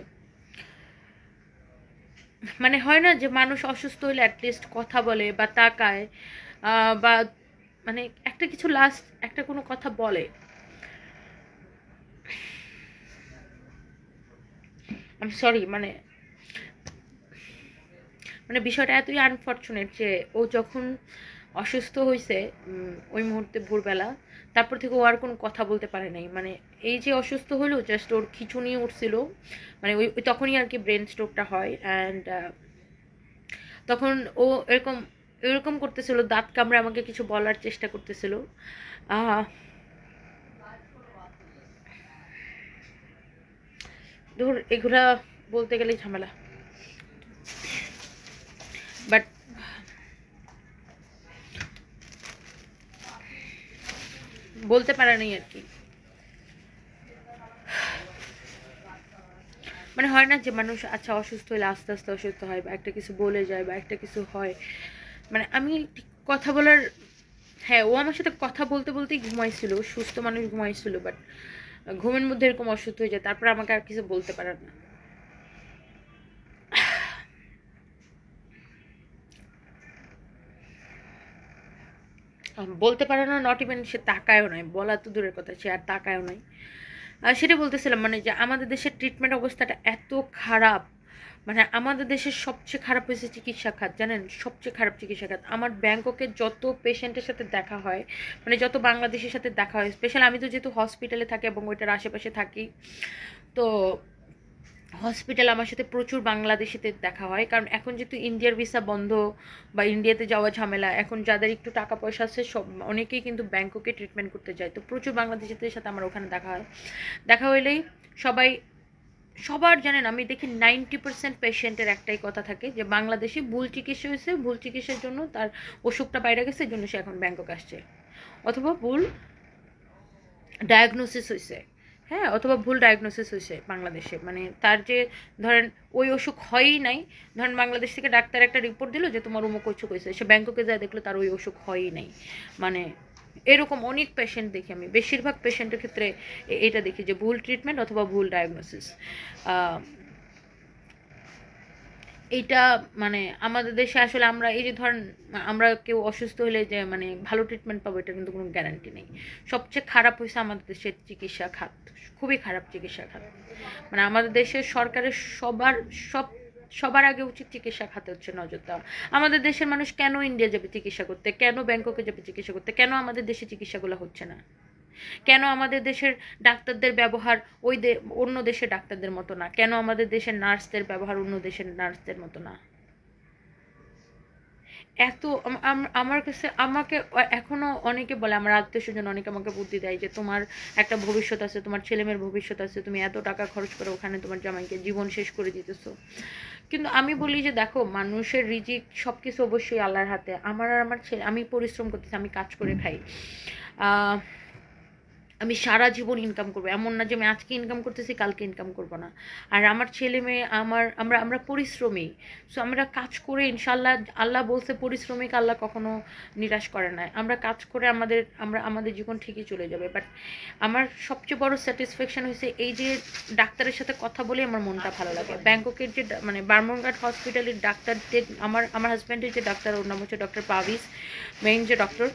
মানে হয় না যে মানুষ অসুস্থ হলে অ্যাটলিস্ট কথা বলে বা তাকায়, বা মানে একটা কিছু লাস্ট একটা কোনো কথা বলে। আমি সরি, মানে মানে বিষয়টা এতই আনফর্চুনেট যে ও যখন অসুস্থ হয়েছে, ওই মুহূর্তে ভোরবেলা, তারপর থেকে ও আর কোনো কথা বলতে পারে নাই। মানে এই যে অসুস্থ হলো, জাস্ট ওর খিঁচুনি উঠছিল, মানে ওই তখনই আর কি ব্রেন স্ট্রোকটা হয়। অ্যান্ড তখন ও এরকম এরকম করতেছিল, দাঁত কামড়ে আমাকে কিছু বলার চেষ্টা করতেছিল। ধর এগুলা বলতে গেলেই ঝামেলা, বাট বলতে পারে নাই আর কি। মানে হয় না যে মানুষ আচ্ছা অসুস্থ হলে আস্তে আস্তে অসুস্থ হয়, বা একটা কিছু বলে যায়, বা একটা কিছু হয়। মানে আমি কথা বলার, হ্যাঁ ও আমার সাথে কথা বলতে বলতেই ঘুমাইছিল, সুস্থ মানুষ ঘুমাইছিল, বাট ঘুমের মধ্যে এরকম অসুস্থ হয়ে যায়, তারপর আমাকে আর কিছু বলতে পারে না। বলতে পারে না, নট ইভেন সে তাকায়ও নাই, বলা তো দূরের কথা, সে আর তাকায়ও নাই। সেটা বলতেছিলাম, মানে যে আমাদের দেশের ট্রিটমেন্ট অবস্থাটা এত খারাপ, মানে আমাদের দেশের সবচেয়ে খারাপ হয়েছে চিকিৎসা খাত, জানেন? সবচেয়ে খারাপ চিকিৎসা খাত। আমার ব্যাংককে যত পেশেন্টের সাথে দেখা হয়, মানে যত বাংলাদেশের সাথে দেখা হয়, স্পেশাল আমি তো যেহেতু হসপিটালে থাকি এবং ওইটার আশেপাশে থাকি, তো হসপিটাল আমার সাথে প্রচুর বাংলাদেশিতে দেখা হয়। কারণ এখন যেহেতু ইন্ডিয়ার ভিসা বন্ধ, বা ইন্ডিয়াতে যাওয়া ঝামেলা, এখন যাদের একটু টাকা পয়সা আছে সব অনেকেই কিন্তু ব্যাংককে ট্রিটমেন্ট করতে যায়, তো প্রচুর বাংলাদেশিদের সাথে আমার ওখানে দেখা হয়। দেখা হইলেই সবাই, সবার জানেন, আমি দেখি 90% পেশেন্টের একটাই কথা থাকে যে বাংলাদেশে ভুল চিকিৎসা হয়েছে, ভুল চিকিৎসার জন্য তার অসুখটা বাইরে গেছে, এই জন্য সে এখন ব্যাংকক আসছে, অথবা ভুল ডায়াগনোসিস হয়েছে। হ্যাঁ, অথবা ভুল ডায়াগনোসিস হয়েছে বাংলাদেশে, মানে তার যে ধরেন ওই অসুখ হয়ই নাই, ধরেন বাংলাদেশ থেকে ডাক্তার একটা রিপোর্ট দিল যে তোমার অমুক অসুখ হয়েছে, সে ব্যাংককে যায় দেখলো তার ওই অসুখ হয়ই নাই। মানে এরকম অনেক পেশেন্ট দেখি আমি, বেশিরভাগ পেশেন্টের ক্ষেত্রে এটা দেখি যে ভুল ট্রিটমেন্ট অথবা ভুল ডায়াগনোসিস। এইটা মানে আমাদের দেশে আসলে আমরা এই যে ধরেন, আমরা কেউ অসুস্থ হলে যে মানে ভালো ট্রিটমেন্ট পাবো, এটা কিন্তু কোনো গ্যারান্টি নেই। সবচেয়ে খারাপ হয়েছে আমাদের দেশের চিকিৎসা খাত, খুবই খারাপ চিকিৎসা খাত। মানে আমাদের দেশের সরকারের সবার আগে উচিত চিকিৎসা খাতে হচ্ছে নজর দেওয়া। আমাদের দেশের মানুষ কেন ইন্ডিয়া যাবে চিকিৎসা করতে, কেন ব্যাংককে যাবে চিকিৎসা করতে, কেন আমাদের দেশে চিকিৎসাগুলো হচ্ছে না? কেন আমাদের দেশের ডাক্তারদের ব্যবহার অন্য দেশের ডাক্তারদের মতো না? কেন আমাদের দেশের নার্সদের ব্যবহার অন্য দেশের নার্সদের মতো না? এত আমার কাছে আমাকে এখনো অনেকে বলে, আমার আত্মীয় স্বজন অনেকে আমাকে বুদ্ধি দেয় যে তোমার একটা ভবিষ্যৎ আছে, তোমার ছেলেমেয়ের ভবিষ্যৎ আছে, তুমি এত টাকা খরচ করে ওখানে তোমার জামাইকে জীবন শেষ করে দিতেছো। কিন্তু আমি বলি যে দেখো, মানুষের রিজিক সবকিছু অবশ্যই আল্লাহর হাতে। আমার আর আমার ছেলে, আমি পরিশ্রম করতেছি, আমি কাজ করে খাই। আমি সারা জীবন ইনকাম করবো, এমন না যে আমি আজকে ইনকাম করতেছি কালকে ইনকাম করবো না। আর আমার ছেলে মেয়ে, আমরা আমরা পরিশ্রমী। সো আমরা কাজ করে ইনশাল্লাহ, আল্লাহ বলছে পরিশ্রমিক আল্লাহ কখনো নিরাশ করে না। আমরা কাজ করে আমাদের জীবন ঠিকই চলে যাবে। বাট আমার সবচেয়ে বড় স্যাটিসফ্যাকশন হয়েছে এই যে ডাক্তারের সাথে কথা বলে আমার মনটা ভালো লাগে। ব্যাংককের যে মানে বার্মনঘাট হসপিটালের ডাক্তারদের, আমার হাজব্যান্ডের যে ডাক্তার, ওর নাম হচ্ছে ডক্টর পারভিজ, মেইন যে ডক্টর,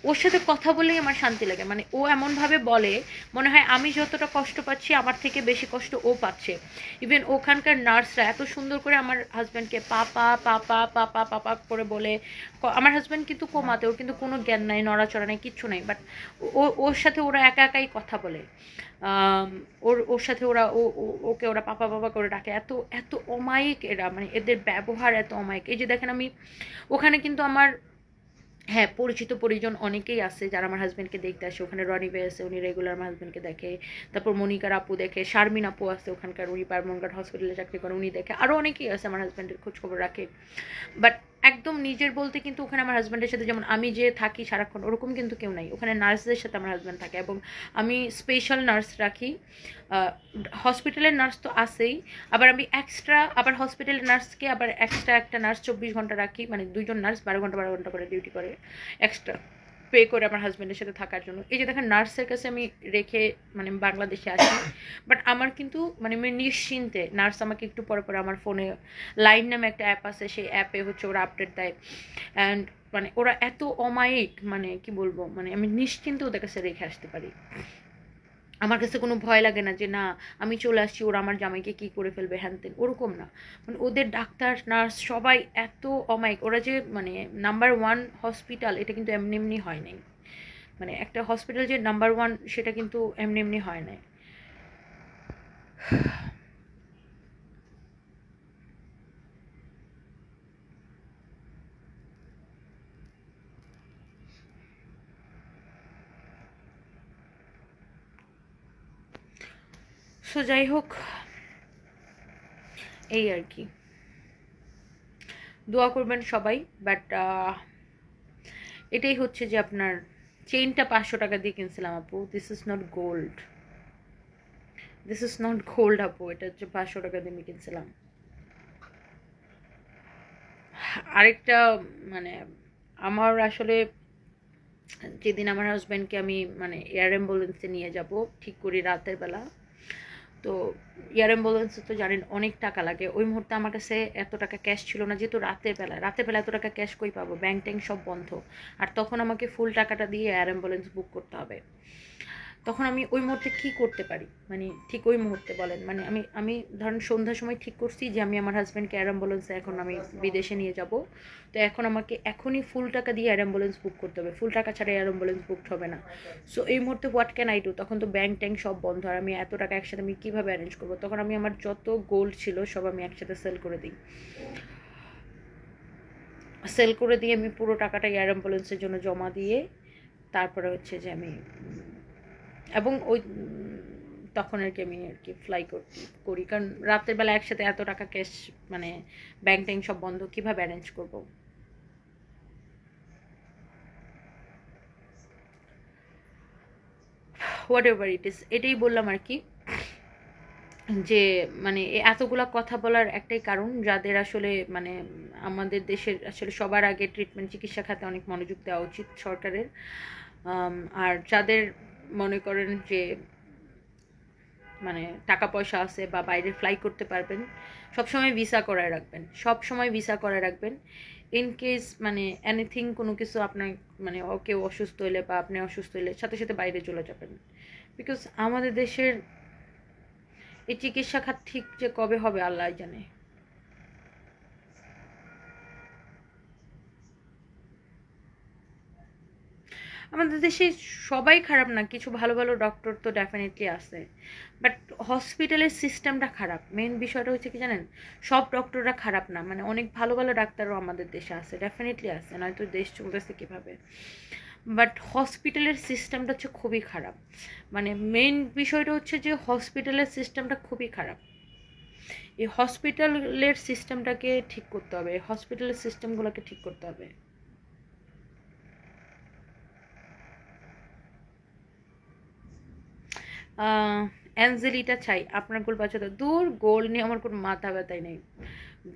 ওর সাথে কথা বলেই আমার শান্তি লাগে। মানে ও এমনভাবে বলে, মনে হয় আমি যতটা কষ্ট পাচ্ছি আমার থেকে বেশি কষ্ট ও পাচ্ছে। ইভেন ওখানকার নার্সরা এত সুন্দর করে আমার হাজব্যান্ডকে পাপা পাপা পাপা পাপা করে বলে। আমার হাজব্যান্ড কিন্তু কোমাতে, ওর কিন্তু কোনো জ্ঞান নাই, নড়াচড়া নাই, কিচ্ছু নাই, বাট ওর সাথে ওরা একা একাই কথা বলে। ওর সাথে ওকে ওরা পাপা পাপা করে ডাকে। এত এত অমায়িক এরা, মানে এদের ব্যবহার এত অমায়িক। এই যে দেখেন, আমি ওখানে কিন্তু আমার, হ্যাঁ, পরিচিত পরিজন অনেকেই আছে যারা আমার হাজব্যান্ডকে দেখতে আসে। ওখানে রনি ভাই আছে, উনি রেগুলার আমার হাজব্যান্ডকে দেখে। তারপর মনিকার আপু দেখে, শারমিন আপু আছে ওখানকার, উনি বার্মনঘাট হসপিটালে চাকরি করে, উনি দেখে। আরও অনেকেই আছে আমার হাজব্যান্ডের খোঁজখবর রাখে। বাট একদম নিজের বলতে কিন্তু ওখানে আমার হাজব্যান্ডের সাথে যেমন আমি যে থাকি সারাক্ষণ, ওরকম কিন্তু কেউ নাই। ওখানে নার্সদের সাথে আমার হাজব্যান্ড থাকে, এবং আমি স্পেশাল নার্স রাখি। হসপিটালের নার্স তো আছেই, আবার আমি এক্সট্রা আবার হসপিটালের নার্সকে আবার এক্সট্রা একটা নার্স 24 ঘন্টা রাখি, মানে 2জন নার্স 12 ঘন্টা করে ডিউটি করে এক্সট্রা পে করে আমার হাজব্যান্ডের সাথে থাকার জন্য। এই যে দেখেন, নার্সের কাছে আমি রেখে মানে বাংলাদেশে আসি, বাট আমার কিন্তু মানে আমি নিশ্চিন্তে, নার্স আমাকে একটু পরে পরে আমার ফোনে লাইন নামে একটা অ্যাপ আছে, সেই অ্যাপে হচ্ছে ওরা আপডেট দেয়। অ্যান্ড মানে ওরা এত অমায়িক, মানে কি বলবো, মানে আমি নিশ্চিন্তে ওদের কাছে রেখে আসতে পারি। আমার কাছে কোনো ভয় লাগে না যে না আমি চলে আসছি, ওরা আমার জামাইকে কী করে ফেলবে, হ্যান তেন, ওরকম না। মানে ওদের ডাক্তার নার্স সবাই এত অমায়িক। ওরা যে মানে নাম্বার 1 হসপিটাল, এটা কিন্তু এমনি এমনি হয় নাই। মানে একটা হসপিটাল যে নাম্বার 1, সেটা কিন্তু এমনি এমনি হয় নাই। সো যাই হোক, এই আর কি, দোয়া করবেন সবাই। বাট এটাই হচ্ছে যে আপনার চেইনটা 500 টাকা দিয়ে কিনছিলাম আপু। This is not gold, this is not gold আপু, এটা হচ্ছে 500 টাকা দিয়ে আমি কিনছিলাম। আরেকটা মানে, আমার আসলে যেদিন আমার হাজব্যান্ডকে আমি মানে এয়ার অ্যাম্বুলেন্সে নিয়ে যাব ঠিক করি রাতের বেলা, তো এয়ার অ্যাম্বুলেন্সে তো জানেন অনেক টাকা লাগে। ওই মুহূর্তে আমার কাছে এত টাকা ক্যাশ ছিল না, যেহেতু রাতের বেলা এত টাকা ক্যাশ কই পাবো, ব্যাংক ট্যাঙ্ক সব বন্ধ। আর তখন আমাকে ফুল টাকাটা দিয়ে এয়ার অ্যাম্বুলেন্স বুক করতে হবে। তখন আমি ওই মুহূর্তে কী করতে পারি, মানে ঠিক ওই মুহূর্তে বলেন, মানে আমি ধরেন সন্ধ্যার সময় ঠিক করছি যে আমি আমার হাজব্যান্ডকে এয়ার অ্যাম্বুলেন্সে এখন আমি বিদেশে নিয়ে যাব। তো এখন আমাকে এখনই ফুল টাকা দিয়ে এয়ার অ্যাম্বুলেন্স বুক করতে হবে, ফুল টাকা ছাড়া এয়ার অ্যাম্বুলেন্স বুকড হবে না। সো এই মুহূর্তে হোয়াট ক্যান আই ডু? তখন তো ব্যাংক ট্যাঙ্ক সব বন্ধ, আর আমি এত টাকা একসাথে আমি কীভাবে অ্যারেঞ্জ করবো? তখন আমি আমার যত গোল্ড ছিল সব আমি একসাথে সেল করে দিই। সেল করে দিয়ে আমি পুরো টাকাটা এয়ার অ্যাম্বুলেন্সের জন্য জমা দিয়ে তারপরে হচ্ছে যে আমি, এবং ওই তখন আর কি আমি আর কি ফ্লাই করি, কারণ রাতের বেলা একসাথে এত টাকা ক্যাশ, মানে ব্যাংক ট্যাঙ্ক সব বন্ধ, কীভাবে অ্যারেঞ্জ করব? হোয়াট এভার ইট ইজ, এটাই বললাম আর কি, যে মানে এতগুলা কথা বলার একটাই কারণ, যাদের আসলে মানে আমাদের দেশের আসলে সবার আগে ট্রিটমেন্ট, চিকিৎসা খাতে অনেক মনোযোগ দেওয়া উচিত সরকারের। আর যাদের মনে করেন যে মানে টাকা পয়সা আছে বা বাইরে ফ্লাই করতে পারবেন, সবসময় ভিসা করায় রাখবেন, সবসময় ভিসা করায় রাখবেন। ইন কেস মানে এনিথিং, কোনো কিছু আপনার মানে কেউ অসুস্থ হলে বা আপনি অসুস্থ হলে সাথে সাথে বাইরে চলে যাবেন। বিকজ আমাদের দেশের এই চিকিৎসা খাত ঠিক যে কবে হবে আল্লাহ জানে। আমাদের দেশে সবাই খারাপ না, কিছু ভালো ভালো ডক্টর তো ডেফিনেটলি আছে, বাট হসপিটালের সিস্টেমটা খারাপ। মেন বিষয়টা হচ্ছে কি জানেন, সব ডক্টররা খারাপ না, মানে অনেক ভালো ভালো ডাক্তারও আমাদের দেশে আছে, ডেফিনেটলি আছে, নয়তো দেশ চলতেছে কীভাবে। বাট হসপিটালের সিস্টেমটা হচ্ছে খুবই খারাপ, মানে মেন বিষয়টা হচ্ছে যে হসপিটালের সিস্টেমটা খুবই খারাপ। এই হসপিটালের সিস্টেমটাকে ঠিক করতে হবে, হসপিটালের সিস্টেমগুলোকে ঠিক করতে হবে। অ্যাঞ্জেলিটা চাই আপনার গোল বাঁচাতে, দূর গোল নিয়ে আমার কোনো মাথা ব্যথাই নেই।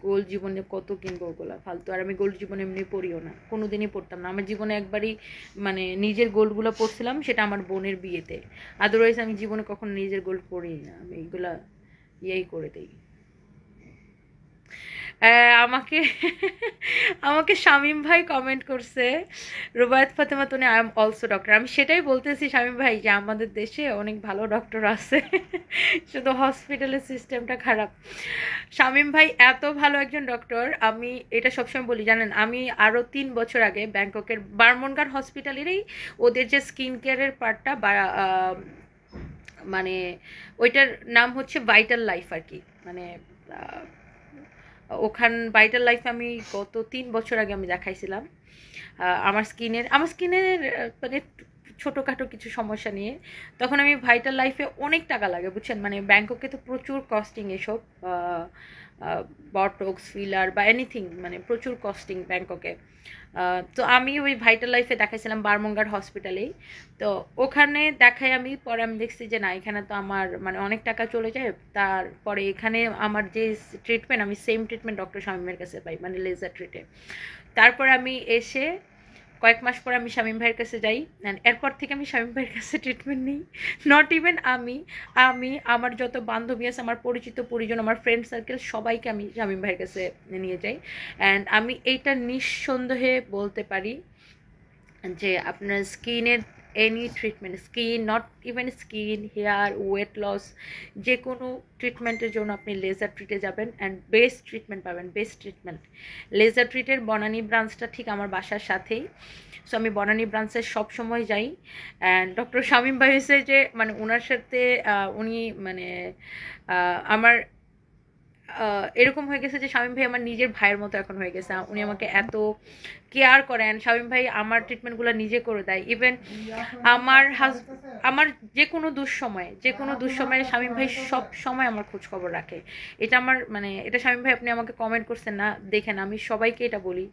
গোল জীবনে কত কিনবো, ওগুলা ফালতু। আর আমি গোল জীবনে এমনি পড়িও না, কোনো দিনই পড়তাম না। আমার জীবনে একবারই মানে নিজের গোলগুলো পড়ছিলাম, সেটা আমার বোনের বিয়েতে। আদারওয়াইজ আমি জীবনে কখনো নিজের গোল পড়ি না, আমি এইগুলা ইয়েই করে দিই। আমাকে আমাকে শামীম ভাই কমেন্ট করছে, রুবায়াত ফাতেমা তুমি আই এম অলসো ডক্টর। আমি সেটাই বলতেছি শামীম ভাই যে আমাদের দেশে অনেক ভালো ডক্টর আছে, শুধু হসপিটালের সিস্টেমটা খারাপ। শামীম ভাই এত ভালো একজন ডক্টর, আমি এটা সবসময় বলি জানেন, আমি আরও 3 বছর আগে ব্যাংককের বার্মনগার হসপিটালেরই ওদের যে স্কিন কেয়ারের পার্টটা বা মানে ওইটার নাম হচ্ছে ভাইটাল লাইফ আর কি, মানে ভাইটাল লাইফ আমি গত 3 বছর আগে আমি দেখাইছিলাম আমার স্কিনের মানে ছোটোখাটো কিছু সমস্যা নিয়ে। তখন আমি ভাইটাল লাইফে অনেক টাকা লাগে বুঝছেন, মানে ব্যাংককে তো প্রচুর কস্টিং এসব বটক্স ফিলার বা এনিথিং, মানে প্রচুর কস্টিং ব্যাংককে। তো আমি ওই ভাইটাল লাইফে দেখাইছিলাম বারমঙ্গার হসপিটালেই। তো ওখানে দেখাই আমি, পরে আমি দেখছি যে না, এখানে তো আমার মানে অনেক টাকা চলে যায়। তারপরে এখানে আমার যে ট্রিটমেন্ট, আমি সেম ট্রিটমেন্ট ডক্টর শামীমের কাছে পাই, মানে লেজার ট্রিটে। তারপর আমি এসে কয়েক মাস পর আমি শামীম ভাইয়ের কাছে যাই, এরপর থেকে আমি শামীম ভাইয়ের কাছে ট্রিটমেন্ট নিই। নট ইভেন আমি আমার যত বান্ধবী আছে, আমার পরিচিত পরিজন, আমার ফ্রেন্ড সার্কেল, সবাইকে আমি শামীম ভাইয়ের কাছে নিয়ে যাই। অ্যান্ড আমি এইটা নিঃসন্দেহে বলতে পারি যে আপনার স্কিনের any treatment, skin not even skin, hair, weight loss, যে কোনো ট্রিটমেন্টের জন্য আপনি লেজার ট্রিটে যাবেন অ্যান্ড বেস্ট ট্রিটমেন্ট পাবেন, বেস্ট ট্রিটমেন্ট। লেজার ট্রিটের বনানী ব্রাঞ্চটা ঠিক আমার বাসার সাথেই, সো আমি বনানী ব্রাঞ্চে সবসময় যাই। অ্যান্ড ডক্টর শামীম ভাই হয়েছে যে মানে ওনার সাথে উনি মানে আমার এরকম হয়ে গেছে যে শামীম ভাই আমার নিজের ভাইয়ের মতো এখন হয়ে গেছে। উনি আমাকে এত কেয়ার করেন, শামীম ভাই আমার ট্রিটমেন্টগুলো নিজে করে দেয়। ইভেন আমার যে কোনো দুঃসময়ে শামীম ভাই সব সময় আমার খোঁজ খবর রাখে। এটা আমার মানে এটা শামীম ভাই আপনি আমাকে কমেন্ট করছেন না, দেখেন আমি সবাইকে এটা বলি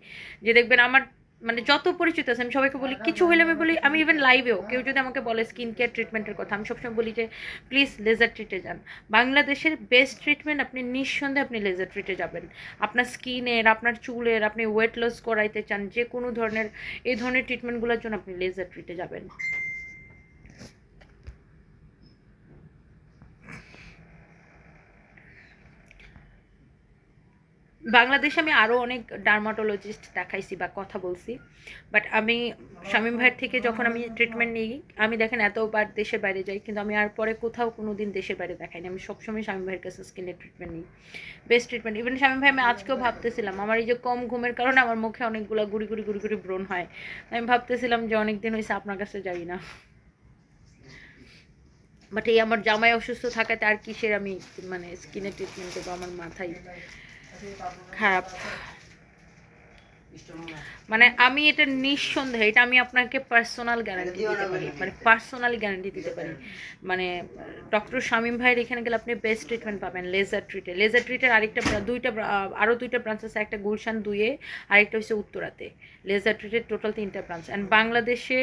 যে দেখবেন আমার মানে যত পরিচিত আছে আমি সবাইকে বলি, কিছু হলে আমি বলি, আমি ইভেন লাইভেও কেউ যদি আমাকে বলে স্কিন কেয়ার ট্রিটমেন্টের কথা, আমি সবসময় বলি যে প্লিজ লেজার ট্রিটে যান। বাংলাদেশের বেস্ট ট্রিটমেন্ট আপনি নিঃসন্দেহে আপনি লেজার ট্রিটে যাবেন। আপনার স্কিনের, আপনার চুলের, আপনি ওয়েট লস করাইতে চান, যে কোনো ধরনের এই ধরনের ট্রিটমেন্টগুলোর জন্য আপনি লেজার ট্রিটে যাবেন। বাংলাদেশে আমি আরও অনেক ডার্মাটোলজিস্ট দেখাইছি বা কথা বলছি, বাট আমি শামীম ভাইয়ের থেকে যখন আমি ট্রিটমেন্ট নিই, আমি দেখেন এতবার দেশের বাইরে যাই, কিন্তু আমি আর পরে কোথাও কোনো দিন দেশের বাইরে দেখাইনি। আমি সবসময় শামীম ভাইয়ের কাছে স্কিনের ট্রিটমেন্ট নিই, বেস্ট ট্রিটমেন্ট। ইভেন শামীম ভাই, আমি আজকেও ভাবতেছিলাম আমার এই যে কম ঘুমের কারণে আমার মুখে অনেকগুলো গুড়ি গুড়ি ব্রণ হয়, আমি ভাবতেছিলাম যে অনেক দিন হয়েছে আপনার কাছে যাই না। বাট এই আমার জামাই অসুস্থ থাকাতে আর কিসের আমি মানে স্কিনের ট্রিটমেন্ট করবো, আমার মাথায় খারাপ। মানে আমি এটা নিঃসন্দেহে, এটা আমি আপনাকে পার্সোনাল গ্যারান্টি দিতে পারি, মানে পার্সোনালি গ্যারান্টি দিতে পারি। মানে ডক্টর শামীম ভাইয়ের এখানে গেলে আপনি বেস্ট ট্রিটমেন্ট পাবেন লেজার ট্রিটে। লেজার ট্রিটের আরও দুইটা ব্রাঞ্চ আছে, একটা গুলশান 2-এ, আরেকটা হচ্ছে উত্তরাতে। লেজার ট্রিটের টোটাল 3টা ব্রাঞ্চ। অ্যান্ড বাংলাদেশে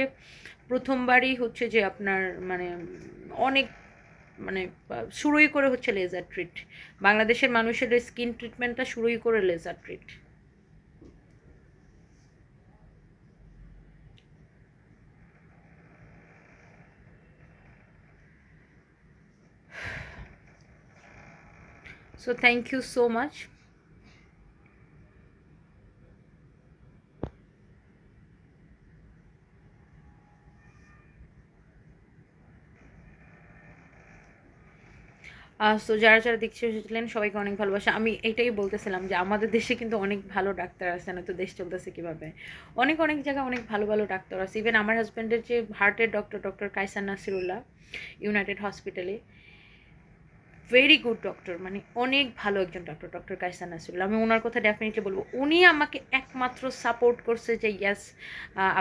প্রথমবারই হচ্ছে যে আপনার মানে অনেক মানে শুরুই করে হচ্ছে লেজার ট্রিট। বাংলাদেশের মানুষের স্কিন ট্রিটমেন্টটা শুরুই করে Laser Treat. So thank you so much. So যারা যারা দেখতে এসেছিলেন সবাইকে অনেক ভালোবাসা। আমি এটাই বলতেছিলাম যে আমাদের দেশে কিন্তু অনেক ভালো ডাক্তার আছে, না তো দেশ চলতেছে কীভাবে। অনেক অনেক জায়গায় অনেক ভালো ভালো ডাক্তার আছে। ইভেন আমার হাজব্যান্ডের যে হার্টের ডক্টর কায়সার নাসিরুল্লাহ, ইউনাইটেড হসপিটালে, ভেরি গুড ডক্টর, মানে অনেক ভালো একজন ডক্টর কায়সার নাসিরুল্লাহ। আমি ওনার কথা ডেফিনেটলি বলবো। উনি আমাকে একমাত্র সাপোর্ট করছে যে ইয়াস,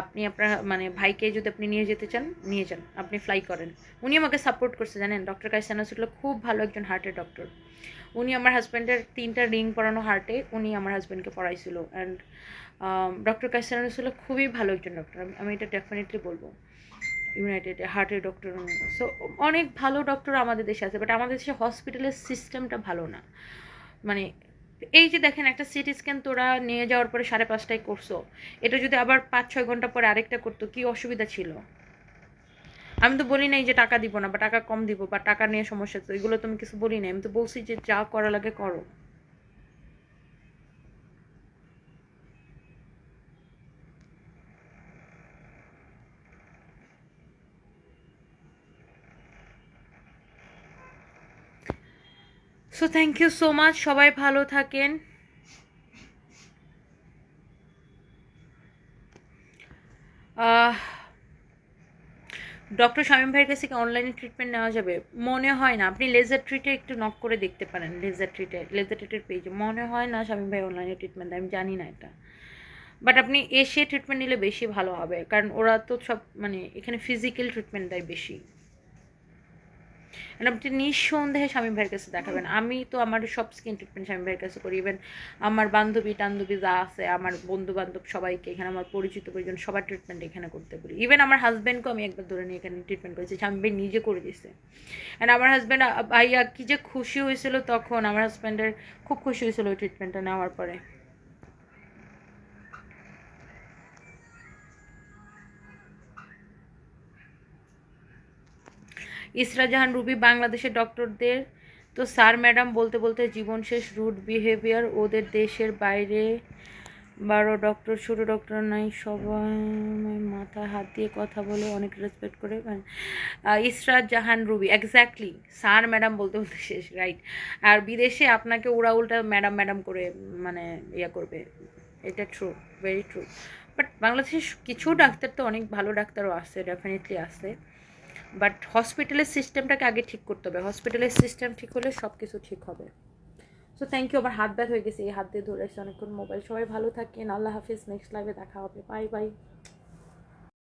আপনি আপনার মানে ভাইকে যদি আপনি নিয়ে যেতে চান নিয়ে যান, আপনি ফ্লাই করেন। উনি আমাকে সাপোর্ট করছে, জানেন। ডক্টর কায়সার নাসিরুল্লাহ খুব ভালো একজন হার্টের ডক্টর। উনি আমার হাজব্যান্ডের 3টা রিং পরানো হার্টে উনি আমার হাজব্যান্ডকে পড়াইছিল। অ্যান্ড ডক্টর কায়সার নাসিরুল্লাহ খুবই ভালো একজন ডক্টর, আমি এটা ডেফিনেটলি বলবো। ইউনাইটেড হার্টের ডক্টর উনি। সো অনেক ভালো ডক্টর আমাদের দেশে আছে, বাট আমাদের দেশে হসপিটালের সিস্টেমটা ভালো না। মানে এই যে দেখেন, একটা সিটি স্ক্যান তোরা নিয়ে যাওয়ার পরে 5:30টায় করছো, এটা যদি আবার 5-6 ঘন্টা পরে আরেকটা করতো, কি অসুবিধা ছিল? আমি তো বলি নাই যে টাকা দিব না বা টাকা কম দিব বা টাকা নিয়ে সমস্যা, তো এগুলো তো আমি কিছু বলি নাই। আমি তো বলছি যে যা করা লাগে করো। So thank you so much, সবাই ভালো থাকেন। ডক্টর শামীম ভাইয়ের কাছে কি অনলাইনে ট্রিটমেন্ট নেওয়া যাবে? মনে হয় না। আপনি লেজার ট্রিটে একটু নক করে দেখতে পারেন, লেজার ট্রিটের পেজে। মনে হয় না শামীম ভাই অনলাইনে ট্রিটমেন্ট দেয়, আমি জানি না এটা। বাট আপনি এসে ট্রিটমেন্ট নিলে বেশি ভালো হবে, কারণ ওরা তো সব মানে এখানে ফিজিক্যাল ট্রিটমেন্ট দেয় বেশি। আপনি নিঃসন্দেহে শামীম ভাইয়ের কাছে দেখাবেন। আমি তো আমার সব স্কিন ট্রিটমেন্ট শামীম ভাইয়ের কাছে করি। ইভেন আমার বান্ধবী টান্ধবী যা আছে, আমার বন্ধু বান্ধব সবাইকে, এখানে আমার পরিচিত পরিজন সবার ট্রিটমেন্ট এখানে করতে বলি। ইভেন আমার হাজব্যান্ডকেও আমি একবার ধরে নিয়ে এখানে ট্রিটমেন্ট করেছি, শামীম ভাই নিজে করে দিয়েছে। অ্যান্ড আমার হাজব্যান্ড ভাইয়া কী যে খুশি হয়েছিল তখন, আমার হাজব্যান্ডের খুব খুশি হয়েছিল ওই ট্রিটমেন্টটা নেওয়ার পরে। ইসরা জাহান রুবি, বাংলাদেশের ডক্টরদের তো স্যার ম্যাডাম বলতে বলতে জীবন শেষ, রুড বিহেভিয়ার, ওদের দেশের বাইরে 12 ডক্টর, ছোট ডক্টর নাই, সবাই মাথায় হাত দিয়ে কথা বলে, অনেক রেসপেক্ট করে। ইসরা জাহান রুবি, এক্স্যাক্টলি স্যার ম্যাডাম বলতে বলতে শেষ, রাইট। আর বিদেশে আপনাকে ওরা উল্টা ম্যাডাম ম্যাডাম করে মানে ইয়া করবে, এটা ট্রু, ভেরি ট্রু। বাট বাংলাদেশে কিছু ডাক্তার তো অনেক ভালো ডাক্তারও আছে, ডেফিনেটলি আছে। বাট হসপিটালের সিস্টেমটাকে আগে ঠিক করতে হবে। হসপিটালের সিস্টেম ঠিক হলে সব কিছু ঠিক হবে। So thank you. আমার হাত ব্যথা হয়ে গেছে, এই হাত দিয়ে ধরে আসছে অনেকক্ষণ মোবাইল। সবাই ভালো থাকেন, আল্লাহ হাফিজ। নেক্সট লাইভে দেখা হবে, বাই বাই।